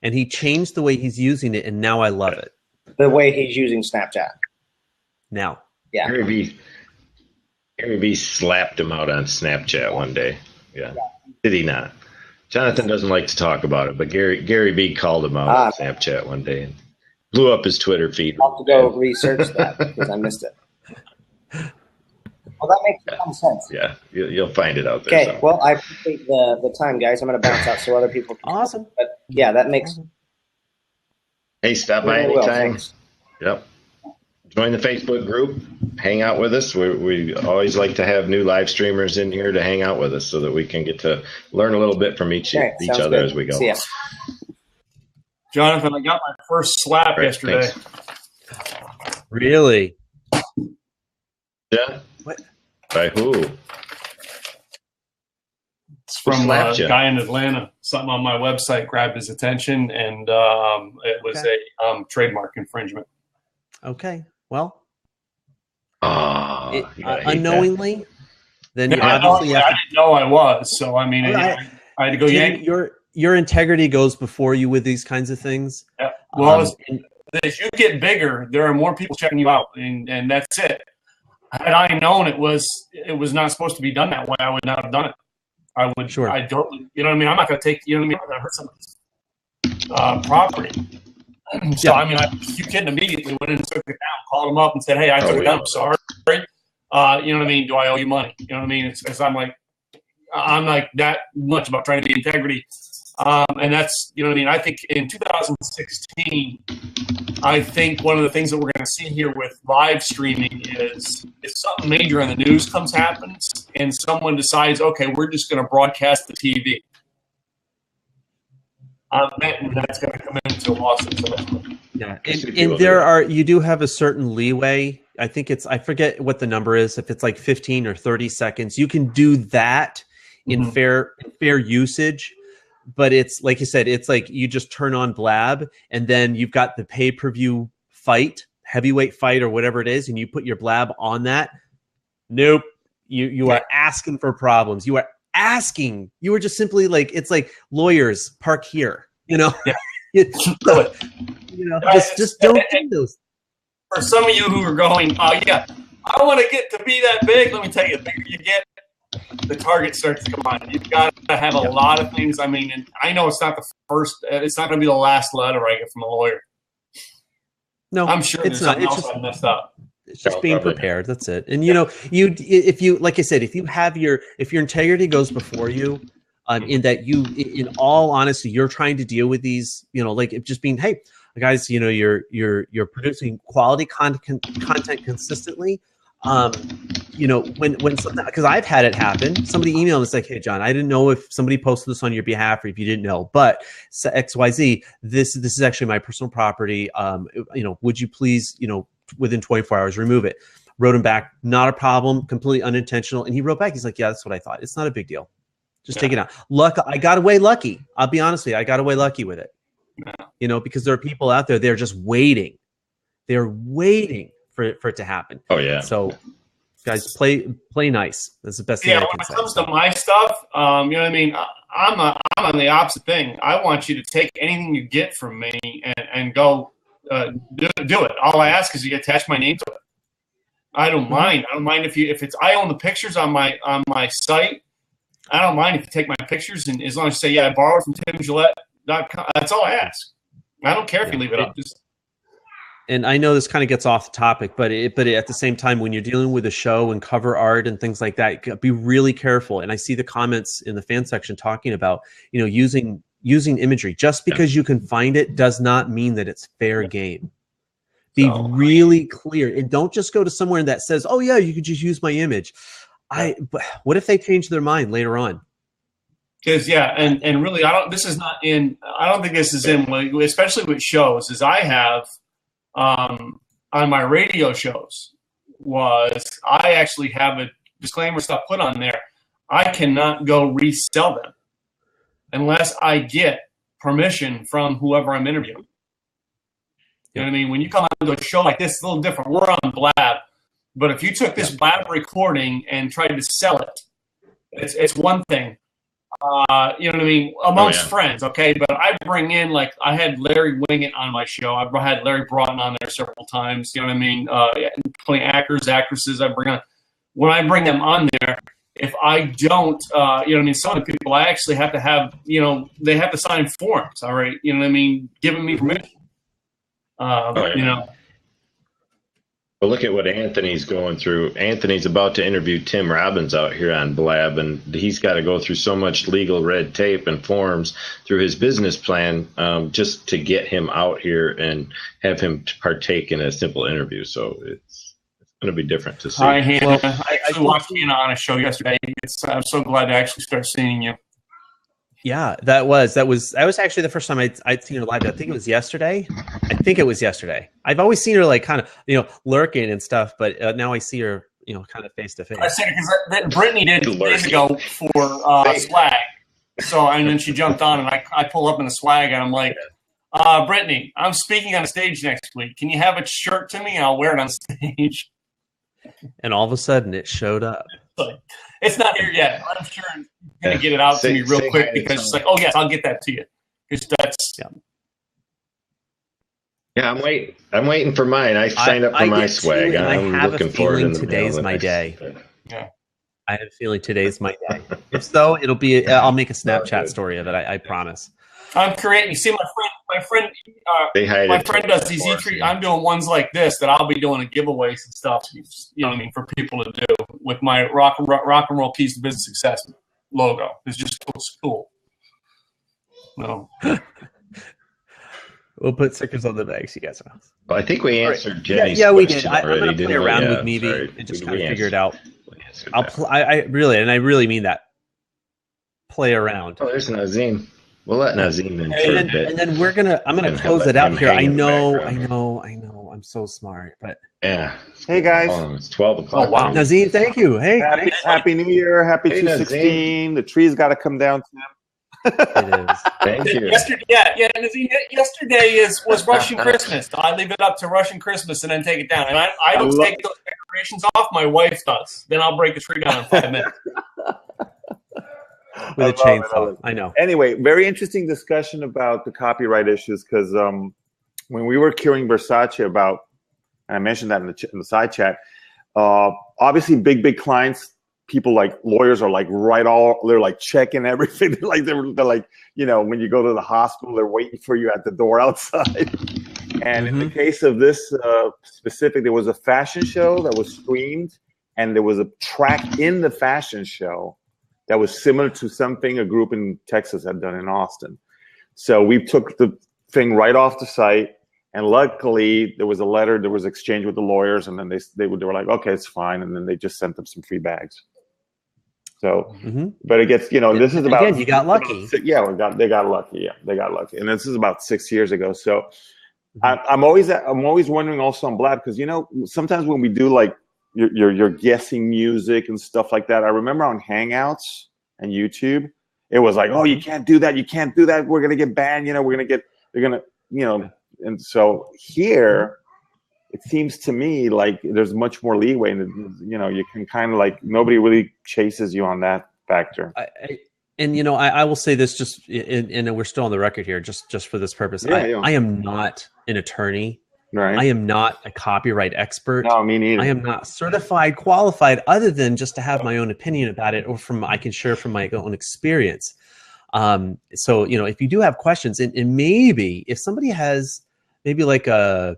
and he changed the way he's using it, and now I love it. The way he's using Snapchat. Now. Yeah. Gary V slapped him out on Snapchat one day. Yeah. Did he not? Jonathan doesn't like to talk about it, but Gary V called him out on Snapchat one day and blew up his Twitter feed. I'll have to go research that because I missed it. Well, that makes some sense. Yeah, you'll find it out there. Okay, well, I appreciate the time, guys. I'm going to bounce out so other people can. Awesome. But yeah, that makes. Hey, stop by anytime. Yep. Join the Facebook group. Hang out with us. We always like to have new live streamers in here to hang out with us so that we can get to learn a little bit from each other as we go. See ya. Jonathan, I got my first slap yesterday. Thanks. Really? Yeah. What? By who? It's from a guy in Atlanta. Something on my website grabbed his attention, and it was a trademark infringement. Okay. Well. Unknowingly, then you obviously I didn't know I was. So I mean, I had to go yank. Your integrity goes before you with these kinds of things. Yeah. Well, as you get bigger, there are more people checking you out, and that's it. Had I known it was not supposed to be done that way, I would not have done it. I would. Sure. I don't. You know what I mean? I'm not going to take. You know what I mean? I'm going to hurt somebody's property. So I mean, you kidding? Immediately went in and took it down, called him up, and said, "Hey, I took it down. I'm sorry. You know what I mean? Do I owe you money? You know what I mean?" It's I'm like that much about trying to be integrity. And that's, you know what I mean? I think in 2016, I think one of the things that we're going to see here with live streaming is if something major in the news happens and someone decides, okay, we're just going to broadcast the TV. I'm betting that's going to come into a lawsuit. Yeah, and you do have a certain leeway. I think I forget what the number is. If it's like 15 or 30 seconds, you can do that in fair usage. But it's like you said, it's like you just turn on Blab and then you've got the pay-per-view fight, heavyweight fight or whatever it is, and you put your Blab on that. Nope. You are asking for problems. You are asking. You are just simply like, it's like lawyers park here, you know? Yeah. Just don't do those. For some of you who are going, I want to get to be that big. Let me tell you, the bigger you get, the target starts to come on. You've got to have a lot of things. I mean, and I know it's not the first. It's not going to be the last letter I get from a lawyer. No, I'm sure it's not. It's just messed up. It's just being prepared. That's it. And if you like I said, if your integrity goes before you, in that in all honesty, you're trying to deal with these, like just being, hey guys, you're producing quality content consistently. When something, because I've had it happen, somebody emailed and said, hey John, I didn't know if somebody posted this on your behalf or if you didn't know, but XYZ, this is actually my personal property. Would you please, within 24 hours, remove it? Wrote him back, not a problem, completely unintentional. And he wrote back, he's like, yeah, that's what I thought. It's not a big deal. Just take it out. I got away lucky. I'll be honest with you. I got away lucky with it. Because there are people out there, they're just waiting. They're waiting for it to happen. Oh yeah. So guys, play nice. That's the best thing I can say. When it comes to my stuff, you know what I mean? I'm on the opposite thing. I want you to take anything you get from me and go do it. All I ask is you attach my name to it. I don't mind. I don't mind if it's I own the pictures on my site. I don't mind if you take my pictures, and as long as you say, yeah, I borrowed from TimGillette.com. That's all I ask. I don't care if you leave it up. And I know this kind of gets off the topic, but at the same time, when you're dealing with a show and cover art and things like that, be really careful. And I see the comments in the fan section talking about, using imagery. Just because you can find it does not mean that it's fair game. Be really clear, and don't just go to somewhere that says, "Oh yeah, you could just use my image." But what if they change their mind later on? Because and really, I don't think this is in, especially with shows, is I have on my radio shows was I actually have a disclaimer stuff put on there. I cannot go resell them unless I get permission from whoever I'm interviewing. You know what I mean? When you come on to a show like this, it's a little different. We're on Blab. But if you took this Blab recording and tried to sell it, it's one thing. You know what I mean? Amongst friends, okay? But I bring in, like, I had Larry Wingett on my show. I've had Larry Broughton on there several times. You know what I mean? Playing actors, actresses, I bring on. When I bring them on there, if I don't, you know what I mean? Some of the people I actually have to have, you know, they have to sign forms, all right? You know what I mean? Giving me permission. You know. Well, look at what Anthony's going through. Anthony's about to interview Tim Robbins out here on Blab, and he's got to go through so much legal red tape and forms through his business plan just to get him out here and have him partake in a simple interview. So it's going to be different to see. Hi, Hannah. I actually watched Hannah on a show yesterday. I'm so glad to actually start seeing you. Yeah, that was actually the first time I'd seen her live. I think it was yesterday. I've always seen her like kind of, you know, lurking and stuff, but now I see her, you know, kind of face to face. I said because Brittany did 2 days ago for Swag. So, and then she jumped on, and I pull up in the Swag, and I'm like, Brittany, I'm speaking on a stage next week. Can you have a shirt to me, and I'll wear it on stage? And all of a sudden, it showed up. It's not here yet. I'm sure I'm going to get it out to me real quick because it's like, oh, yes, I'll get that to you. Because that's... Yeah, I'm waiting for mine. I signed up for my Swag. I'm looking forward to today's my day. Yeah. I have a feeling today's my day. If so, it'll be. I'll make a Snapchat story of it. I promise. I'm creating. You see, my friend does these E3. I'm doing ones like this that I'll be doing giveaways and stuff. You know what I mean, for people to do with my rock and roll keys to business success logo. It's just cool. No. We'll put stickers on the bags, you guys. Well, I think we answered Jenny's question. Yeah, we did. I'm going to play around with Meavy and just kind of figure it out. I really mean that. Play around. Oh, there's Nazim. We'll let Nazim in for a bit. And then I'm gonna close it out here. I know. I'm so smart, but yeah. Hey guys. It's 12 o'clock. Oh wow, Nazim, thank you. Hey, happy New Year. Happy 2016. The tree's got to come down, Tim. It is. Thank you. Yesterday was Russian Christmas. I leave it up to Russian Christmas and then take it down. And I don't take those decorations off. My wife does. Then I'll break the tree down in 5 minutes. With a chainsaw. I know. Anyway, very interesting discussion about the copyright issues because when we were queuing Versace about, and I mentioned that in the side chat, obviously big clients, people like lawyers are like they're like checking everything. they're like, you know, when you go to the hospital, they're waiting for you at the door outside. And in the case of this specific, there was a fashion show that was streamed, and there was a track in the fashion show that was similar to something a group in Texas had done in Austin. So we took the thing right off the site, and luckily there was a letter, there was exchange with the lawyers, and then they were like, okay, it's fine, and then they just sent them some free bags. So, but it gets, you know, this is about, again, you got lucky. They got lucky. Yeah, they got lucky. And this is about 6 years ago. So I'm always wondering also on Blab, because, you know, sometimes when we do like you're guessing music and stuff like that, I remember on Hangouts and YouTube, it was like, oh, you can't do that. We're going to get banned. You know, they're going to, you know, and so here, it seems to me like there's much more leeway, and you know, you can kind of like, nobody really chases you on that factor. And you know, I will say this, just and we're still on the record here, just for this purpose. I am not an attorney. Right. I am not a copyright expert. No, me neither. I am not certified, qualified, other than just to have my own opinion about it, or I can share from my own experience. So you know, if you do have questions, and maybe if somebody has maybe like an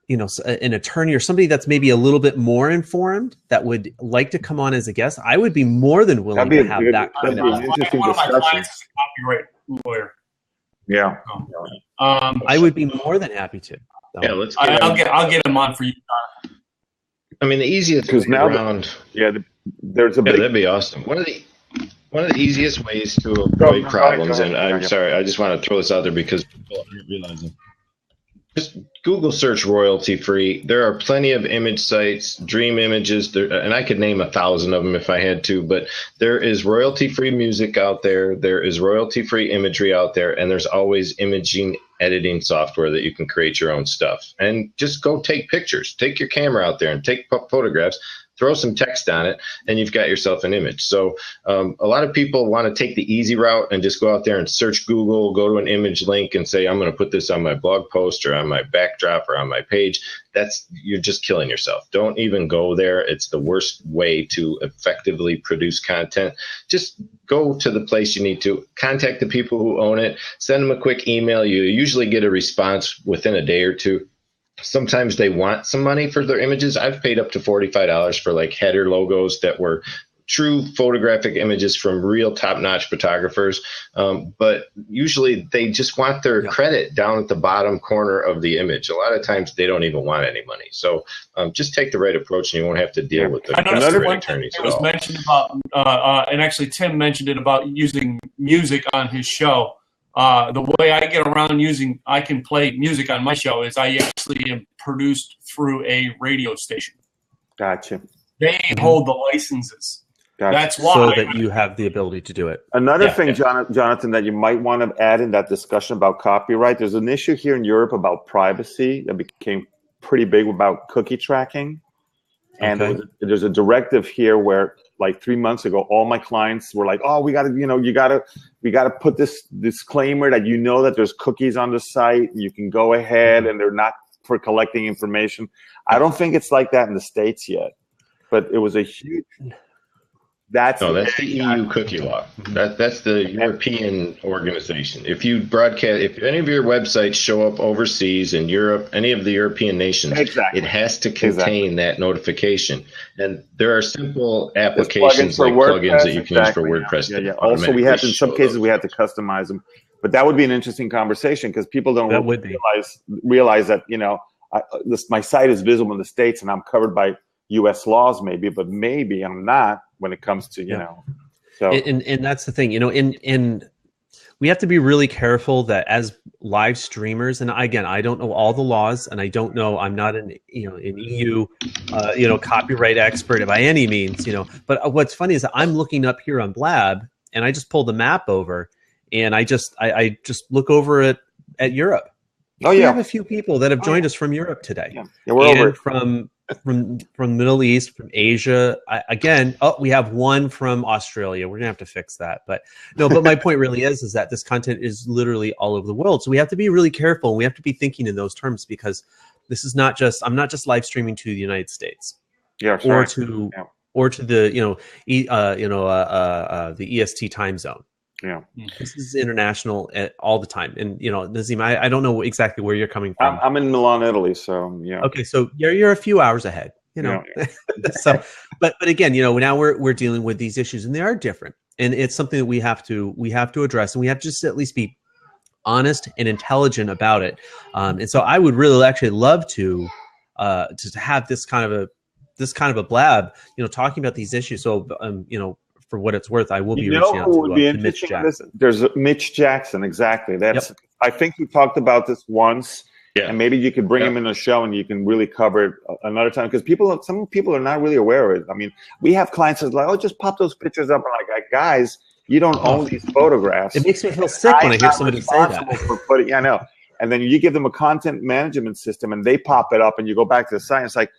attorney or somebody that's maybe a little bit more informed that would like to come on as a guest, I would be more than willing to have that kind of interesting one discussion. of my clients is a copyright lawyer. Yeah. I would be more than happy to. So. Yeah, let's. I'll get him on for you. I mean, the easiest way around. There's a big. That'd be awesome. One of the easiest ways to avoid problems, and I'm sorry, I just want to throw this out there because people aren't realizing. just Google search royalty free. There are plenty of image sites, Dream Images, and I could name 1,000 of them if I had to, but there is royalty free music out there. There is royalty free imagery out there, and there's always imaging editing software that you can create your own stuff. And just go take pictures. Take your camera out there and take photographs. Throw some text on it, and you've got yourself an image. So a lot of people want to take the easy route and just go out there and search Google, go to an image link and say, I'm going to put this on my blog post or on my backdrop or on my page. You're just killing yourself. Don't even go there. It's the worst way to effectively produce content. Just go to the place you need to. Contact the people who own it. Send them a quick email. You usually get a response within a day or two. Sometimes they want some money for their images. I've paid up to $45 for like header logos that were true photographic images from real top-notch photographers. But usually they just want their credit down at the bottom corner of the image. A lot of times they don't even want any money. So just take the right approach and you won't have to deal with the attorneys. It was mentioned about, and actually Tim mentioned it about using music on his show. The way I get around I can play music on my show is I actually am produced through a radio station. Gotcha. They hold the licenses. Gotcha. That's why. So that you have the ability to do it. Another thing, Jonathan, that you might want to add in that discussion about copyright, there's an issue here in Europe about privacy that became pretty big about cookie tracking. And there's a directive here where like 3 months ago, all my clients were like, oh, we got to, we got to put this disclaimer that that there's cookies on the site. You can go ahead and they're not for collecting information. I don't think it's like that in the States yet, but it was a huge. That's the EU cookie law. That's the European organization. If you broadcast, if any of your websites show up overseas in Europe, any of the European nations, it has to contain that notification. And there are simple applications like plugins that you can use for WordPress. Yeah. Also, we had in some cases we had to customize them, but that would be an interesting conversation because people don't realize that my site is visible in the States and I'm covered by U.S. laws, but maybe I'm not when it comes to So and that's the thing, and we have to be really careful that as live streamers, and again, I don't know all the laws, and I don't know, I'm not an EU copyright expert by any means, But what's funny is that I'm looking up here on Blab, and I just pulled the map over, and I just look over at Europe. We have a few people that have joined us from Europe today. Yeah, we're over from the Middle East, from Asia. We have one from Australia. We're gonna have to fix that. But my point really is that this content is literally all over the world. So we have to be really careful, and we have to be thinking in those terms because this is not just, I'm not just live streaming to the United States. Or to the the EST time zone. Yeah, this is international all the time, and Nazim, I don't know exactly where you're coming from. I'm in Milan, Italy, so yeah. Okay, so you're a few hours ahead, So, but again, now we're dealing with these issues, and they are different, and it's something that we have to address, and we have to just at least be honest and intelligent about it. And so, I would really actually love to have this kind of a blab, talking about these issues. So, for what it's worth, I will be reaching out to Mitch Jackson. There's Mitch Jackson, exactly. I think we talked about this once, and maybe you could bring him in the show and you can really cover it another time because some people are not really aware of it. I mean, we have clients that are like, just pop those pictures up. And like, guys, you don't own these photographs. It makes me feel sick when I hear somebody say that. For putting, I know. And then you give them a content management system and they pop it up and you go back to the site. It's like,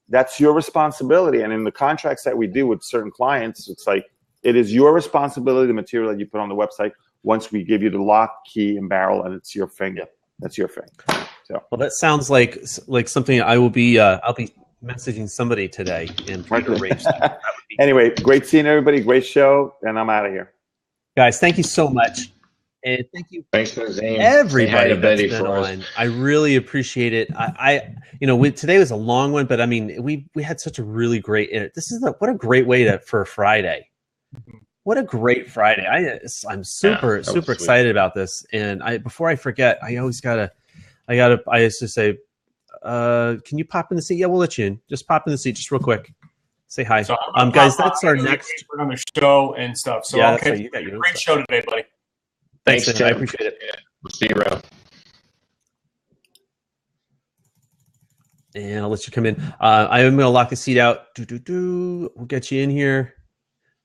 that's your responsibility. And in the contracts that we do with certain clients, it's like, it is your responsibility, the material that you put on the website, once we give you the lock, key, and barrel, and it's your thing. That's your thing. So, well, that sounds like something I will be. I'll be messaging somebody today and trying to arrange that. Anyway, great seeing everybody. Great show, and I'm out of here. Guys, thank you so much, and thank you. Thanks for everybody that's been on. I really appreciate it. Today was a long one, but I mean, we had such a really great. What a great way for a Friday. What a great Friday. I'm super excited about this. And before I forget, I used to say, can you pop in the seat? Yeah, we'll let you in. Just pop in the seat just real quick. Say hi. So, guys, that's our next on the show and stuff. So you got your great show today, buddy. Thanks, I appreciate it. We'll see you around. And I'll let you come in. I am going to lock the seat out. We'll get you in here.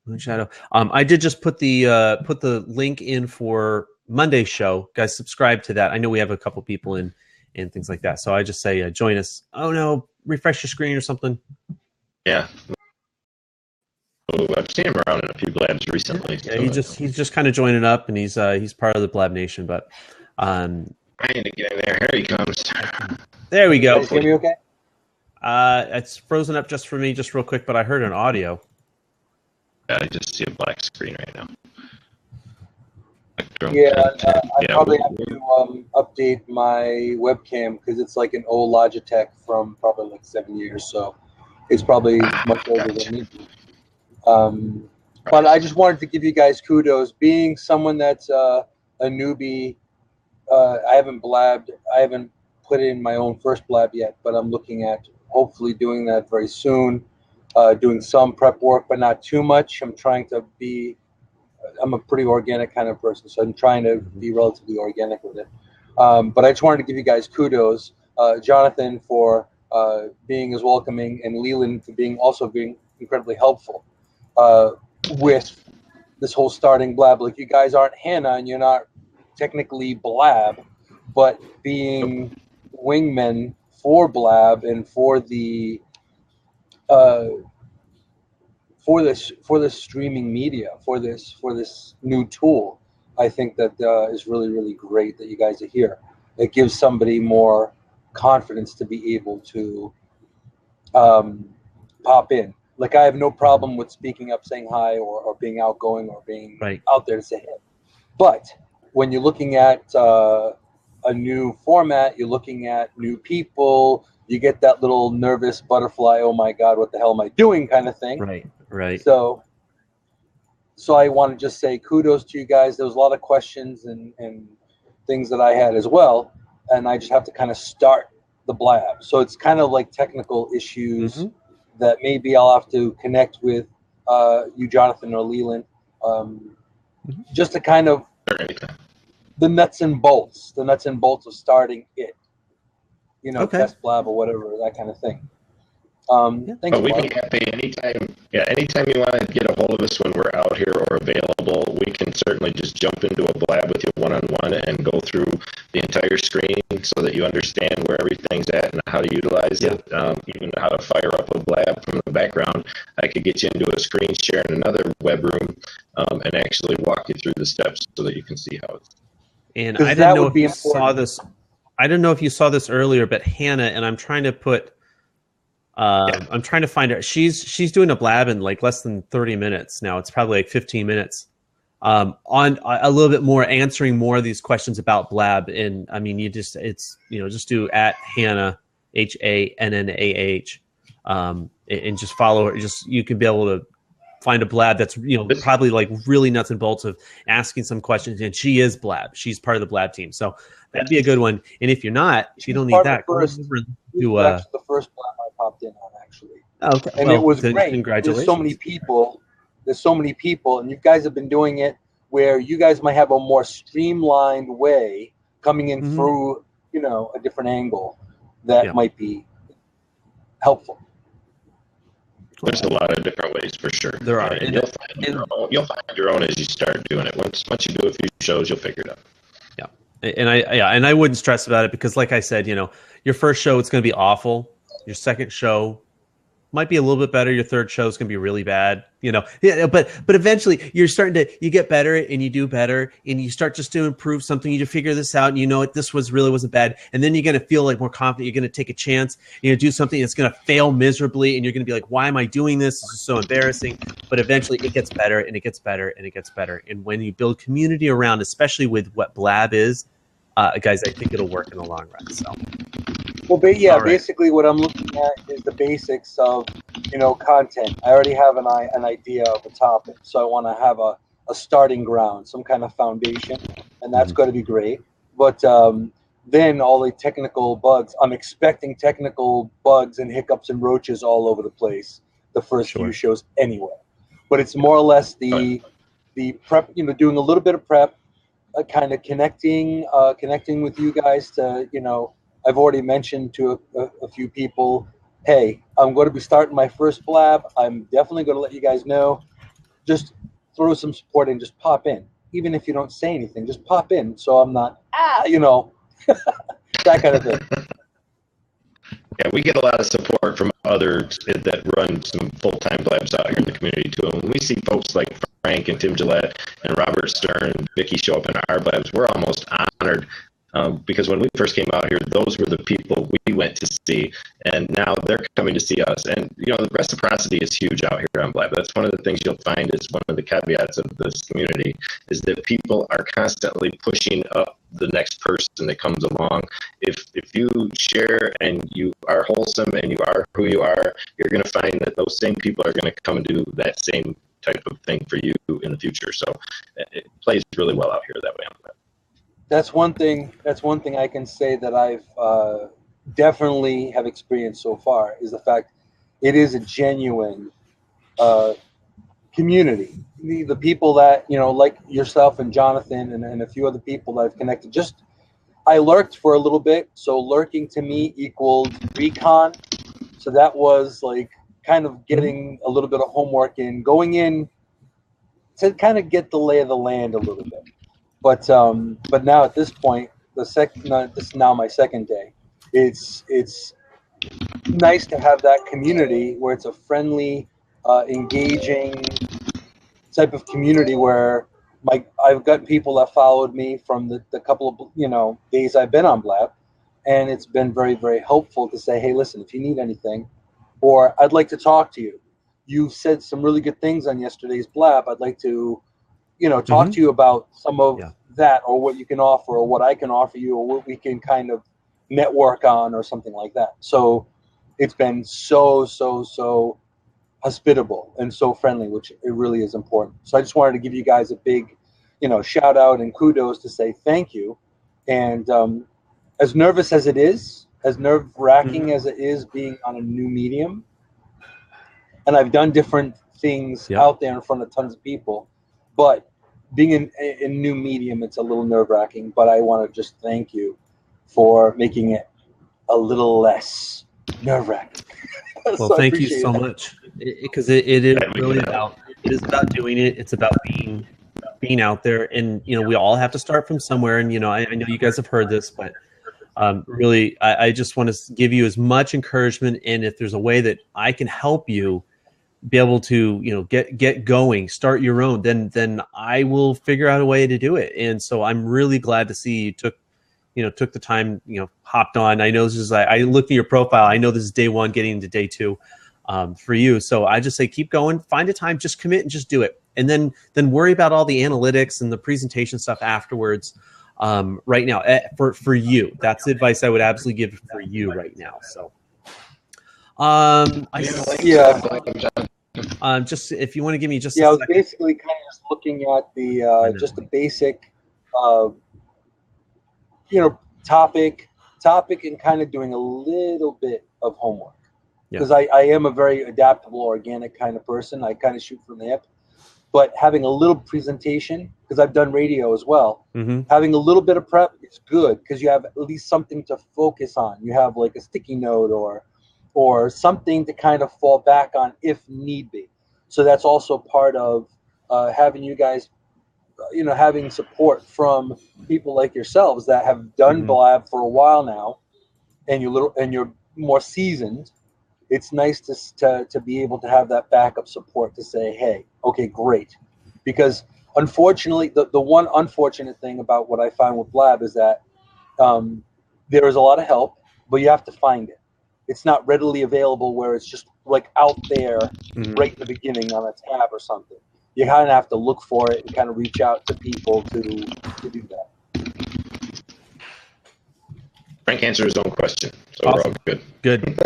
Moonshadow. I did just put the link in for Monday's show. Guys, subscribe to that. I know we have a couple people in and things like that. So I just say join us. Oh no, refresh your screen or something. Yeah. Oh, I've seen him around in a few blabs recently. Yeah, so he's just kind of joining up, and he's part of the Blab Nation. But I need to get in there. Here he comes. There we go. Can you hear me okay? It's frozen up just for me, just real quick, but I heard an audio. I just see a black screen right now. I probably have to update my webcam because it's like an old Logitech from probably like 7 years, so it's probably much older than me. But I just wanted to give you guys kudos. Being someone that's a newbie, I haven't put in my own first blab yet, but I'm looking at hopefully doing that very soon. Doing some prep work, but not too much. I'm a pretty organic kind of person, so I'm trying to be relatively organic with it. But I just wanted to give you guys kudos. Jonathan for being as welcoming, and Leland for being incredibly helpful with this whole starting blab. Like, you guys aren't Hannah and you're not technically blab, but being wingmen for blab and for the for this streaming media, for this new tool. I think that is really, really great that you guys are here. It gives somebody more confidence to be able to pop in. Like, I have no problem with speaking up, saying hi, or being outgoing, or being out there to say hey. But when you're looking at a new format, you're looking at new people, you get that little nervous butterfly, oh my God, what the hell am I doing kind of thing. Right. So I want to just say kudos to you guys. There was a lot of questions and things that I had as well, and I just have to kind of start the blab. So it's kind of like technical issues that maybe I'll have to connect with you, Jonathan, or Leland, just to kind of the nuts and bolts of starting it. Test blab or whatever, that kind of thing. Thanks. We can be happy anytime. Yeah, anytime you want to get a hold of us when we're out here or available, we can certainly just jump into a blab with you one-on-one and go through the entire screen so that you understand where everything's at and how to utilize it, even how to fire up a blab from the background. I could get you into a screen share in another web room and actually walk you through the steps so that you can see how it's. And I didn't know if you saw this. I don't know if you saw this earlier, but Hannah, and I'm trying to put. I'm trying to find her. She's doing a blab in like less than 30 minutes now. It's probably like 15 minutes. On a little bit more, answering more of these questions about blab. And I mean, just do @ Hannah, HANNAH, and just follow her. You can be able to find a blab that's probably like really nuts and bolts of asking some questions. And she is blab. She's part of the blab team. So that'd be a good one. And if you're not, if you don't need that, the first blab I popped in on, actually. Okay. And it was great. Congratulations. There's so many people, and you guys have been doing it where you guys might have a more streamlined way coming in through, a different angle that might be helpful. There's a lot of different ways for sure. There are. And you'll find your own as you start doing it. Once you do a few shows, you'll figure it out. And I wouldn't stress about it because, like I said, your first show, it's going to be awful. Your second show might be a little bit better. Your third show is going to be really bad. But eventually you get better and you do better and you start just to improve something. You figure this out and this really wasn't bad. And then you're going to feel like more confident. You're going to take a chance. You're going to do something that's going to fail miserably and you're going to be like, why am I doing this? This is so embarrassing. But eventually it gets better and it gets better and it gets better. And when you build community around, especially with what Blab is, guys, I think it'll work in the long run. So. Well, basically what I'm looking at is the basics of, content. I already have an idea of a topic, so I want to have a starting ground, some kind of foundation, and that's going to be great. But then all the technical bugs, I'm expecting technical bugs and hiccups and roaches all over the place the first few shows anyway. But it's more or less the prep, doing a little bit of prep, kind of connecting with you guys to, I've already mentioned to a few people, hey, I'm going to be starting my first blab. I'm definitely going to let you guys know. Just throw some support and just pop in. Even if you don't say anything, just pop in. So I'm not, that kind of thing. Yeah, we get a lot of support from others that run some full-time blabs out here in the community too. And when we see folks like Frank and Tim Gillette and Robert Stern and Vicky show up in our blabs, we're almost honored. Because when we first came out here, those were the people we went to see, and now they're coming to see us. And the reciprocity is huge out here on Blab. That's one of the things you'll find is one of the caveats of this community is that people are constantly pushing up the next person that comes along. If you share and you are wholesome and you are who you are, you're going to find that those same people are going to come and do that same type of thing for you in the future. So it plays really well out here that way on Blab. That's one thing I can say that I've definitely have experienced so far is the fact it is a genuine community. The people that, like yourself and Jonathan and a few other people that I've connected, I lurked for a little bit. So lurking to me equaled recon. So that was like kind of getting a little bit of homework in, going in to kind of get the lay of the land a little bit. But now at this point, this is now my second day. It's nice to have that community where it's a friendly, engaging type of community where I've got people that followed me from the couple of days I've been on Blab, and it's been very, very helpful to say, hey, listen, if you need anything, or I'd like to talk to you. You said some really good things on yesterday's Blab. I'd like to talk to you about some of that, or what you can offer, or what I can offer you, or what we can kind of network on, or something like that. So it's been so hospitable and so friendly, which it really is important. So I just wanted to give you guys a big, shout out and kudos to say thank you. And as nervous as it is, as nerve-wracking as it is being on a new medium, and I've done different things out there in front of tons of people, but being in a new medium, it's a little nerve-wracking, but I want to just thank you for making it a little less nerve-wracking. Well, So thank you so much, because it is really about doing it. It's about being out there, and we all have to start from somewhere. And I know you guys have heard this, but really, I just want to give you as much encouragement, and if there's a way that I can help you be able to get going, start your own, then I will figure out a way to do it. And so I'm really glad to see you took the time, hopped on. I know this is, I looked at your profile, I know this is day one getting into day two for you. So I just say keep going, find a time, just commit and just do it, and then worry about all the analytics and the presentation stuff afterwards. Right now, for you, that's the advice I would absolutely give for you right now. So just if you want to give me just I was basically kind of just looking at the just the basic topic and kind of doing a little bit of homework, because I am a very adaptable, organic kind of person. I kind of shoot from the hip, but having a little presentation, because I've done radio as well, having a little bit of prep is good, because you have at least something to focus on. You have like a sticky note or something to kind of fall back on if need be. So that's also part of having you guys, having support from people like yourselves that have done Blab for a while now, and you're more seasoned. It's nice to be able to have that backup support to say, hey, okay, great. Because unfortunately, the one unfortunate thing about what I find with Blab is that there is a lot of help, but you have to find it. It's not readily available where it's just like out there right in the beginning on a tab or something. You kind of have to look for it and kind of reach out to people to do that. Frank answered his own question, so awesome. We're all good.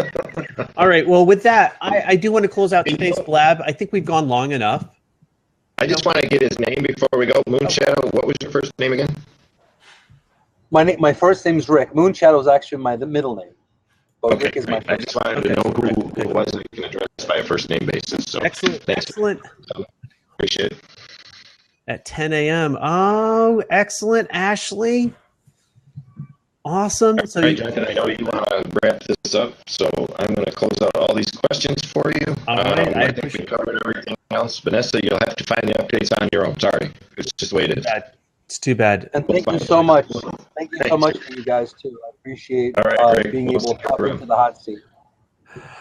All right. Well, with that, I do want to close out today's Blab. I think we've gone long enough. I just want to get his name before we go. Moonshadow, what was your first name again? My first name is Rick. Moonshadow is actually the middle name. Okay, Rick is my I just wanted to know who it was that you can address by a first name basis. So excellent. Appreciate it. At 10 a.m. Oh, excellent, Ashley. Awesome. So, right, Jonathan, I know you want to wrap this up, so I'm going to close out all these questions for you. All right, I think we covered everything else. Vanessa, you'll have to find the updates on your own. Sorry, it's just the way it is. It's too bad. And thank you so much. Thank you so much to you guys too. I appreciate being able to pop into the hot seat.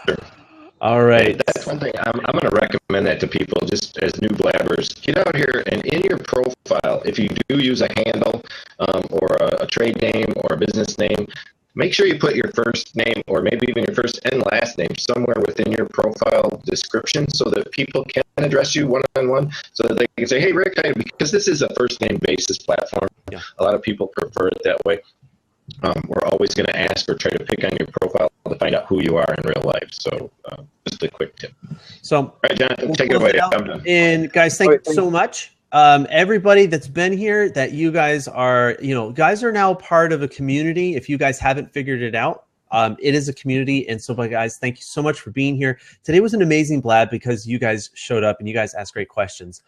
Sure. All right. That's one thing I'm going to recommend that to people just as new blabbers. Get out here and in your profile, if you do use a handle or a trade name or a business name, make sure you put your first name or maybe even your first and last name somewhere within your profile description so that people can address you one-on-one so that they can say, hey, Rick, because this is a first name basis platform. Yeah. A lot of people prefer it that way. We're always going to ask or try to pick on your profile to find out who you are in real life. So just a quick tip. So, all right, Jonathan, take it away. And guys, thank you so much. Everybody that's been here, that you guys are, guys are now part of a community. If you guys haven't figured it out, it is a community. And so, guys, thank you so much for being here. Today was an amazing blab because you guys showed up and you guys asked great questions.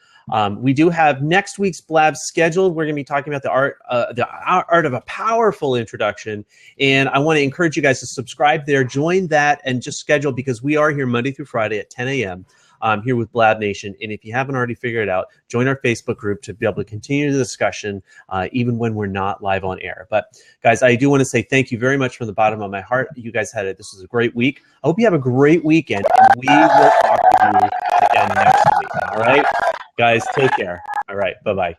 We do have next week's blab scheduled. We're going to be talking about the art of a powerful introduction. And I want to encourage you guys to subscribe there, join that, and just schedule, because we are here Monday through Friday at 10 a.m. Here with Blab Nation. And if you haven't already figured it out, join our Facebook group to be able to continue the discussion even when we're not live on air. But guys, I do want to say thank you very much from the bottom of my heart. You guys had it. This was a great week. I hope you have a great weekend, and we will talk to you again next week. All right, guys, take care. All right, bye-bye.